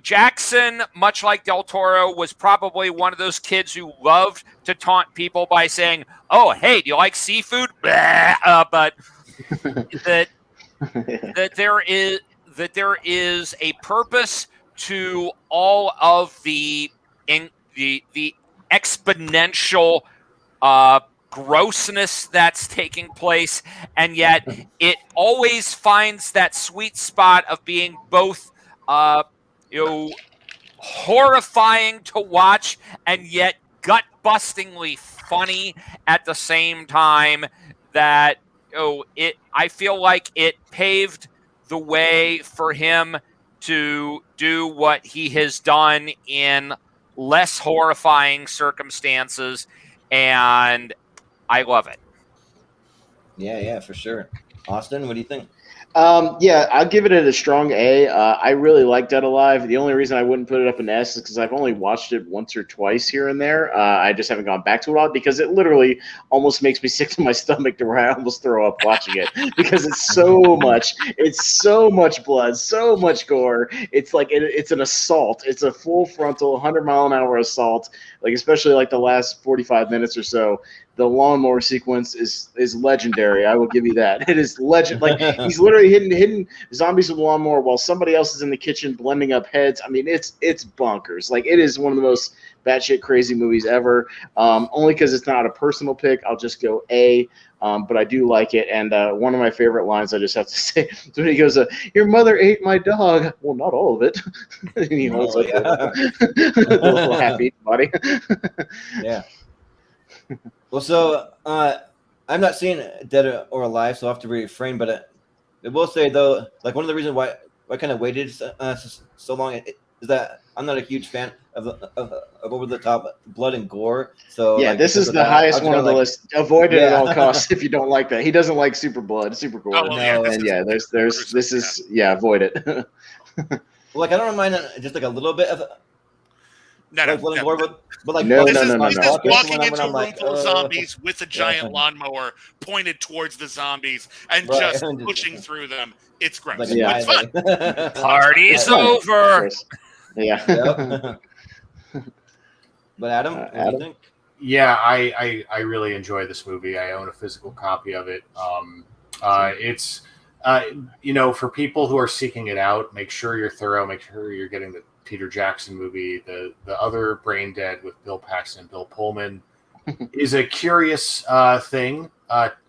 Jackson, much like Del Toro, was probably one of those kids who loved to taunt people by saying, "Oh, hey, do you like seafood?" But that there is a purpose to all of the the exponential grossness that's taking place, and yet it always finds that sweet spot of being both horrifying to watch and yet gut-bustingly funny at the same time. That I feel like it paved the way for him to do what he has done in less horrifying circumstances, and I love it. Yeah, for sure. Austin, what do you think? Yeah, I'll give it a strong A. I really like Dead Alive. The only reason I wouldn't put it up in S is because I've only watched it once or twice here and there. I just haven't gone back to it all because it literally almost makes me sick to my stomach to where I almost throw up watching it because it's so much. It's so much blood, so much gore. It's like it's an assault. It's a full frontal 100-mile-an-hour assault. Like especially like the last 45 minutes or so. The lawnmower sequence is legendary. I will give you that. It is legend. Like he's literally hitting zombies with a lawnmower while somebody else is in the kitchen blending up heads. I mean, it's bonkers. Like it is one of the most batshit crazy movies ever. Only because it's not a personal pick, I'll just go A. But I do like it. And one of my favorite lines, I just have to say, so when he goes, "Your mother ate my dog." Well, not all of it. And he holds up the little happy body. Yeah. Well, so I've not seen Dead or Alive, so I have to refrain. But I will say though, like one of the reasons why I kind of waited so long is that I'm not a huge fan of over the top blood and gore. So yeah, like, this is the highest one on the list. Avoid it at all costs if you don't like that. He doesn't like super blood, super gore. Oh, well, yeah, and yeah, avoid it. Well, like I don't mind just like a little bit of. No, blood and gore, but like No. This is walking into a I'm like, room full of zombies with a giant lawnmower pointed towards the zombies and Right. just pushing through them. It's gross. Like, Yeah. It's fun. Party's over. Yeah. Yep. But Adam, what do you think? Yeah, I really enjoy this movie. I own a physical copy of it. It's for people who are seeking it out, make sure you're thorough. Make sure you're getting the Peter Jackson movie. The other Brain Dead with Bill Paxton and Bill Pullman is a curious thing.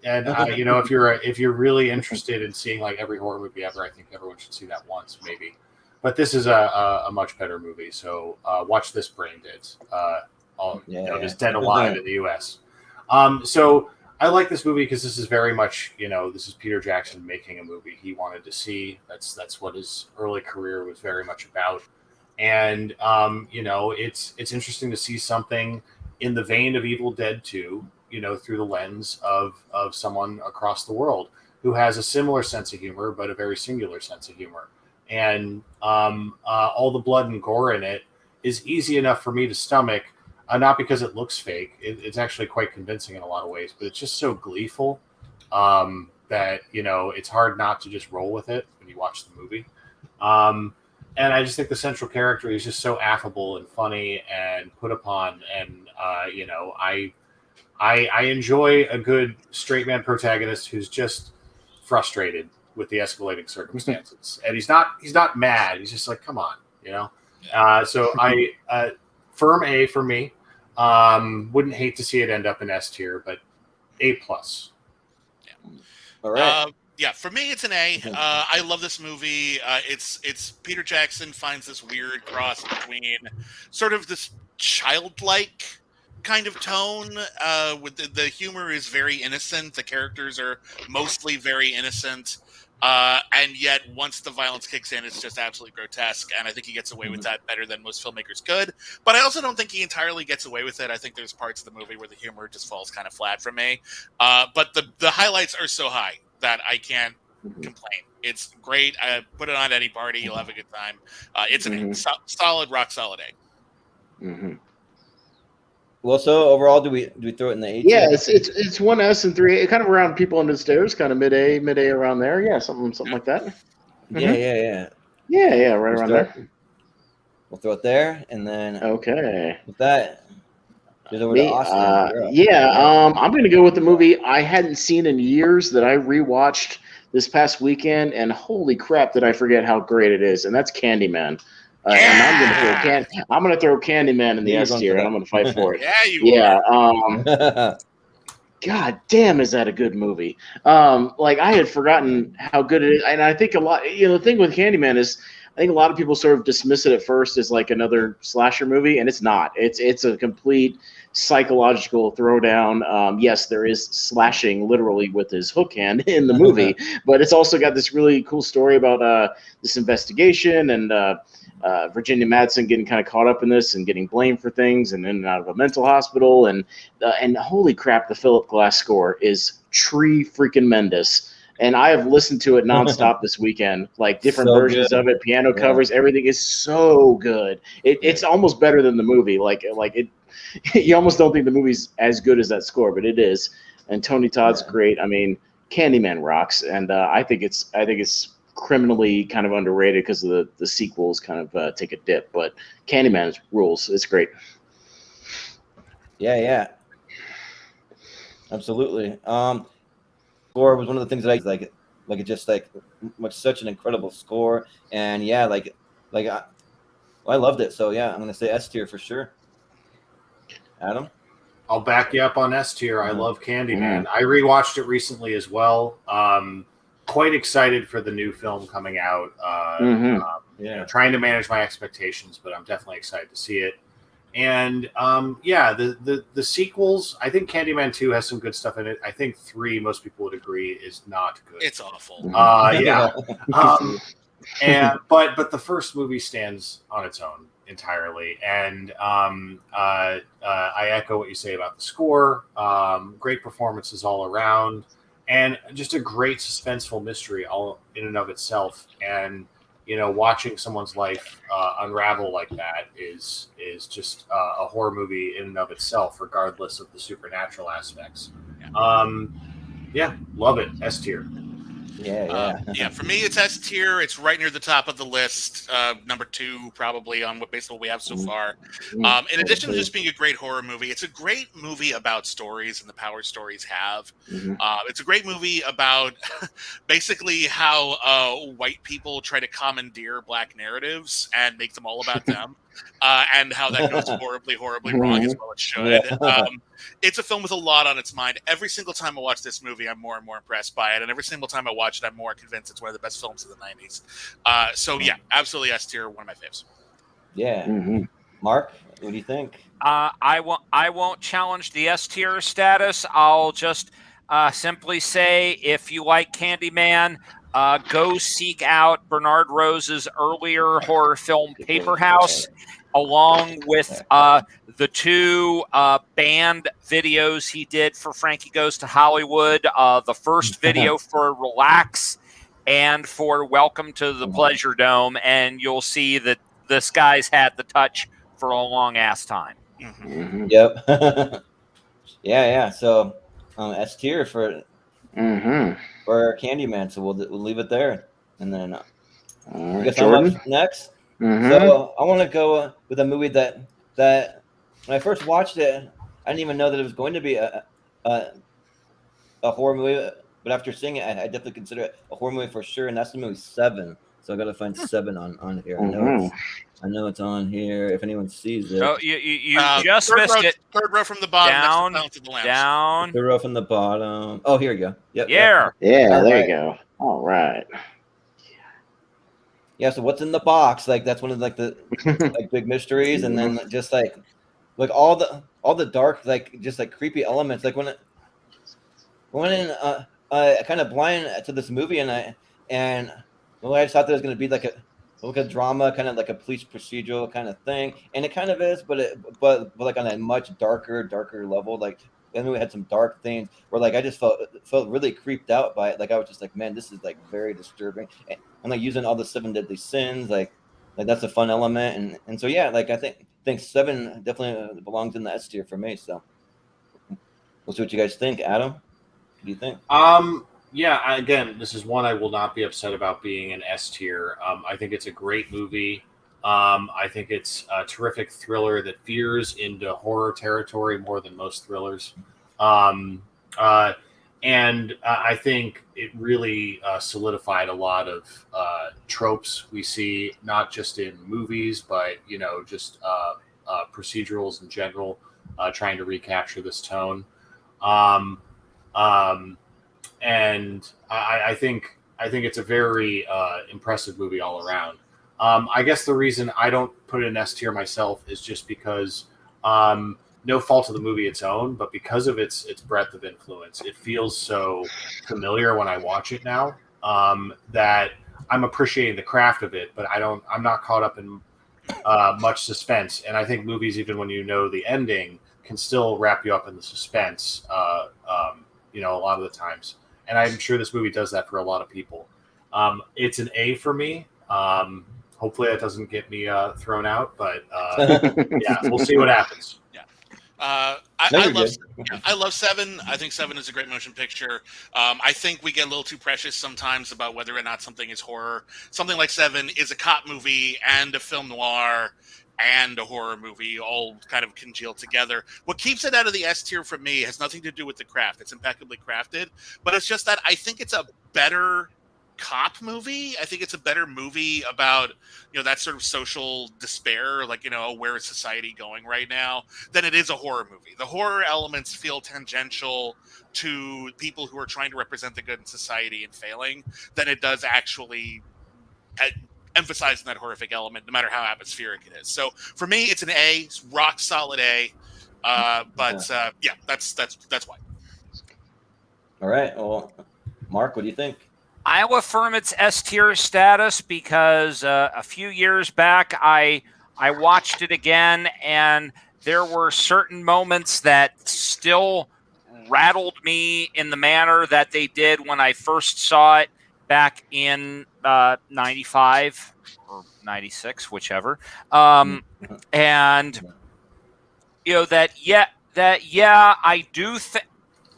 If you're really interested in seeing like every horror movie ever, I think everyone should see that once maybe. But this is a much better movie. So watch this Brain Dead. Just Dead Alive in the U.S. So I like this movie because this is very much, this is Peter Jackson making a movie he wanted to see. That's what his early career was very much about. And, it's interesting to see something in the vein of Evil Dead 2, through the lens of someone across the world who has a similar sense of humor, but a very singular sense of humor. And all the blood and gore in it is easy enough for me to stomach, not because it looks fake. It's actually quite convincing in a lot of ways, but it's just so gleeful that, it's hard not to just roll with it when you watch the movie. And I just think the central character is just so affable and funny and put upon. And, I enjoy a good straight man protagonist who's just frustrated with the escalating circumstances. And he's not mad. He's just like, come on, So I firm A for me. Wouldn't hate to see it end up in S tier, but A+. Yeah. All right. Yeah, for me, it's an A. I love this movie. It's Peter Jackson finds this weird cross between sort of this childlike kind of tone. With the humor is very innocent. The characters are mostly very innocent. And yet, once the violence kicks in, it's just absolutely grotesque. And I think he gets away with that better than most filmmakers could. But I also don't think he entirely gets away with it. I think there's parts of the movie where the humor just falls kind of flat for me. But the highlights are so high that I can't complain. It's great. Put it on any party. You'll have a good time. It's a solid, rock solid A. Mm-hmm. Well, so overall, do we throw it in the A? Yeah, it's 1 S and 3 A, kind of around people under the stairs, kind of mid A around there. Yeah, something like that. Yeah. Yeah, right around there. We'll throw it there, and then okay. With that, there's over to Austin. I'm going to go with the movie I hadn't seen in years that I rewatched this past weekend, and holy crap, did I forget how great it is! And that's Candyman. And I'm gonna throw Candyman in the You're S going tier, for and that. I'm gonna fight for it. Yeah, you Yeah. are. God damn, is that a good movie? Like I had forgotten how good it is, and I think a lot. The thing with Candyman is, I think a lot of people sort of dismiss it at first as like another slasher movie, and it's not. It's a complete psychological throwdown. Yes, there is slashing literally with his hook hand in the movie, but it's also got this really cool story about this investigation and. Virginia Madsen getting kind of caught up in this and getting blamed for things and in and out of a mental hospital and holy crap, the Philip Glass score is tremendous. And I have listened to it nonstop this weekend, like different versions of it, piano covers, everything is so good. It's almost better than the movie. Like it, you almost don't think the movie's as good as that score, but it is. And Tony Todd's great. I mean, Candyman rocks, and I think it's criminally kind of underrated because of the sequels kind of take a dip, but Candyman rules. It's great. Yeah, absolutely. Score was one of the things that I like it just like such an incredible score, and I loved it. So yeah, I'm gonna say S tier for sure. Adam, I'll back you up on S tier. I love Candyman. I rewatched it recently as well. Quite excited for the new film coming out. Trying to manage my expectations, but I'm definitely excited to see it. And the sequels, I think Candyman 2 has some good stuff in it. I think 3, most people would agree, is not good. It's awful. But the first movie stands on its own entirely. And I echo what you say about the score. Great performances all around. And just a great suspenseful mystery all in and of itself. And, watching someone's life unravel like that is just a horror movie in and of itself, regardless of the supernatural aspects. Love it. S tier. For me, it's S tier. It's right near the top of the list. Number 2, probably on based on what we have so far. In addition to just being a great horror movie, it's a great movie about stories and the power stories have. It's a great movie about basically how white people try to commandeer black narratives and make them all about them. And how that goes horribly wrong, as well it should. It's a film with a lot on its mind. Every single time I watch this movie, I'm more and more impressed by it. And every single time I watch it, I'm more convinced it's one of the best films of the 90s. Absolutely S tier, one of my faves. Yeah. Mark, what do you think? I won't challenge the S tier status. I'll just simply say, if you like Candyman, go seek out Bernard Rose's earlier horror film Paper House, along with the 2 band videos he did for Frankie Goes to Hollywood. The first video for Relax and for Welcome to the Pleasure Dome, and you'll see that this guy's had the touch for a long ass time. Yep. So S tier for Candyman. So we'll leave it there, and then I guess I'm up next. So I want to go with a movie that when I first watched it, I didn't even know that it was going to be a horror movie. But after seeing it, I definitely consider it a horror movie for sure, and that's the movie 7. So I got to find 7 on here. I know it's on here. If anyone sees it, you just missed it. Third row from the bottom. Down. Third row from the bottom. Oh, here we go. Yep. Yeah. Yeah. There you go. All right. Yeah, so what's in the box? Like that's one of the big mysteries, and then just like all the dark, just creepy elements. Like when I went in kind of blind to this movie, and I just thought there was going to be like a drama, kind of like a police procedural kind of thing, and it kind of is, but like on a much darker level. Like the movie had some dark things where I just felt really creeped out by it. Like I was just like, man, this is very disturbing. And using all the 7 deadly sins, like that's a fun element, and so I think 7 definitely belongs in the S tier for me. So we'll see what you guys think. Adam, what do you think? Again, this is one I will not be upset about being an S tier. I think it's a great movie. I think it's a terrific thriller that veers into horror territory more than most thrillers. And I think it really solidified a lot of tropes we see, not just in movies, but just procedurals in general, trying to recapture this tone. And I think it's a very impressive movie all around. I guess the reason I don't put it in S tier myself is just because. No fault of the movie its own, but because of its breadth of influence, it feels so familiar when I watch it now, that I'm appreciating the craft of it, but I'm not caught up in much suspense. And I think movies, even when you know the ending, can still wrap you up in the suspense, a lot of the times. And I'm sure this movie does that for a lot of people. It's an A for me. Hopefully that doesn't get me thrown out, but yeah, we'll see what happens. I love Seven. I think Seven is a great motion picture. I think we get a little too precious sometimes about whether or not something is horror. Something like Seven is a cop movie and a film noir and a horror movie all kind of congealed together. What keeps it out of the S tier for me has nothing to do with the craft. It's impeccably crafted, but it's just that I think it's a better cop movie. I think it's a better movie about that sort of social despair, like where is society going right now, than it is a horror movie. The horror elements feel tangential to people who are trying to represent the good in society and failing than it does actually emphasizing that horrific element, no matter how atmospheric it is. So for me, it's an A. It's rock solid A. That's why. All right. Well, Mark, what do you think? I'll affirm its S tier status because a few years back I watched it again, and there were certain moments that still rattled me in the manner that they did when I first saw it back in 95 or 96, whichever. And I do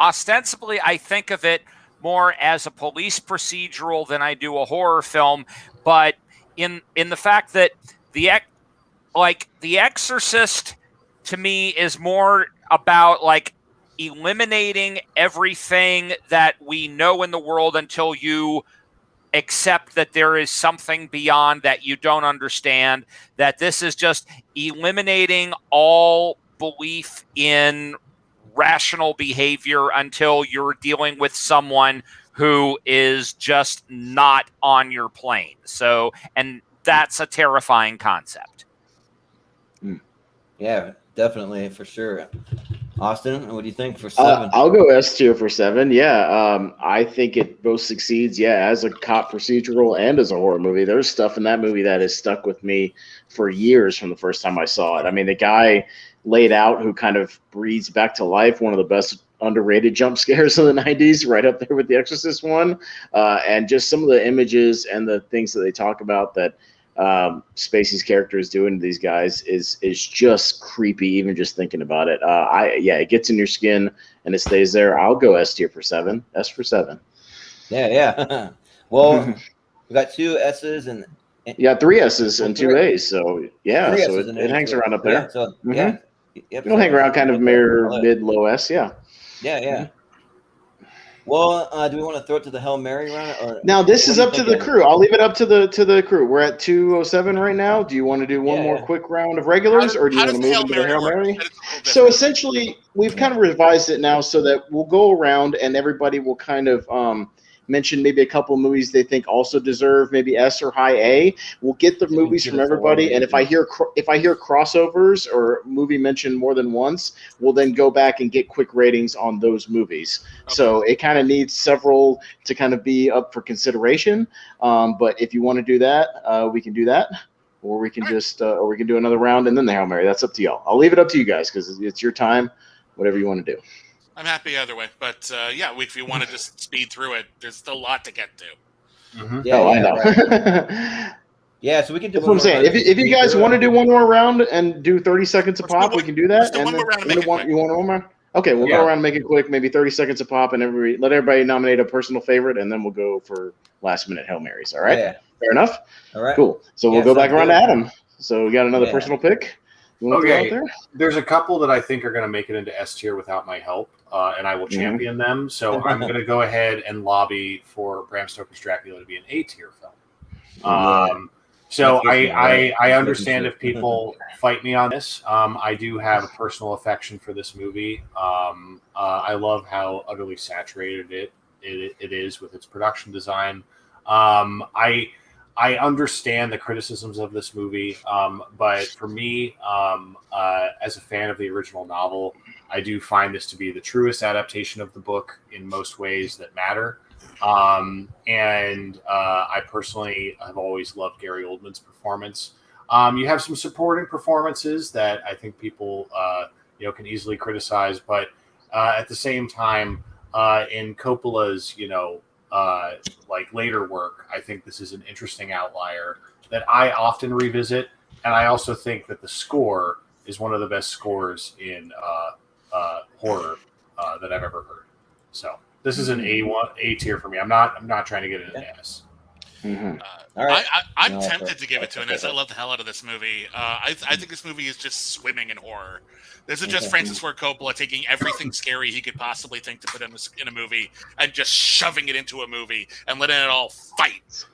ostensibly I think of it more as a police procedural than I do a horror film, but in the fact that The Exorcist to me is more about like eliminating everything that we know in the world until you accept that there is something beyond that you don't understand, that this is just eliminating all belief in rational behavior until you're dealing with someone who is just not on your plane. So, and that's a terrifying concept. Yeah, definitely, for sure. Austin, what do you think for Seven? I'll go S tier for Seven. Yeah, I think it both succeeds. Yeah, as a cop procedural and as a horror movie. There's stuff in that movie that has stuck with me for years from the first time I saw it. I mean, the guy laid out who kind of breathes back to life, one of the best underrated jump scares of the 90s, right up there with the Exorcist one, and just some of the images and the things that they talk about that Spacey's character is doing to these guys is just creepy, even just thinking about it. It gets in your skin and it stays there. I'll go S tier for Seven. S for Seven. Yeah. Well, we got two S's and three S's and two A's. So yeah, so it hangs around up there. Yeah, it'll hang around kind of mid low S. Yeah. Well, do we want to throw it to the Hail Mary round? Or now this is up to the crew. I'll leave it up to the crew. We're at 207 right now. Do you want to do one more quick round of regulars, or do you want to move into the Hail Mary? So essentially, we've kind of revised it now so that we'll go around and everybody will kind of mention maybe a couple of movies they think also deserve maybe S or high A. We'll get the movies from everybody, and if I hear crossovers or movie mentioned more than once, we'll then go back and get quick ratings on those movies. Okay. So it kind of needs several to kind of be up for consideration. But if you want to do that, we can do that, or we can just or we can do another round and then the Hail Mary. That's up to y'all. I'll leave it up to you guys because it's your time. Whatever you want to do. I'm happy either way, but if you want to just speed through it, there's still a lot to get to. Mm-hmm. I know. Right. Yeah, so we can do. That's what I'm saying. If you guys want to do one more round and do 30 seconds a pop, we can do that. And you want one more? Okay, we'll go around and make it quick. Maybe 30 seconds a pop, and let everybody nominate a personal favorite, and then we'll go for last minute Hail Marys. All right. Yeah. Fair enough. All right. Cool. So we'll go back around to Adam. So we got another personal pick. You wanna throw out Okay, there? there's a couple that I think are going to make it into S tier without my help, and I will champion them. So I'm going to go ahead and lobby for Bram Stoker's Dracula to be an A tier film. So I understand if people fight me on this. I do have a personal affection for this movie. I love how utterly saturated it is with its production design. I understand the criticisms of this movie, but for me, as a fan of the original novel, I do find this to be the truest adaptation of the book in most ways that matter. I personally have always loved Gary Oldman's performance. You have some supporting performances that I think people can easily criticize, but at the same time, in Coppola's like later work, I think this is an interesting outlier that I often revisit, and I also think that the score is one of the best scores in horror that I've ever heard. So this is an A tier for me. I'm not trying to get it an S. All right. I'm No, tempted that's to give it to an S. I okay. love the hell out of this movie. I think this movie is just swimming in horror. This is just Francis Ford Coppola taking everything scary he could possibly think to put in a movie and just shoving it into a movie and letting it all fight.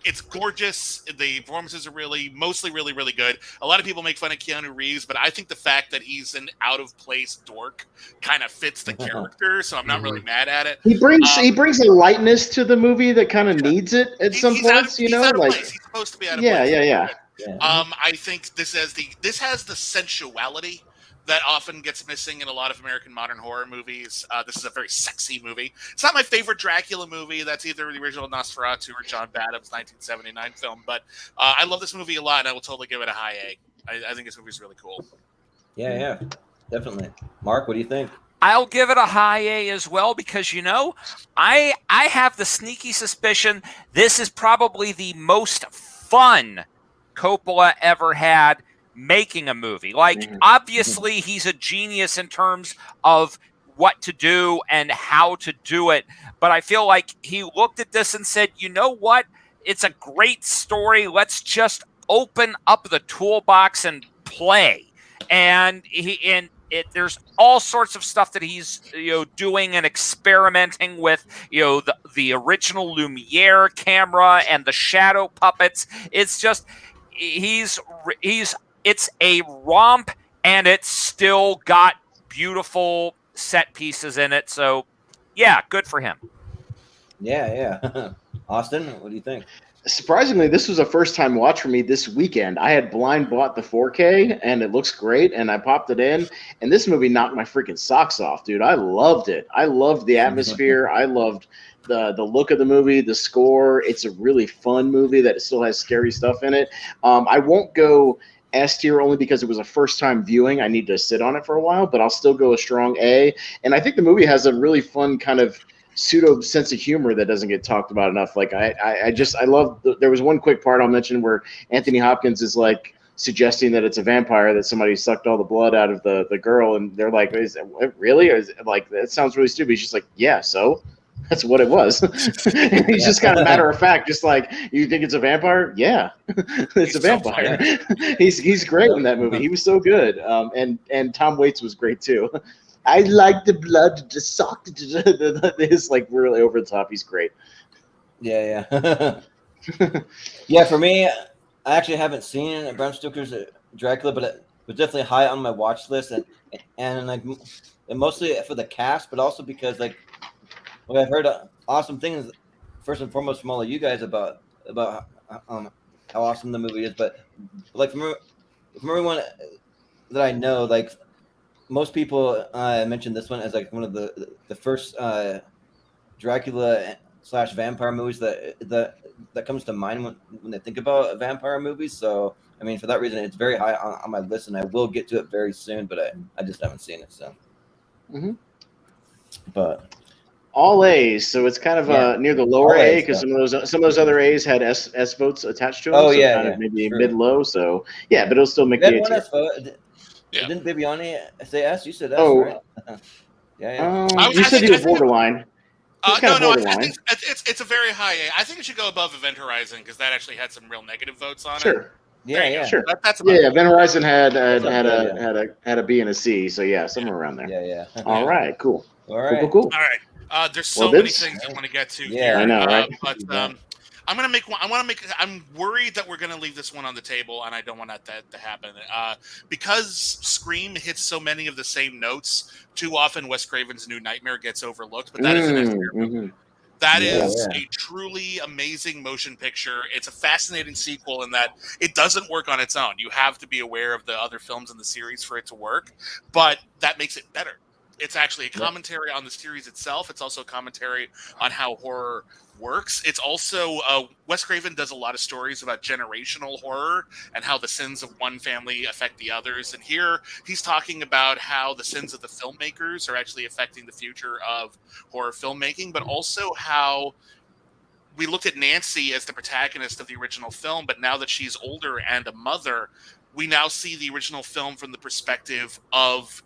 It's gorgeous. The performances are mostly really, really good. A lot of people make fun of Keanu Reeves, but I think the fact that he's an out-of-place dork kind of fits the character, so I'm not really mad at it. He brings a lightness to the movie that kind of needs it at some points. He's out of place. He's supposed to be out of place. Yeah. I think this has the sensuality that often gets missing in a lot of American modern horror movies. This is a very sexy movie. It's not my favorite Dracula movie. That's either the original Nosferatu or John Badham's 1979 film. But I love this movie a lot, and I will totally give it a high A. I think this movie is really cool. Yeah, definitely. Mark, what do you think? I'll give it a high A as well because, I have the sneaky suspicion this is probably the most fun Coppola ever had making a movie. Like, obviously, he's a genius in terms of what to do and how to do it. But I feel like he looked at this and said, you know what? It's a great story. Let's just open up the toolbox and play. And there's all sorts of stuff that he's doing and experimenting with, the original Lumiere camera and the shadow puppets. It's just it's a romp, and it's still got beautiful set pieces in it. So, yeah, good for him. Yeah. Austin, what do you think? Surprisingly, this was a first-time watch for me this weekend. I had blind bought the 4K, and it looks great, and I popped it in, and this movie knocked my freaking socks off, dude. I loved it. I loved the atmosphere. I loved the look of the movie, the score. It's a really fun movie that still has scary stuff in it. I won't go S tier only because it was a first-time viewing. I need to sit on it for a while, but I'll still go a strong A. And I think the movie has a really fun kind of pseudo sense of humor that doesn't get talked about enough. Like I love. There was one quick part I'll mention where Anthony Hopkins is like suggesting that it's a vampire, that somebody sucked all the blood out of the girl, and they're like, "Is it really?" Or is it, like, that sounds really stupid. He's just like, "Yeah, so." That's what it was. He's just kind of matter of fact, just like, you think it's a vampire? Yeah, it's a vampire. He's great in that movie. He was so good. And Tom Waits was great too. I like the blood to suck. It's like really over the top. He's great. Yeah. Yeah, for me, I actually haven't seen Bram Stoker's Dracula, but it was definitely high on my watch list, and like, and mostly for the cast, but also because like. Well, I've heard awesome things, first and foremost, from all of you guys about how awesome the movie is. But like from everyone that I know, like most people mention this one as like one of the first Dracula / vampire movies that comes to mind when they think about vampire movies. So I mean, for that reason, it's very high on my list, and I will get to it very soon. But I just haven't seen it. So, but. All A's, so it's kind of near the lower A because some of those other A's had S votes attached to them. Oh, so yeah, kind of maybe mid-low. So yeah, but it'll still make the A tier. Didn't Bibiani say S? You said S, right? Yeah. You said he was borderline. No, it's a very high A. I think it should go above Event Horizon because that actually had some real negative votes on it. Yeah, There you go. yeah. Sure. That's about Yeah, it. Event Horizon had Yeah. had a B and a C, so yeah, somewhere around there. Yeah, yeah. All right, cool. All right. Cool. All right. There's Well, so many Bibbs? things I want to get to Yeah. here. I know, right? But I'm gonna make one. I'm worried that we're gonna leave this one on the table, and I don't want that to happen. Because Scream hits so many of the same notes. Too often, Wes Craven's New Nightmare gets overlooked, but that is an S tier movie. That is a truly amazing motion picture. It's a fascinating sequel in that it doesn't work on its own. You have to be aware of the other films in the series for it to work, but that makes it better. It's actually a commentary on the series itself. It's also a commentary on how horror works. It's also Wes Craven does a lot of stories about generational horror and how the sins of one family affect the others. And here he's talking about how the sins of the filmmakers are actually affecting the future of horror filmmaking, but also how we looked at Nancy as the protagonist of the original film, but now that she's older and a mother, we now see the original film from the perspective of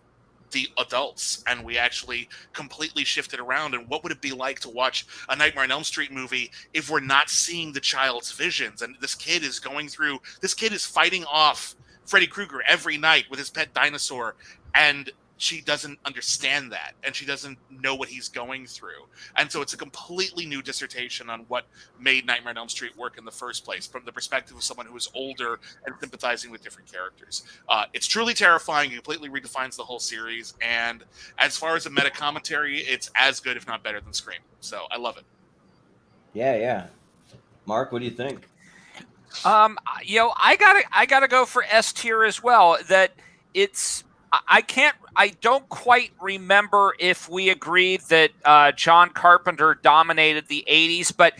the adults, and we actually completely shifted around. And what would it be like to watch a Nightmare on Elm Street movie if we're not seeing the child's visions? And this kid is fighting off Freddy Krueger every night with his pet dinosaur, and she doesn't understand that, and she doesn't know what he's going through. And so it's a completely new dissertation on what made Nightmare on Elm Street work in the first place, from the perspective of someone who is older and sympathizing with different characters. It's truly terrifying. It completely redefines the whole series. And as far as a meta commentary, it's as good, if not better, than Scream. So I love it. Yeah. Mark, what do you think? I gotta go for S tier as well. That it's. I don't quite remember if we agreed that John Carpenter dominated the 80s, but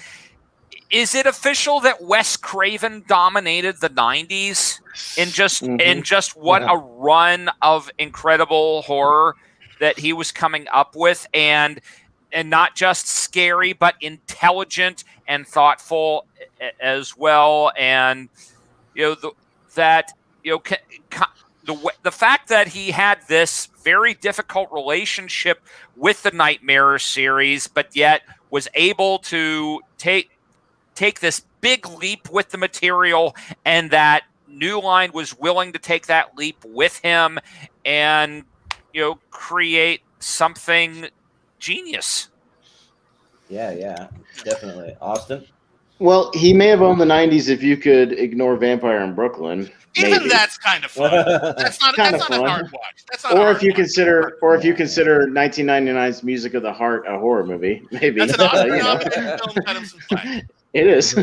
is it official that Wes Craven dominated the 90s in just what a run of incredible horror that he was coming up with, and not just scary, but intelligent and thoughtful as well. And the fact that he had this very difficult relationship with the Nightmare series, but yet was able to take this big leap with the material, and that New Line was willing to take that leap with him and create something genius. Yeah, definitely. Austin? Well, he may have owned the 90s if you could ignore Vampire in Brooklyn. Even maybe. that's kind of fun. That's not Kind of a fun. hard watch. That's not. Or if you consider 1999's Music of the Heart a horror movie, maybe. That's an Oscar-nominated film. Kind of some fun. It is.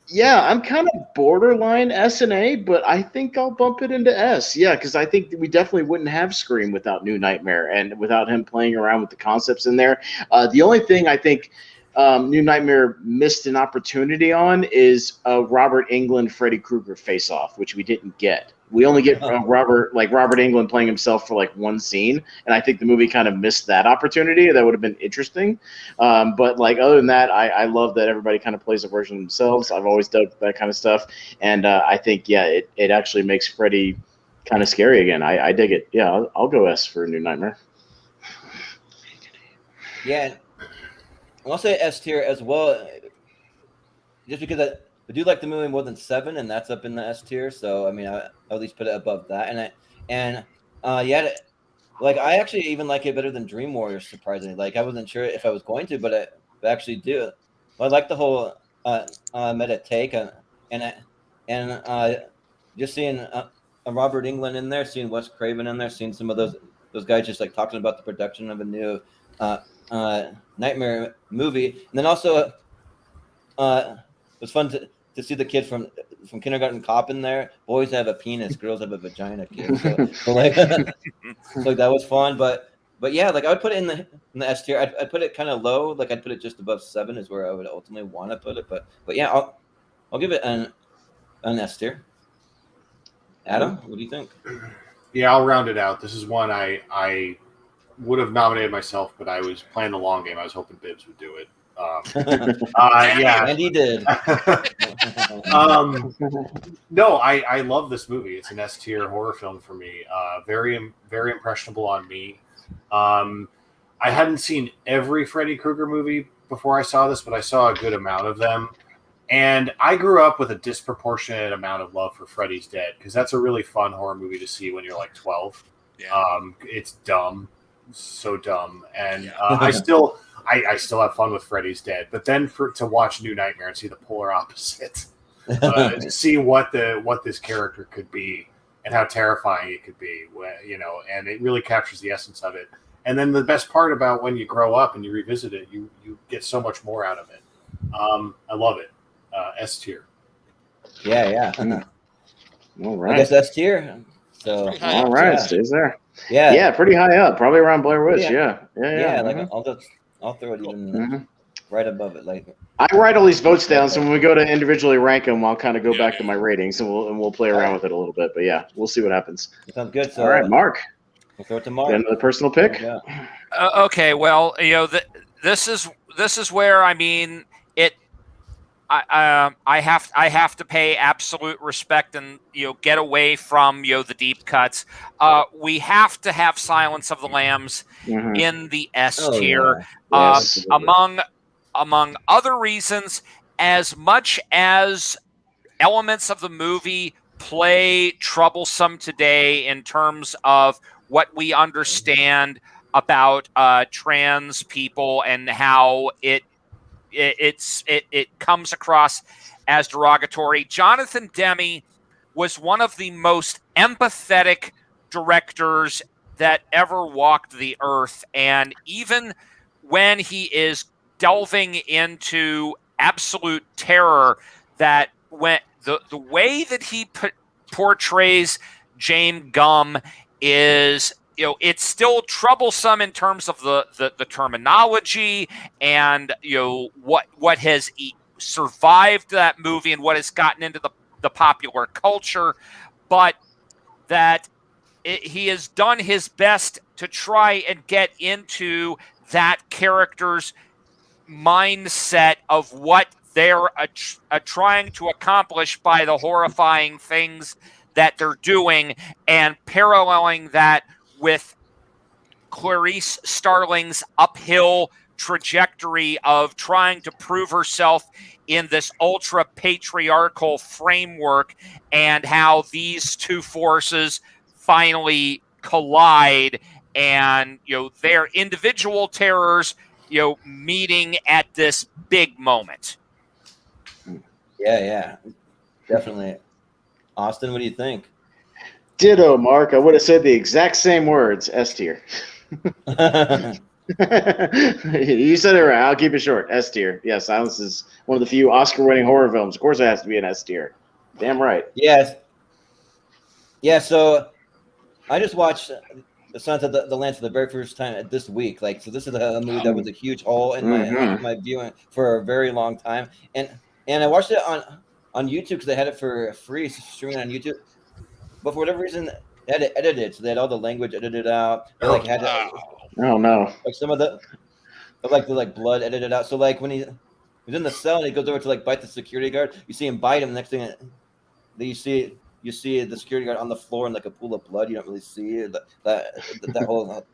Yeah, I'm kind of borderline S and A, but I think I'll bump it into S. Yeah, because I think we definitely wouldn't have Scream without New Nightmare and without him playing around with the concepts in there. The only thing I think New Nightmare missed an opportunity on is a Robert Englund Freddy Krueger face-off, which we didn't get. We only get Robert Englund playing himself for like one scene, and I think the movie kind of missed that opportunity. That would have been interesting. But like other than that, I love that everybody kind of plays a version of themselves. I've always dug that kind of stuff, and I think it actually makes Freddy kind of scary again. I dig it. Yeah, I'll go S for New Nightmare. Yeah, I'll say S tier as well, just because I do like the movie more than 7, and that's up in the S tier. So I mean, I'll at least put it above that. Like I actually even like it better than Dream Warriors. Surprisingly, like I wasn't sure if I was going to, but I actually do. I like the whole meta take, and just seeing Robert Englund in there, seeing Wes Craven in there, seeing some of those guys just like talking about the production of a new Nightmare movie, and then also it was fun to see the kid from Kindergarten Cop in there. Boys have a penis, girls have a vagina. Kid. So like that was fun, but yeah, like I would put it in the S tier. I'd put it kind of low, like I'd put it just above 7 is where I would ultimately want to put it. But yeah, I'll give it an S tier. Adam, what do you think? Yeah, I'll round it out. This is one I would have nominated myself, but I was playing the long game. I was hoping Bibbs would do it. Yeah, and he did. No, I love this movie. It's an S tier horror film for me. Very, very impressionable on me. I hadn't seen every Freddy Krueger movie before I saw this, but I saw a good amount of them. And I grew up with a disproportionate amount of love for Freddy's Dead because that's a really fun horror movie to see when you're like 12. Yeah. It's dumb, so dumb, and I still have fun with Freddy's Dead. But then to watch New Nightmare and see the polar opposite, to see what this character could be and how terrifying it could be, and it really captures the essence of it. And then the best part about when you grow up and you revisit it, you get so much more out of it. I love it. S tier. Yeah. All right. I guess S tier. So All right, stays there. Yeah. Yeah, pretty high up, probably around Blair Witch. Yeah. Like I'll throw it even right above it. Like I write all these votes down, so when we go to individually rank them, I'll kind of go back to my ratings and we'll play around with it a little bit. But yeah, we'll see what happens. Sounds good. So all right, Mark. We'll throw it to Mark. Then the personal pick. Yeah. Okay, well, this is where I mean it. I have to pay absolute respect and get away from the deep cuts. We have to have Silence of the Lambs in the S tier. Yes. Among other reasons, as much as elements of the movie play troublesome today in terms of what we understand about trans people and how it comes across as derogatory. Jonathan Demme was one of the most empathetic directors that ever walked the earth, and even when he is delving into absolute terror, that when the way that he portrays James Gumb is, it's still troublesome in terms of the terminology and what has survived that movie and what has gotten into the popular culture, but that he has done his best to try and get into that character's mindset of what they're trying to accomplish by the horrifying things that they're doing, and paralleling that with Clarice Starling's uphill trajectory of trying to prove herself in this ultra patriarchal framework, and how these two forces finally collide, and their individual terrors meeting at this big moment. Yeah, definitely. Austin, what do you think? Ditto, Mark. I would have said the exact same words. S tier. You said it right. I'll keep it short. S tier. Yeah, Silence is one of the few Oscar-winning horror films. Of course, it has to be an S tier. Damn right. Yes. Yeah. So I just watched The Silence of the Lambs for the very first time this week. So this is a movie that was a huge hole in my viewing for a very long time, and I watched it on YouTube because they had it for free streaming on YouTube. But for whatever reason, they had it edited, so they had all the language edited out. They had oh no, some of the blood edited out. So when he's in the cell and he goes over to bite the security guard, you see him bite him. Next thing, you see the security guard on the floor in a pool of blood. You don't really see that whole.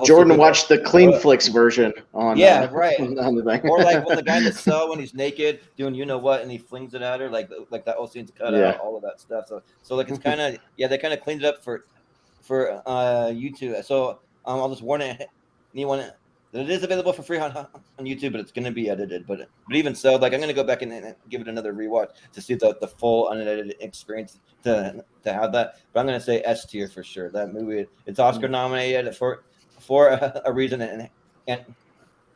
Jordan watched the Clean Flicks version on right on the thing. Or when the guy in the cell when he's naked doing and he flings it at her, like that whole scene's cut out, all of that stuff. So it's kind of they kind of cleaned it up for YouTube. So I'll just warn anyone that it is available for free on YouTube, but it's going to be edited. But even so, I'm going to go back and give it another rewatch to see the full unedited experience to have that. But I'm going to say S tier for sure. That movie, it's Oscar nominated for a reason, and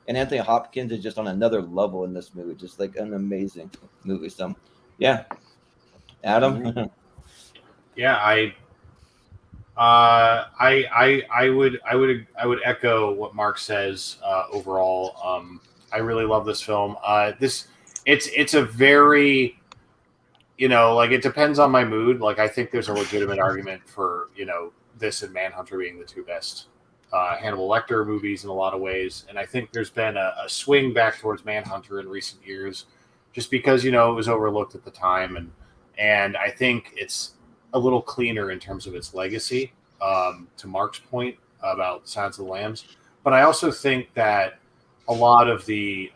Anthony Hopkins is just on another level in this movie, just an amazing movie. So, yeah, Adam. Yeah, I would echo what Mark says. Overall, I really love this film. It's a very, it depends on my mood. I think there's a legitimate argument for this and Manhunter being the two best Hannibal Lecter movies in a lot of ways, and I think there's been a swing back towards Manhunter in recent years, just because it was overlooked at the time, and I think it's a little cleaner in terms of its legacy. To Mark's point about Silence of the Lambs, but I also think that a lot of its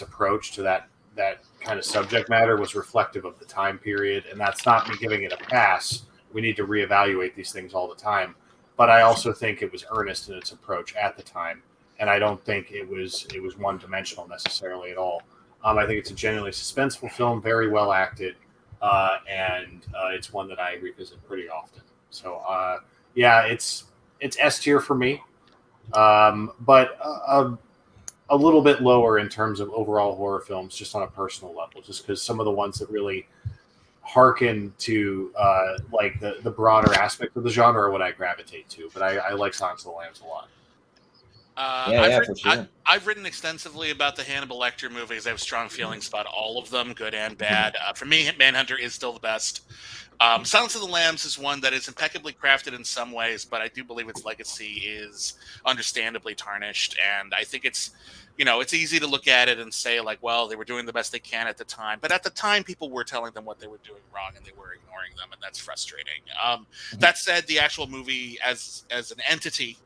approach to that that kind of subject matter was reflective of the time period, and that's not me giving it a pass. We need to reevaluate these things all the time, but I also think it was earnest in its approach at the time, and I don't think it was one dimensional necessarily at all. I think it's a genuinely suspenseful film, very well acted, and it's one that I revisit pretty often. So yeah, it's S tier for me, but a little bit lower in terms of overall horror films, just on a personal level, just because some of the ones that really hearken to like the broader aspect of the genre are what I gravitate to. But I like Silence of the Lambs a lot. I've written extensively about the Hannibal Lecter movies. I have strong feelings about all of them, good and bad. For me, Manhunter is still the best. Silence of the Lambs is one that is impeccably crafted in some ways, but I do believe its legacy is understandably tarnished. And I think it's easy to look at it and say, like, well, they were doing the best they can at the time. But at the time, people were telling them what they were doing wrong, and they were ignoring them, and that's frustrating. That said, the actual movie as an entity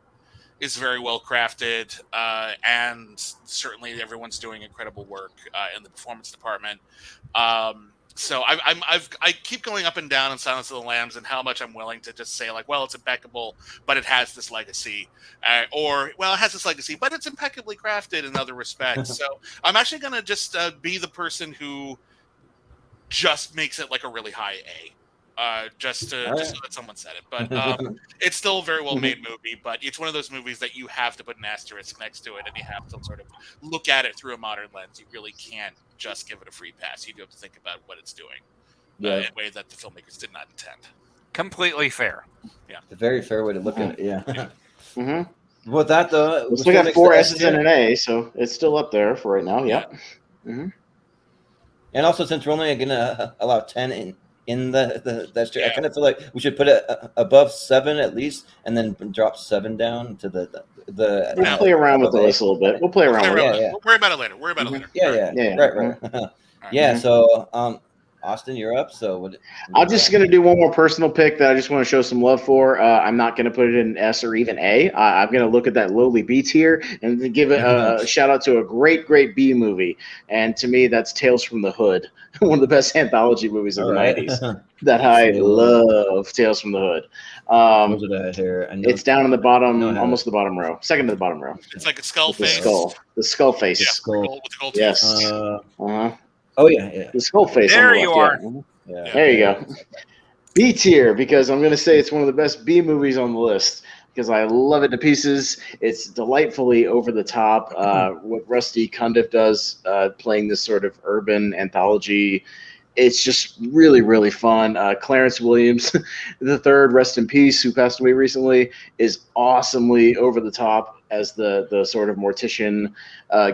is very well crafted, and certainly everyone's doing incredible work in the performance department. So I keep going up and down on Silence of the Lambs and how much I'm willing to just say, like, well, it's impeccable, but it has this legacy, or well, it has this legacy, but it's impeccably crafted in other respects. So I'm actually going to just be the person who just makes it like a really high A. Just so that someone said it, but it's still a very well made movie. But it's one of those movies that you have to put an asterisk next to it, and you have to sort of look at it through a modern lens. You really can't just give it a free pass. You do have to think about what it's doing in a way that the filmmakers did not intend. Completely fair. Yeah, It's a very fair way to look at it. Yeah. Mm-hmm. With that though, We still got 4 S's and an A, so it's still up there for right now. Yep. Mm-hmm. And also, since we're only going to allow 10 in the that's true. I kind of feel like we should put it above 7 at least, and then drop 7 down to the. We'll play around with the list a little bit. We'll play around with it. Yeah. We'll worry about it later. Yeah. Right. Yeah. So, Austin, you're up. So, I'm just going to do one more personal pick that I just want to show some love for. I'm not going to put it in S or even A. I'm going to look at that lowly B tier and give it a shout out to a great B movie. And to me, that's Tales from the Hood, one of the best anthology movies of the 90s. That I love, Tales from the Hood. It's down in the bottom, almost the bottom row, second to the bottom row. It's like a skull face. The skull face. Yeah, skull. With the gold yes. Oh yeah. The skull face. There you are. Yeah. There you go. B tier, because I'm going to say it's one of the best B movies on the list because I love it to pieces. It's delightfully over the top. What Rusty Cundiff does, playing this sort of urban anthology, it's just really, really fun. Clarence Williams, the third, rest in peace, who passed away recently, is awesomely over the top as the sort of mortician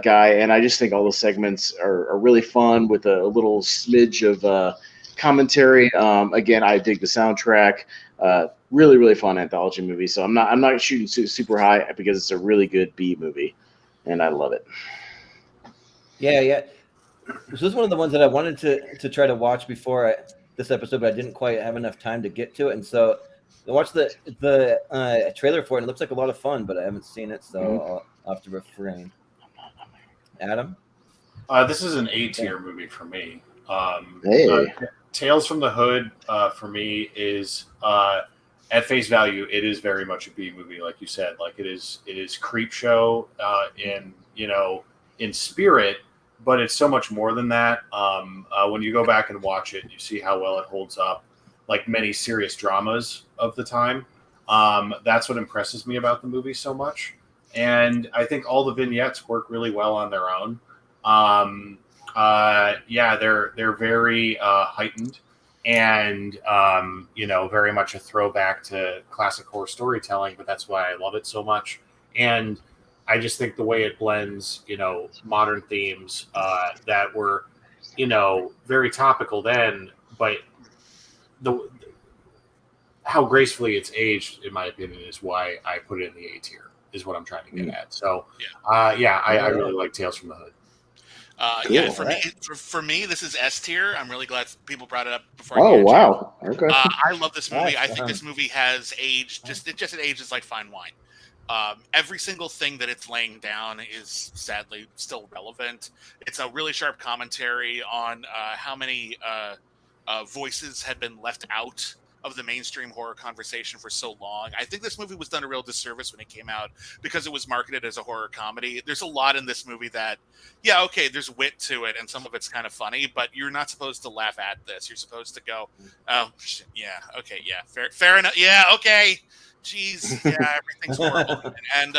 guy. And I just think all the segments are really fun with a little smidge of commentary. Again, I dig the soundtrack. Really, really fun anthology movie. So I'm not shooting super high because it's a really good B movie, and I love it. Yeah. This is one of the ones that I wanted to try to watch before this episode, but I didn't quite have enough time to get to it. And so I watched the trailer for it. And it looks like a lot of fun, but I haven't seen it, so I'll have to refrain. Adam? This is an A tier movie for me. Hey. Tales from the Hood for me is at face value, it is very much a B movie, like you said. Like it is creep show in spirit. But it's so much more than that. When you go back and watch it, you see how well it holds up, like many serious dramas of the time. That's what impresses me about the movie so much. And I think all the vignettes work really well on their own. They're very heightened and, very much a throwback to classic horror storytelling, but that's why I love it so much. And I just think the way it blends, modern themes that were, very topical then, but how gracefully it's aged, in my opinion, is why I put it in the A tier, is what I'm trying to get at. So, I really like Tales from the Hood. For me, this is S tier. I'm really glad people brought it up before. Oh, wow. Okay. I love this movie. I think this movie has aged. It ages like fine wine. Every single thing that it's laying down is sadly still relevant. It's a really sharp commentary on how many voices had been left out of the mainstream horror conversation for so long. I think this movie was done a real disservice when it came out because it was marketed as a horror comedy. There's a lot in this movie that, yeah, okay, there's wit to it and some of it's kind of funny, but you're not supposed to laugh at this. You're supposed to go, oh, shit, yeah, okay, yeah, fair enough. Yeah, okay. Jeez, yeah, everything's horrible. And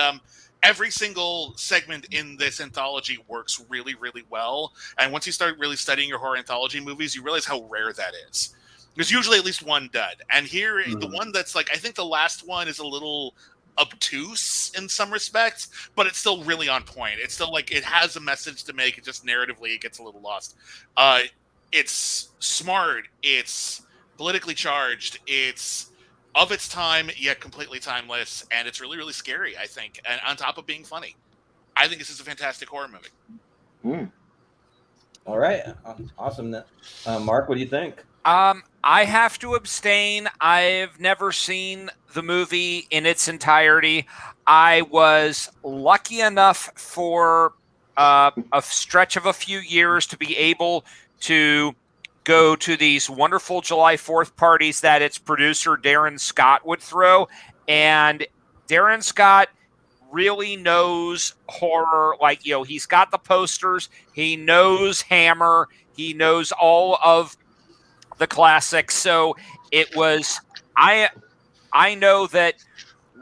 every single segment in this anthology works really, really well. And once you start really studying your horror anthology movies, you realize how rare that is. There's usually at least one dud. And here, the one that's like, I think the last one is a little obtuse in some respects, but it's still really on point. It's still like, it has a message to make. It just narratively, it gets a little lost. It's smart. It's politically charged. It's of its time, yet completely timeless. And it's really, really scary, I think. And on top of being funny, I think this is a fantastic horror movie. All right. Awesome. Mark, what do you think? I have to abstain. I've never seen the movie in its entirety. I was lucky enough for a stretch of a few years to be able to go to these wonderful July 4th parties that its producer Darren Scott would throw. And Darren Scott really knows horror. Like, he's got the posters. He knows Hammer. He knows all of the classics. So it was, I know that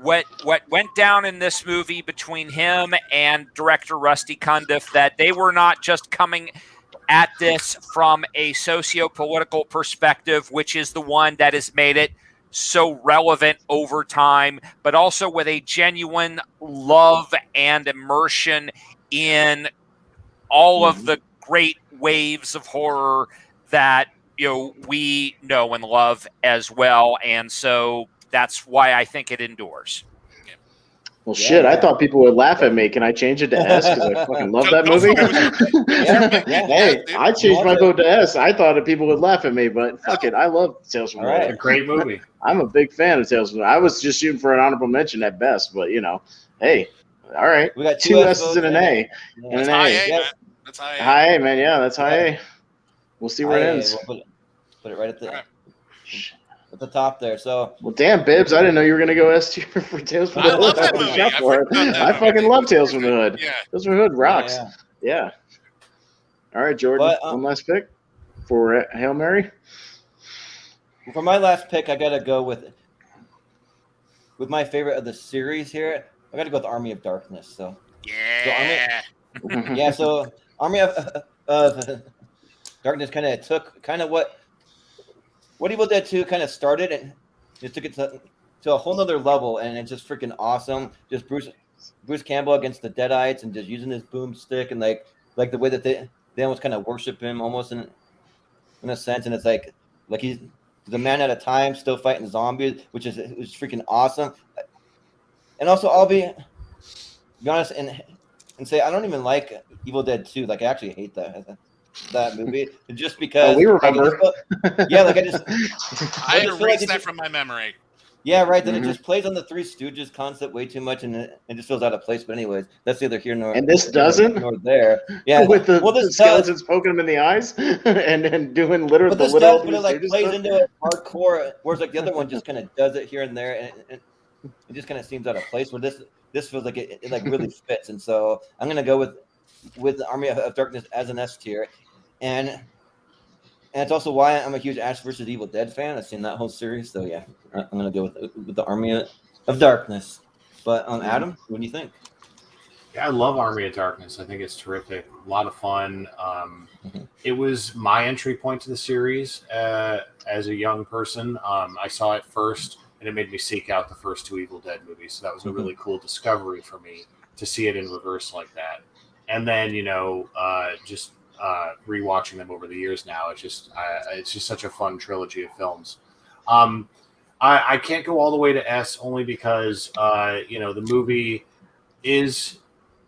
what went down in this movie between him and director Rusty Cundiff, that they were not just coming at this from a socio-political perspective, which is the one that has made it so relevant over time, but also with a genuine love and immersion in all of the great waves of horror that we know and love as well. And so that's why I think it endures. Well, shit, I thought people would laugh at me. Can I change it to S? Because I fucking love that movie. Hey, I changed my vote to S. I thought that people would laugh at me, but fuck it. I love Tales from the Hood. A great movie. I'm a big fan of Tales from the Hood. I was just shooting for an honorable mention at best, but, hey, all right. We got two S's and an A. Yeah. And That's an high A. A, man. That's high A. High A, man. Yeah, that's high A. We'll see where it ends. We'll put it right at the top there. So, well, damn, Bibbs, I didn't know you were gonna go S tier for Tales from the Hood. I love that movie. I fucking love Tales from the Hood. Yeah. Tales from the Hood rocks. Yeah. All right, Jordan. One last pick for Hail Mary. For my last pick, I gotta go with my favorite of the series here. I gotta go with Army of Darkness. So So Army of Darkness kind of took what Evil Dead 2 kind of started and just took it to a whole nother level, and it's just freaking awesome. Just Bruce Campbell against the Deadites and just using his boomstick and like the way that they almost kind of worship him almost in a sense, and it's like he's a man at a time still fighting zombies, which is freaking awesome. And also I'll be honest and say I don't even like Evil Dead 2. Like I actually hate that movie just because we remember. I erased that from my memory. Yeah, right. Then it just plays on the Three Stooges concept way too much, and it just feels out of place. But anyways, that's neither here nor and this doesn't nor there. Yeah, with the skeletons poking him in the eyes and doing literally the little. But it plays into it hardcore, whereas the other one just kind of does it here and there, and it just kind of seems out of place. Where this feels like it really fits, and so I'm gonna go with the Army of Darkness as an S tier. And it's also why I'm a huge Ash vs. Evil Dead fan. I've seen that whole series, so yeah, I'm gonna go with the Army of Darkness. But Adam, what do you think? Yeah, I love Army of Darkness. I think it's terrific. A lot of fun. It was my entry point to the series as a young person. I saw it first, and it made me seek out the first two Evil Dead movies. So that was a really cool discovery for me to see it in reverse like that. And then just rewatching them over the years now, it's just such a fun trilogy of films. I can't go all the way to S only because the movie is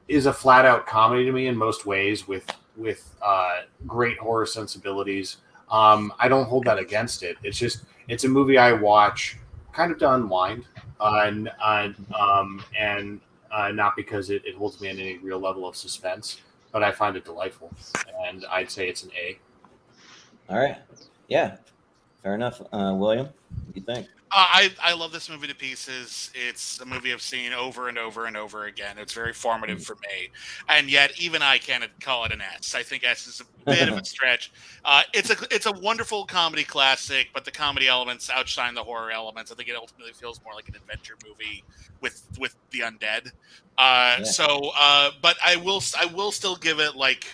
a flat out comedy to me in most ways with great horror sensibilities. I don't hold that against it. It's a movie I watch kind of to unwind, and not because it holds me in any real level of suspense, but I find it delightful, and I'd say it's an A. All right. Yeah. Fair enough. William, what do you think? I love this movie to pieces. It's a movie I've seen over and over and over again. It's very formative for me, and yet even I can't call it an S. I think S is a bit of a stretch. It's a wonderful comedy classic, but the comedy elements outshine the horror elements. I think it ultimately feels more like an adventure movie with the undead. But I will still give it like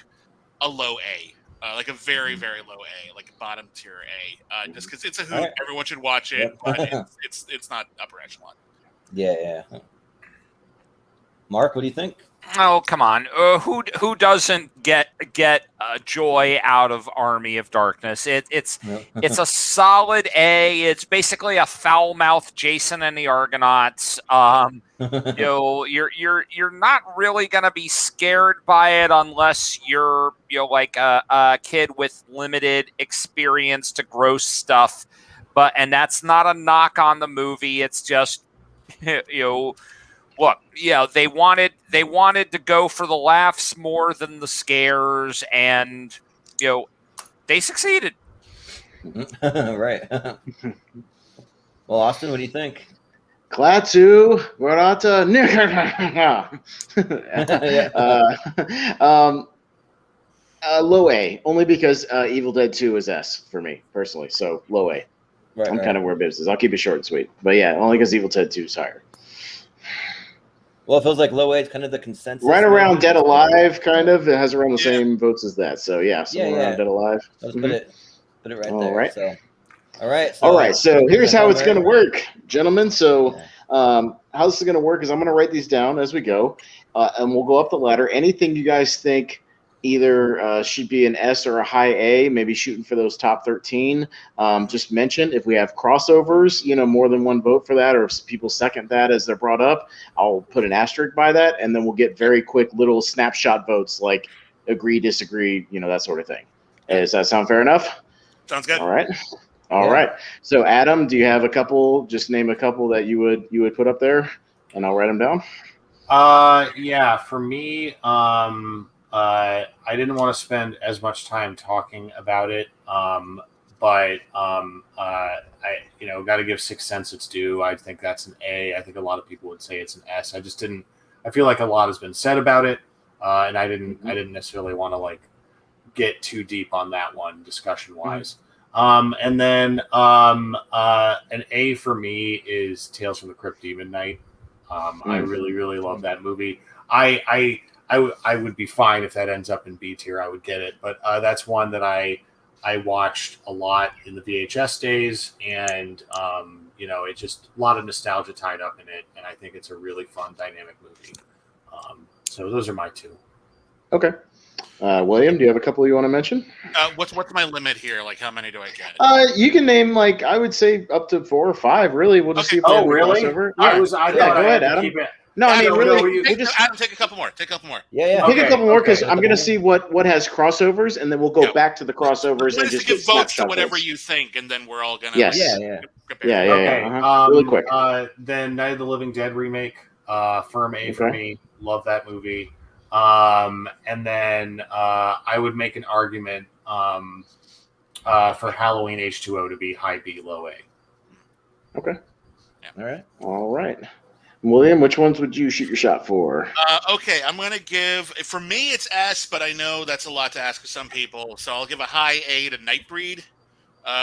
a low A. Like a very, very low A, like a bottom tier A, just because it's a hoot. Right. Everyone should watch it, but it's not upper echelon. Yeah. Mark, what do you think? Oh, come on. Who doesn't get joy out of Army of Darkness? It's a solid A. It's basically a foul-mouthed Jason and the Argonauts. You're not really gonna be scared by it unless you're like a kid with limited experience to gross stuff. And that's not a knock on the movie. It's just look, they wanted to go for the laughs more than the scares, and they succeeded. Right. Well, Austin, what do you think? Klaatu Barata low A, only because Evil Dead 2 is S for me personally. So low A. Right, I'm kind of where business. I'll keep it short and sweet. But yeah, only because Evil Dead 2 is higher. Well, it feels like low A is kind of the consensus. Right around Dead Alive, kind of. It has around the same votes as that. So yeah, somewhere around Dead Alive. Let's put it right All there. right. So, all right. All right. So here's how it's going to work, gentlemen. So how this is going to work is I'm going to write these down as we go, and we'll go up the ladder. Anything you guys think either should be an S or a high A, maybe shooting for those top 13. Just mention if we have crossovers, more than one vote for that, or if people second that as they're brought up, I'll put an asterisk by that, and then we'll get very quick little snapshot votes like agree, disagree, that sort of thing. Does that sound fair enough? Sounds good. All right. All right. So Adam, do you have a couple? Just name a couple that you would put up there, and I'll write them down. Yeah, for me, I didn't want to spend as much time talking about it, but I got to give Sixth Sense its due. I think that's an A. I think a lot of people would say it's an S. I feel like a lot has been said about it, and I didn't necessarily want to get too deep on that one discussion wise. And then an A for me is Tales from the Crypt Demon Knight. I really, really love that movie. I would be fine if that ends up in B tier. I would get it, but that's one that I watched a lot in the VHS days, and it's just a lot of nostalgia tied up in it, and I think it's a really fun, dynamic movie. So those are my two. Okay, William, do you have a couple you want to mention? What's my limit here? Like, how many do I get? You can name I would say up to 4 or 5. Really, we'll just see. If really? Crossover. I Yeah. thought go I ahead, had to Adam. keep it. No, I mean, Adam, really, Adam, take a couple more. Yeah. Pick a couple more because I'm going to see what has crossovers, and then we'll go back to the crossovers and just give votes to whatever votes. you think, and then we're all going to. Yes. Yeah. Okay. Really quick. Then Night of the Living Dead remake, firm A for me. Love that movie. And then I would make an argument for Halloween H2O to be high B, low A. Okay. Yeah. All right. William, which ones would you shoot your shot for? Okay, I'm going to give, for me, it's S, but I know that's a lot to ask of some people. So I'll give a high A to Nightbreed,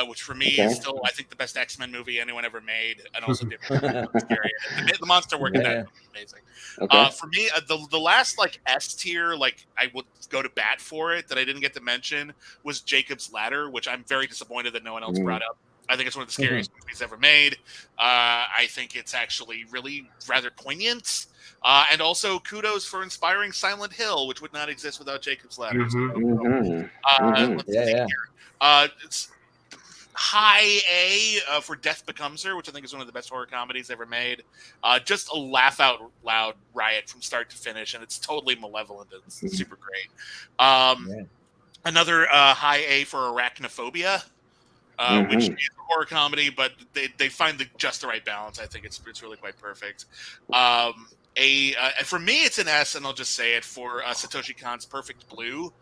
which for me is still, I think, the best X-Men movie anyone ever made. And also scary. The monster work in that is amazing. Okay. For me, the last S tier, I would go to bat for it that I didn't get to mention was Jacob's Ladder, which I'm very disappointed that no one else brought up. I think it's one of the scariest movies ever made. I think it's actually really rather poignant. And also kudos for inspiring Silent Hill, which would not exist without Jacob's Ladder. Let's see here. It's high A for Death Becomes Her, which I think is one of the best horror comedies ever made. Just a laugh out loud riot from start to finish, and it's totally malevolent. It's super great. Another high A for Arachnophobia. which is a horror comedy, but they find just the right balance. I think it's really quite perfect. For me, it's an S, and I'll just say it for Satoshi Kon's Perfect Blue,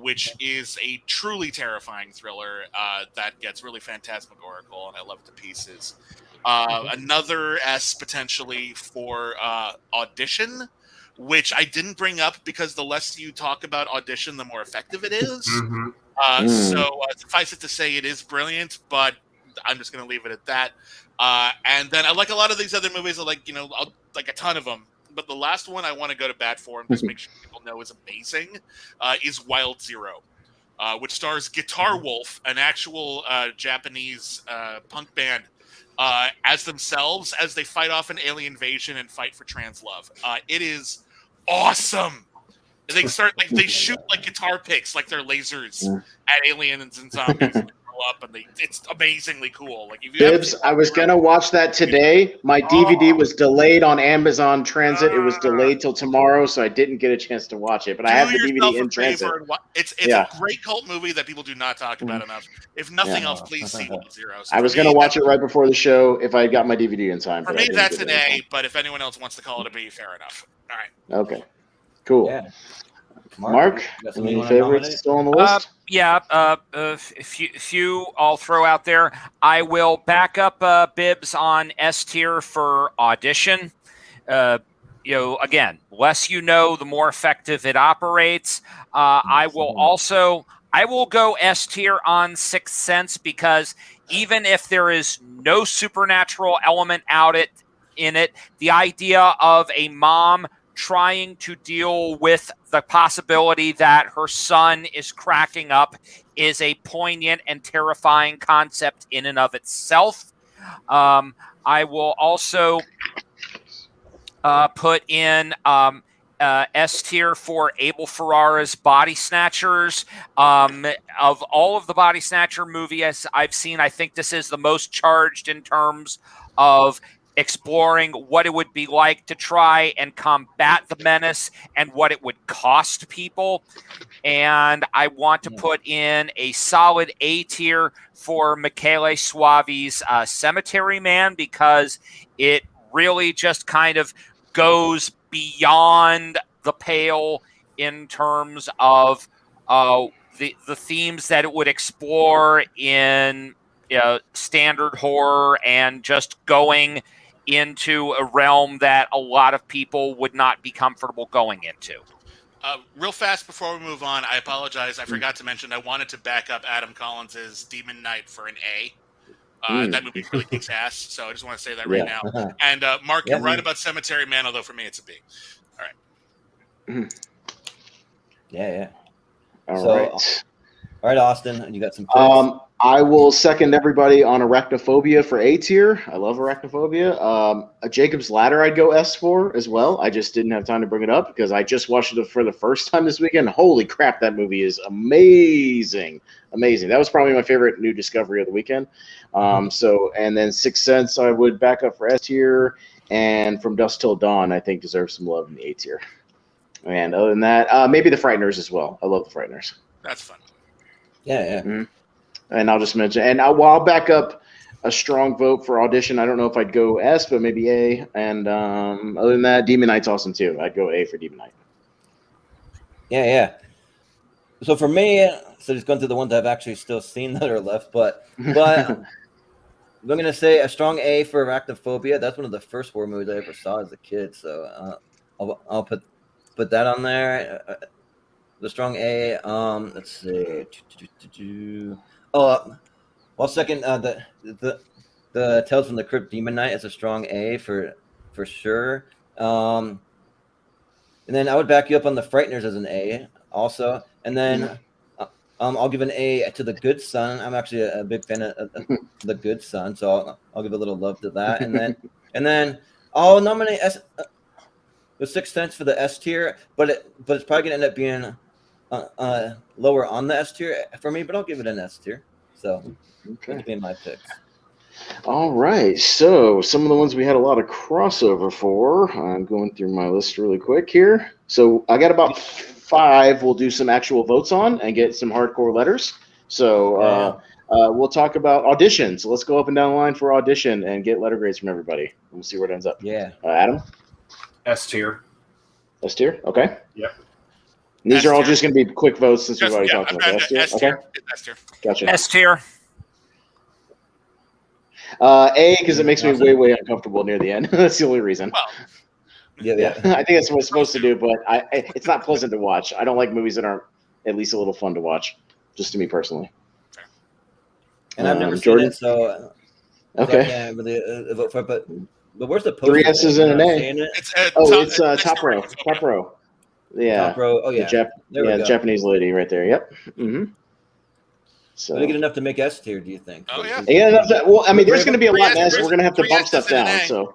which is a truly terrifying thriller that gets really phantasmagorical, and I love it to pieces. Another S potentially for Audition, which I didn't bring up because the less you talk about Audition, the more effective it is. So suffice it to say, it is brilliant, but I'm just going to leave it at that. And then I like a lot of these other movies. I like, like a ton of them. But the last one I want to go to bat for and just make sure people know is amazing is Wild Zero, which stars Guitar Wolf, an actual Japanese punk band, as themselves as they fight off an alien invasion and fight for trans love. It is awesome. They shoot like guitar picks, like they're lasers at aliens and zombies. And up, and it's amazingly cool. Like, if you Bibbs, I was gonna watch that today. My DVD was delayed on Amazon Transit. It was delayed till tomorrow, so I didn't get a chance to watch it. But I have the DVD in transit. It's a great cult movie that people do not talk about enough. If nothing else, please see Wild Zero. So I was gonna watch it right before the show if I had got my DVD in time. For me, that's an A. But if anyone else wants to call it a B, fair enough. All right. Okay. Cool. Yeah. Mark, any favorites still on the list? A few I'll throw out there. I will back up Bibbs on S tier for Audition. Again, less the more effective it operates. I will go S tier on Sixth Sense, because even if there is no supernatural element in it, the idea of a mom trying to deal with the possibility that her son is cracking up is a poignant and terrifying concept in and of itself. I will also put in S tier for Abel Ferrara's Body Snatchers. Of all of the Body Snatcher movies I've seen, I think this is the most charged in terms of exploring what it would be like to try and combat the menace and what it would cost people. And I want to put in a solid A tier for Michele Soavi's Cemetery Man, because it really just kind of goes beyond the pale in terms of the themes that it would explore in standard horror, and just going into a realm that a lot of people would not be comfortable going into. Real fast before we move on, I apologize. I forgot to mention I wanted to back up Adam Collins's Demon Knight for an A. That movie really kicks ass, so I just want to say that right now. And Mark, you're right about Cemetery Man, although for me it's a B. All right. Yeah. All right, Austin, you got some picks? I will second everybody on Arachnophobia for A tier. I love Arachnophobia. A Jacob's Ladder I'd go S for as well. I just didn't have time to bring it up because I just watched it for the first time this weekend. Holy crap, that movie is amazing. Amazing. That was probably my favorite new discovery of the weekend. And then Sixth Sense I would back up for S tier. And From Dusk Till Dawn I think deserves some love in the A tier. And other than that, maybe The Frighteners as well. I love The Frighteners. That's fun. Yeah. Mm-hmm. And I'll just mention, and I'll back up a strong vote for Audition. I don't know if I'd go S, but maybe A. And other than that, Demon Knight's awesome too. I'd go A for Demon Knight. Yeah. So for me, just going through the ones I've actually still seen that are left, but I'm going to say a strong A for Arachnophobia. That's one of the first horror movies I ever saw as a kid. So I'll put that on there. The strong A. Let's see. Second, the Tales from the Crypt Demon Knight is a strong A for sure. And then I would back you up on The Frighteners as an A also. And then I'll give an A to The Good Son. I'm actually a big fan of The Good Son, so I'll give a little love to that. And then I'll nominate The Sixth Sense for the S tier, but it's probably gonna end up being lower on the S tier for me, but I'll give it an S tier. So that's being my picks. All right. So some of the ones we had a lot of crossover for. I'm going through my list really quick here. So I got about 5 we'll do some actual votes on and get some hardcore letters. So We'll talk about auditions. Let's go up and down the line for audition and get letter grades from everybody. We'll see where it ends up. Yeah. Adam? S tier. S tier? Okay. Yep. And these are all S-tier. just going to be quick votes since we've already Yeah, talked I'm about trying that. to S tier? Okay. S tier. Gotcha. S tier. A, because it makes me way uncomfortable near the end. That's the only reason. Well, Yeah. I think that's what it's supposed to do, but it's not pleasant to watch. I don't like movies that aren't at least a little fun to watch, just to me personally. And I've never seen Jordan? it, so I Okay. can't really vote for it. But where's the poster? 3 S's and an I'm A. seeing it. it's It's top row. Top row. Yeah. Top row. Oh yeah. The There we the go. Japanese lady right there. Yep. Mm-hmm. So. Did I get enough to make S tier? Do you think? Oh yeah. Yeah, well, I mean, there's going to be a lot in S. Three We're going to have to three bump S's stuff and down. an A. So,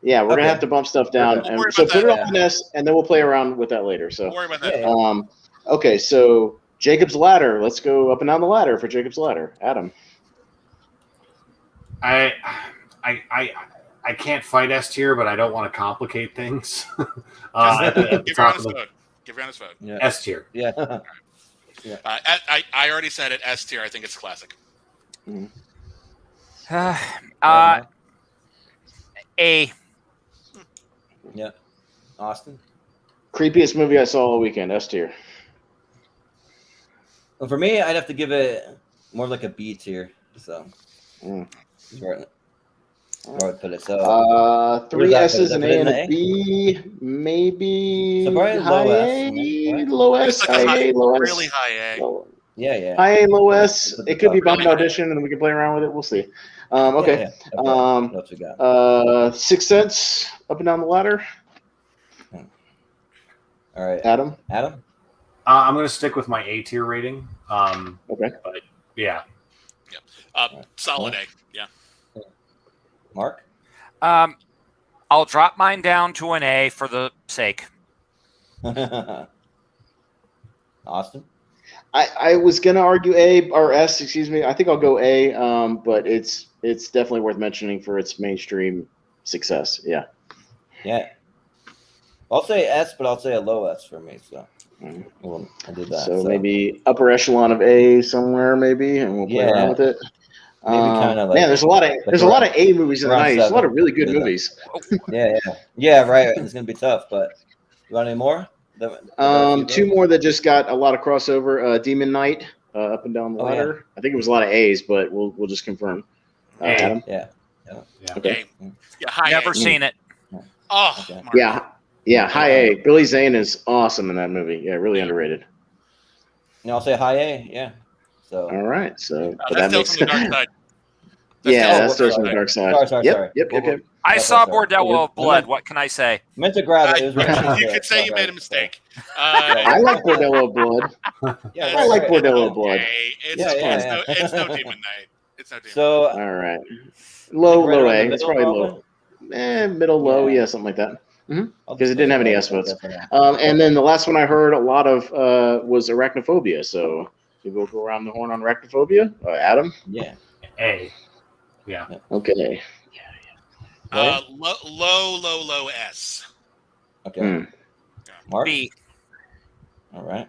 yeah, we're going Okay. to have to bump stuff down. Don't And worry so about put it that. on S, and then we'll play around with that later. So, Don't worry about that. Yeah. okay, so Jacob's Ladder. Let's go up and down the ladder for Jacob's Ladder. Adam. I can't fight S tier, but I don't want to complicate things. At the Give your top honest of the vote. Give your honest vote. Yeah. S tier. Yeah. I already said it. S tier. I think it's classic. A. Yeah. Austin. Creepiest movie I saw all weekend. S tier. Well, for me, I'd have to give it more like a B tier. So. Mm. That's where I would put it. So. 3 that? S's, Is that an put A, it in and the a B. Maybe So probably high low S, A, right? low S, It's like high A, low S. really high A. Low- Yeah. High A, low S. Put the It could be top. behind audition, and we can play around with it. We'll see. Okay. Yeah. What else we got? Sixth Sense, up and down the ladder. All right. Adam. Adam. I'm going to stick with my A tier rating. Okay. But yeah, Solid A. Yeah. Mark. I'll drop mine down to an A for the sake. Austin. I was gonna argue A or S. Excuse me. I think I'll go A. But it's definitely worth mentioning for its mainstream success. Yeah. Yeah. I'll say S, but I'll say a low S for me. So Mhm. well, I did that. So maybe upper echelon of A somewhere, maybe, and we'll play Yeah. around with it. Maybe kinda like- man, there's a lot of A movies in the around 90s. There's a lot of 7. really good Yeah. movies. Yeah. Right. It's gonna be tough, but you want any more? Two more that just got a lot of crossover. Demon Knight, up and down the Oh, yeah. ladder. I think it was a lot of A's, but we'll just confirm. A. Adam. Yeah. Okay. Yeah. High Never A. seen it. Oh. Okay. Mark. Yeah. High A. Billy Zane is awesome in that movie. Yeah, really underrated. And I'll say high A. Yeah. So. All right. So but That's that Tales from the Dark Side. yeah, that's Tales Tales from the Dark Side. Sorry. Yep. I Oh, saw sorry. Bordello of Blood. What can I say? Meant to grab it. It was right. You could say you made a mistake. I like Bordello Blood. Yeah, I like right. Bordello Blood. It's, Yeah, it's no Demon Knight. It's no Demon. So All right. Low right around A. the It's middle, probably low. Middle low. Yeah. Yeah, something like that. I'll Because it just didn't have any say S votes. definitely. And then the last one I heard a lot of was Arachnophobia. So maybe we'll go around the horn on Arachnophobia. Adam? Yeah. A. Yeah. Okay. Low S. Okay. Hmm. Mark. B. All right.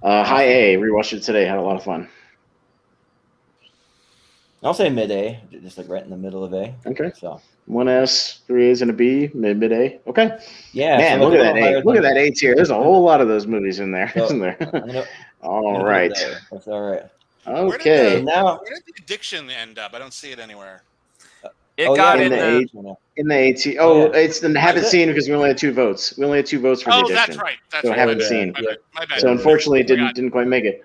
High A. Rewatched it today. Had a lot of fun. I'll say mid A, just like right in the middle of A. Okay. So 1 S, 3 A's, and a B. Mid A. Okay. yeah. Man, so look at a that little A. higher Look at than- that A tier. There's a whole lot of those movies in there, So, isn't there? I'm gonna All put it right. there. That's all right. Okay. Now. Where did the addiction end up? I don't see it anywhere. It Oh, got yeah, in in the. the In the A tier. Oh, Yeah. it's the haven't Is it? seen because we only had 2 votes. We only had 2 votes for the Oh, addiction. that's right. That's So right. haven't My bad. seen. My bad. My bad. So unfortunately, it Forgot. didn't quite make it.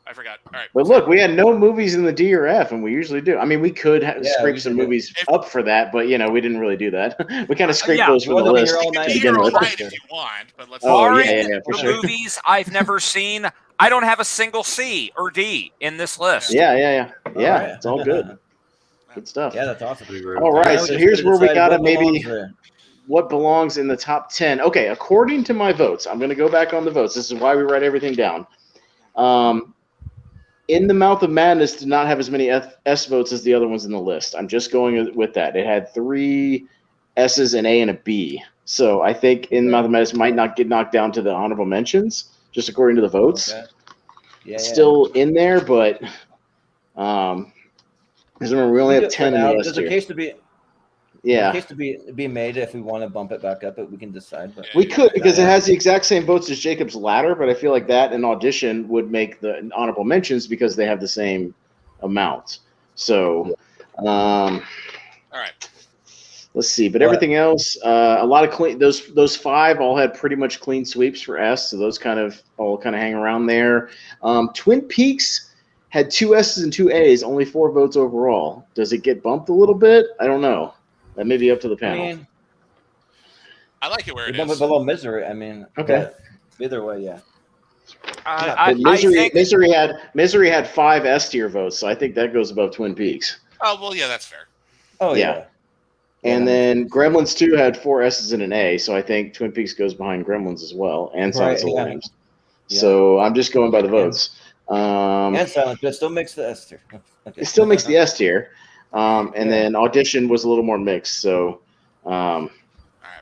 I forgot. All right. But look, we had no movies in the D or F, and we usually do. I mean, we could Yeah, scrape we some could do. movies up for that, but we didn't really do that. We kind of scraped Yeah. those for the Well, list you're all to night. You begin can with. right if you want, but let's. Oh, Barring yeah, for the sure. movies I've never seen, I don't have a single C or D in this list. Yeah. All right. It's all good. Good stuff. Yeah, that's awesome. All right, Now we so just here's gotta where we decide gotta what maybe belongs where. what belongs in the top 10. Okay, according to my votes, I'm going to go back on the votes. This is why we write everything down. In the Mouth of Madness did not have as many S votes as the other ones in the list. I'm just going with that. It had 3 S's, an A, and a B. So I think In the Mouth of Madness might not get knocked down to the honorable mentions, just according to the votes. Okay. Yeah. Still in there, but Because remember, we only have 10 in the S There's a tier. case to be Yeah. case to be made if we want to bump it back up, but we can decide. But We could, because it has the exact same votes as Jacob's Ladder, but I feel like that and Audition would make the honorable mentions because they have the same amount. So, All right. let's see. But everything else, a lot of clean. Those 5 all had pretty much clean sweeps for S, so those all hang around there. Twin Peaks had 2 S's and 2 A's, only 4 votes overall. Does it get bumped a little bit? I don't know. That may be up to the I panel. mean, I like it where we it bump it is. below Misery. I mean, Okay. but either way, yeah. I But think Misery had 5 S tier votes, so I think that goes above Twin Peaks. Oh well, yeah, that's fair. Oh Yeah. yeah. And then Gremlins 2 had 4 S's and an A, so I think Twin Peaks goes behind Gremlins as well, and Silence of the yeah. Lambs. Yeah. So I'm just going by the votes. And Silence, but it still makes the S tier. Okay. It still makes the S tier. And then Audition was a little more mixed. So,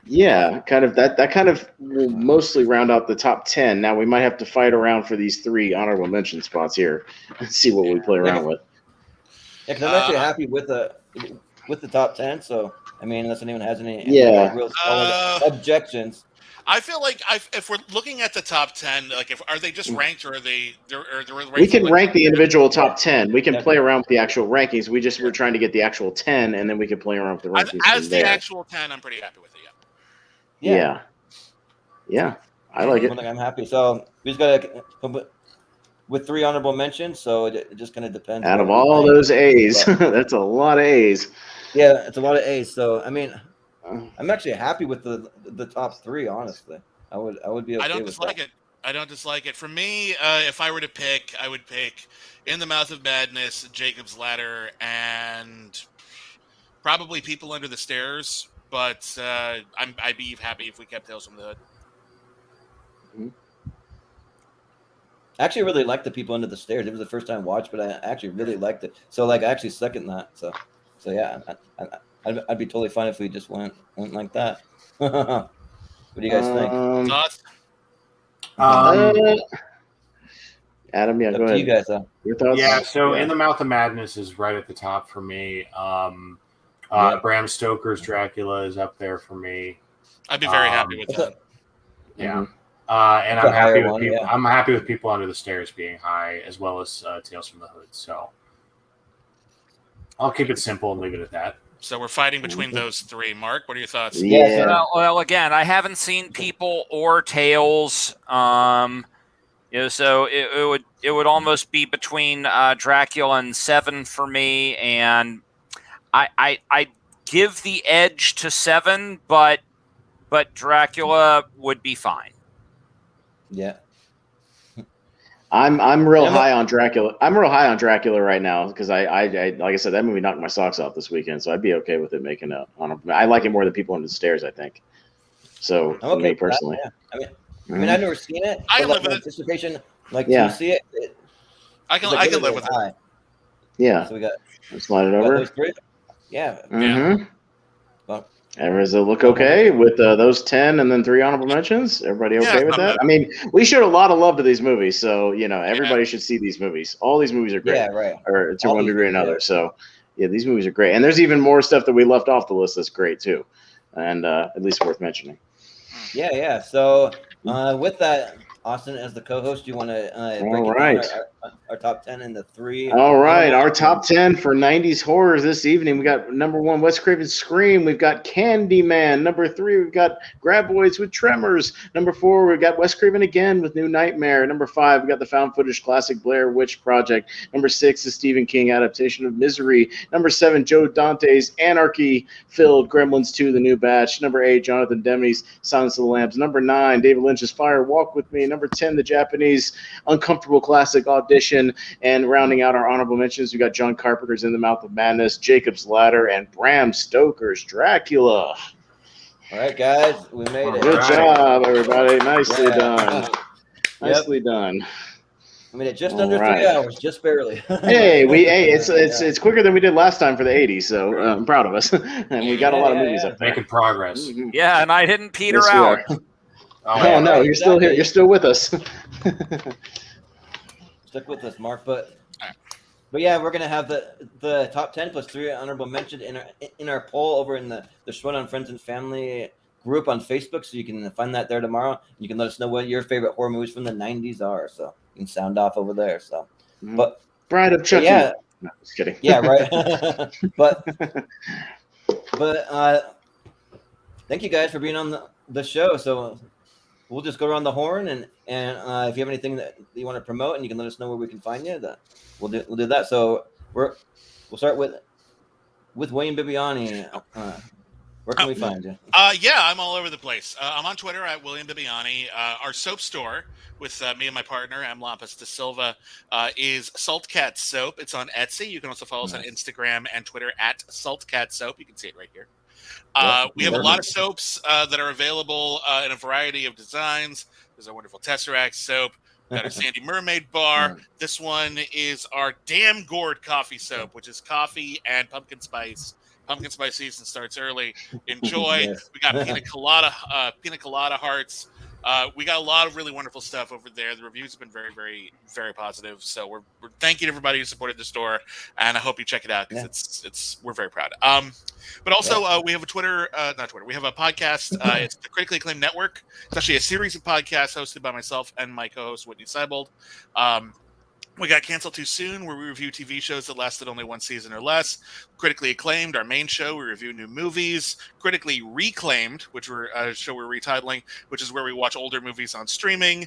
yeah, kind of that kind of will mostly round out the top 10. Now we might have to fight around for these 3 honorable mention spots here and see what we play around with. Yeah, because I'm actually happy with the top 10. So I mean, unless anyone has any real solid objections. I feel like if we're looking at the top 10, like are they just ranked or are they? We can rank the individual top 10. We can play around with the actual rankings. We're trying to get the actual 10, and then we can play around with the rankings. As the actual 10, I'm pretty happy with it. Yeah. I like it. I'm happy. So we just gotta come with 3 honorable mentions. So it just kind of depends. Out of all those A's, that's a lot of A's. Yeah, it's a lot of A's. So I mean, I'm actually happy with the top 3. Honestly, I would be. Okay I don't with dislike that. it. I don't dislike it. For me, if I were to pick, I would pick In the Mouth of Madness, Jacob's Ladder, and probably People Under the Stairs. But I'd be happy if we kept Tales from the Hood. I actually really liked the People Under the Stairs. It was the first time watch, but I actually really liked it. So like, I actually second that. So yeah, I'd be totally fine if we just went like that. What do you guys think? Thoughts? Adam, yeah, Up go to ahead. you guys. Your thoughts? Yeah, so In the Mouth of Madness is right at the top for me. Bram Stoker's Dracula is up there for me. I'd be very happy with that. Yeah. Mm-hmm. And I'm The higher happy with one, people. yeah. I'm happy with People Under the Stairs being high, as well as Tales from the Hood. So I'll keep it simple and leave it at that. So we're fighting between those 3. Mark, what are your thoughts? Yeah. Well, again, I haven't seen People or Tales. So it would almost be between Dracula and 7 for me, and I give the edge to 7, but Dracula would be fine. Yeah. I'm real high on Dracula. I'm real high on Dracula right now because I like I said, that movie knocked my socks off this weekend, so I'd be okay with it making I like it more than People Under the Stairs, I think. So I'm for okay me with that, personally. yeah. I mean, I've never seen it. I but live like, with the it. anticipation, like Yeah. you see it. I can live with it. high. Yeah. So we got Slide it got over. those 3. Yeah. Mm-hmm. Well, Does it look okay with those 10 and then 3 honorable mentions? Everybody okay with that? I mean, we showed a lot of love to these movies, so everybody should see these movies. All these movies are great, yeah, right. or to All one these degree or movies, another. yeah. So yeah, these movies are great, and there's even more stuff that we left off the list that's great too, and at least worth mentioning. Yeah. So with that, Austin, as the co-host, you want to break All it right. down our top 10 into 3? All right, our top 10 for 90s horrors this evening. We got number 1, Wes Craven's Scream. We've got Candyman. Number 3, we've got Graboids with Tremors. Number 4, we've got Wes Craven again with New Nightmare. Number 5, we've got the found footage classic Blair Witch Project. Number 6, the Stephen King adaptation of Misery. Number 7, Joe Dante's anarchy-filled Gremlins 2, The New Batch. Number 8, Jonathan Demme's Silence of the Lambs. Number 9, David Lynch's Fire Walk with Me. Number 10, the Japanese uncomfortable classic Audition. And rounding out our honorable mentions, we got John Carpenter's In the Mouth of Madness, Jacob's Ladder, and Bram Stoker's Dracula. All right, guys, we made it. Good job, everybody. Nicely Yeah. done. Yep. Nicely done. I mean, it just All under right. 3 hours, just barely. Hey, it's quicker than we did last time for the 80s, so I'm proud of us. And we got a lot of movies up there. Making progress. Mhm. Yeah, and I didn't peter Yes, we out. are. Oh, No, you're still here. exactly. You're still with us. Stick with us, Mark. But But yeah, we're gonna have the top 10 plus 3 honorable mentioned in our poll over in the Schmodown Friends and Family group on Facebook, so you can find that there tomorrow. You can let us know what your favorite horror movies from the 90s are, so you can sound off over there. So, but Bride of Chucky. yeah, no, just kidding. Yeah, right. but thank you guys for being on the show. So we'll just go around the horn, and if you have anything that you want to promote, and you can let us know where we can find you, we'll do that. So we'll start with William Bibbiani. Where can we find you? Yeah, I'm all over the place. I'm on Twitter at William Bibbiani. Our soap store with me and my partner, M. Lampas de Silva, is Salt Cat Soap. It's on Etsy. You can also follow us on Instagram and Twitter at Salt Cat Soap. You can see it right here. We have a lot of soaps that are available in a variety of designs. There's a wonderful Tesseract soap. We've got our Sandy Mermaid bar. This one is our Damn Gourd coffee soap, which is coffee and pumpkin spice. Pumpkin spice season starts early. Enjoy. Yes. We got pina colada hearts. We got a lot of really wonderful stuff over there. The reviews have been very, very, very positive. So we're thanking everybody who supported the store, and I hope you check it out because we're very proud. But also we have a not Twitter. We have a podcast. It's the Critically Acclaimed Network. It's actually a series of podcasts hosted by myself and my co-host Whitney Seibold. We got Canceled Too Soon, where we review TV shows that lasted only one season or less. Critically Acclaimed, our main show, we review new movies. Critically Reclaimed, which we're a show we're retitling, which is where we watch older movies on streaming.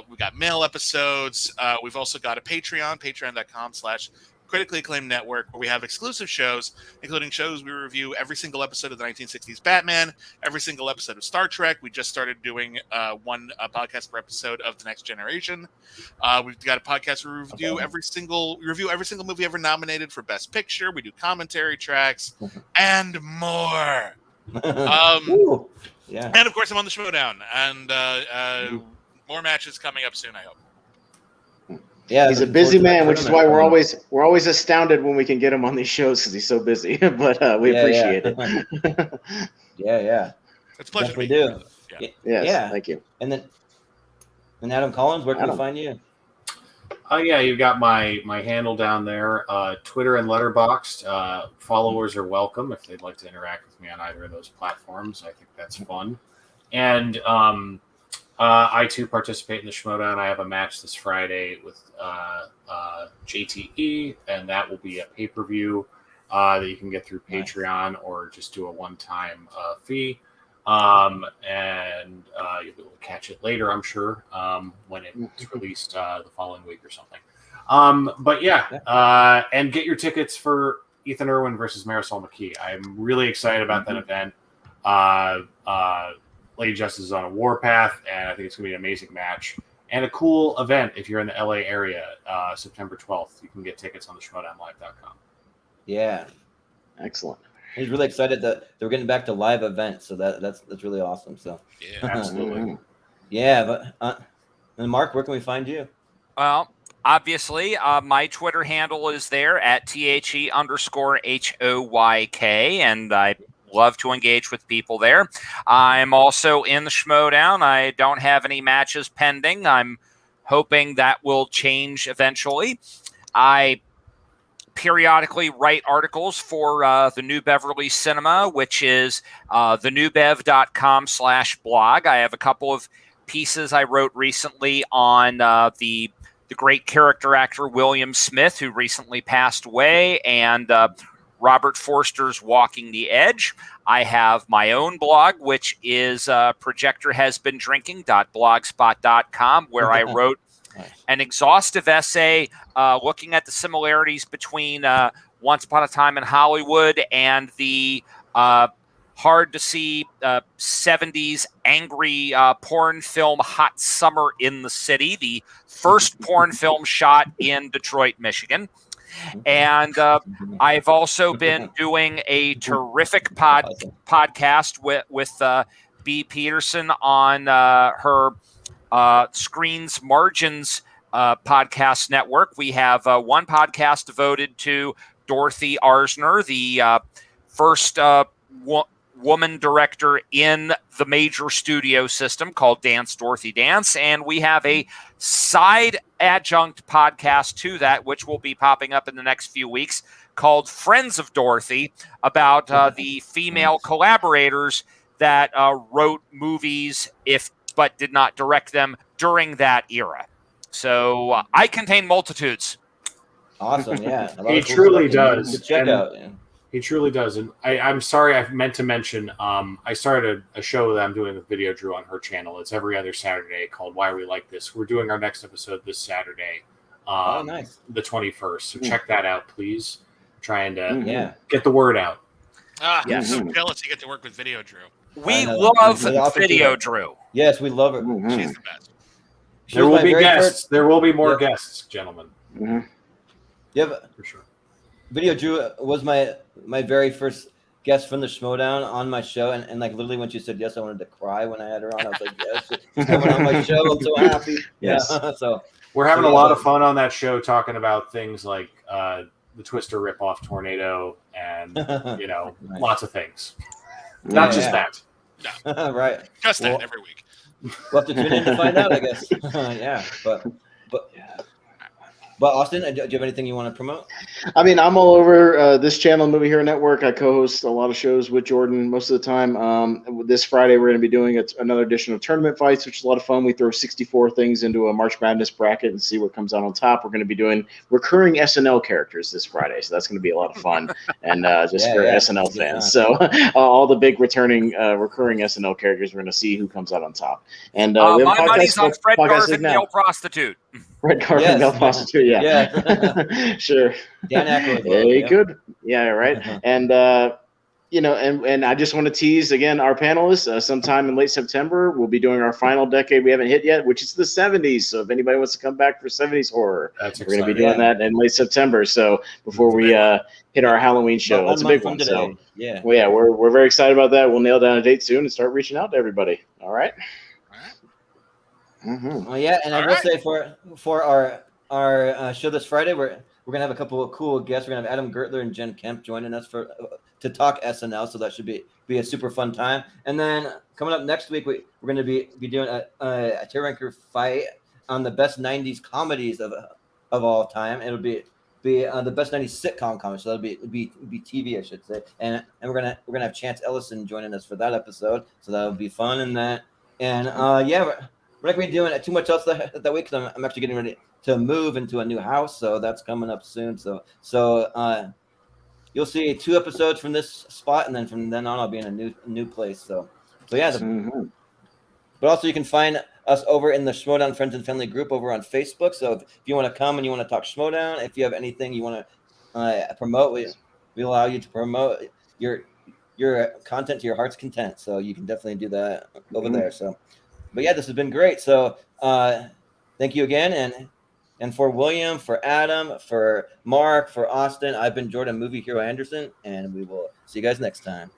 We got mail episodes. We've also got a Patreon, patreon.com/Critically Acclaimed Network, where we have exclusive shows, including shows we review every single episode of the 1960s Batman, every single episode of Star Trek. We just started doing one podcast per episode of The Next Generation. We've got a podcast where we review every single movie ever nominated for Best Picture. We do commentary tracks and more. And of course, I'm on the Schmodown, and more matches coming up soon, I hope. Yeah, he's a busy man, which is why we're always astounded when we can get him on these shows because he's so busy. But we appreciate it. Yeah. It's a pleasure. We do. Yes, thank you. And Adam Collins, where can we find you? You got my handle down there. Twitter and Letterboxd. Followers are welcome if they'd like to interact with me on either of those platforms. I think that's fun. And I too participate in the Schmodown. I have a match this Friday with JTE, and that will be a pay-per-view that you can get through Patreon or just do a one-time fee. And you'll be able to catch it later, I'm sure, when it's released the following week or something. And get your tickets for Ethan Irwin versus Marisol McKee. I'm really excited about that event. Lady Justice is on a warpath, and I think it's going to be an amazing match and a cool event if you're in the LA area. September 12th, you can get tickets on the SchmodownLive.com. Yeah, excellent. He's really excited that they're getting back to live events, so that's really awesome. So yeah, absolutely. Yeah, but and Mark, where can we find you? Well, obviously, my Twitter handle is there at THE_HOYK, and I love to engage with people there. I'm also in the Schmodown. I don't have any matches pending. I'm hoping that will change eventually. I periodically write articles for the New Beverly Cinema, which is thenewbev.com/blog. I have a couple of pieces I wrote recently on the great character actor William Smith, who recently passed away, and Robert Forster's Walking the Edge. I have my own blog, which is projectorhasbeendrinking.blogspot.com, where I wrote an exhaustive essay looking at the similarities between Once Upon a Time in Hollywood and the hard-to-see 70s angry porn film Hot Summer in the City, the first porn film shot in Detroit, Michigan. And I've also been doing a terrific podcast with Bea Peterson on her Screens Margins podcast network. We have one podcast devoted to Dorothy Arzner, the first woman director in the major studio system called Dance Dorothy Dance. And we have a side adjunct podcast to that, which will be popping up in the next few weeks, called Friends of Dorothy, about the female collaborators that wrote movies but did not direct them during that era. So I contain multitudes. Awesome, yeah. He truly does. Check And out. Yeah. He truly does. And I'm sorry, I meant to mention, I started a show that I'm doing with Video Drew on her channel. It's every other Saturday called Why We Like This. We're doing our next episode this Saturday, Nice. the 21st. So check that out, please. Trying to Yeah. get the word out. I'm so jealous you get to work with Video Drew. We know. love The opportunity. Video Drew. Yes, we love her. She's the best. She There was will my be very guests. first- There will be more Yep. guests, gentlemen, Yeah, for sure. Video Drew was my very first guest from the Schmodown on my show, and like literally when she said yes, I wanted to cry when I had her on. I was like, yes, she's coming on my show. I'm so happy. Yes. Yeah. So We're having So, a yeah, lot but- of fun on that show talking about things like the Twister ripoff tornado and, Nice. lots of things. Not just Yeah. that. right. Just that Well- every week. We'll have to tune in to find out, I guess. Yeah, but Austin, do you have anything you want to promote? I mean, I'm all over this channel, Movie Hero Network. I co-host a lot of shows with Jordan most of the time. This Friday, we're going to be doing another edition of Tournament Fights, which is a lot of fun. We throw 64 things into a March Madness bracket and see what comes out on top. We're going to be doing recurring SNL characters this Friday, so that's going to be a lot of fun. And just for SNL Yeah. fans. So all the big returning recurring SNL characters, we're going to see who comes out on top. And we have a My podcast money's on called Fred Podcast Garvin, League Now. Male Prostitute. Red Carpet, Yes. Male Prostitute, yeah. Yeah. Sure. Dan Aykroyd. Hey, yeah. good. Yeah, right. And and I just want to tease again our panelists. Sometime in late September, we'll be doing our final decade we haven't hit yet, which is the 70s. So if anybody wants to come back for 70s horror, That's we're going to be exciting. doing that in late September. So before we hit our Halloween show, About that's a 1 big month one. from So today. Yeah. well, yeah, we're very excited about that. We'll nail down a date soon and start reaching out to everybody. All right. Well, yeah, and I All will right. say for our show this Friday, we're gonna have a couple of cool guests. We're gonna have Adam Gertler and Jen Kemp joining us to talk SNL, so that should be a super fun time. And then coming up next week, we're gonna be doing a tier ranker fight on the best '90s comedies of all time. It'll be the best '90s sitcom comedy, so that'll be TV, I should say. And we're gonna have Chance Ellison joining us for that episode, so that'll be fun. We're not going to be doing too much else that week because I'm actually getting ready to move into a new house, so that's coming up soon. So you'll see 2 episodes from this spot, and then from then on I'll be in a new place. So yeah. But also you can find us over in the Schmodown Friends and Family group over on Facebook. So if you want to come and you want to talk Schmodown, if you have anything you want to promote, we allow you to promote your content to your heart's content. So you can definitely do that over there. So. But yeah, this has been great. So thank you again. And for William, for Adam, for Mark, for Austin, I've been Jordan Movie Hero Anderson, and we will see you guys next time.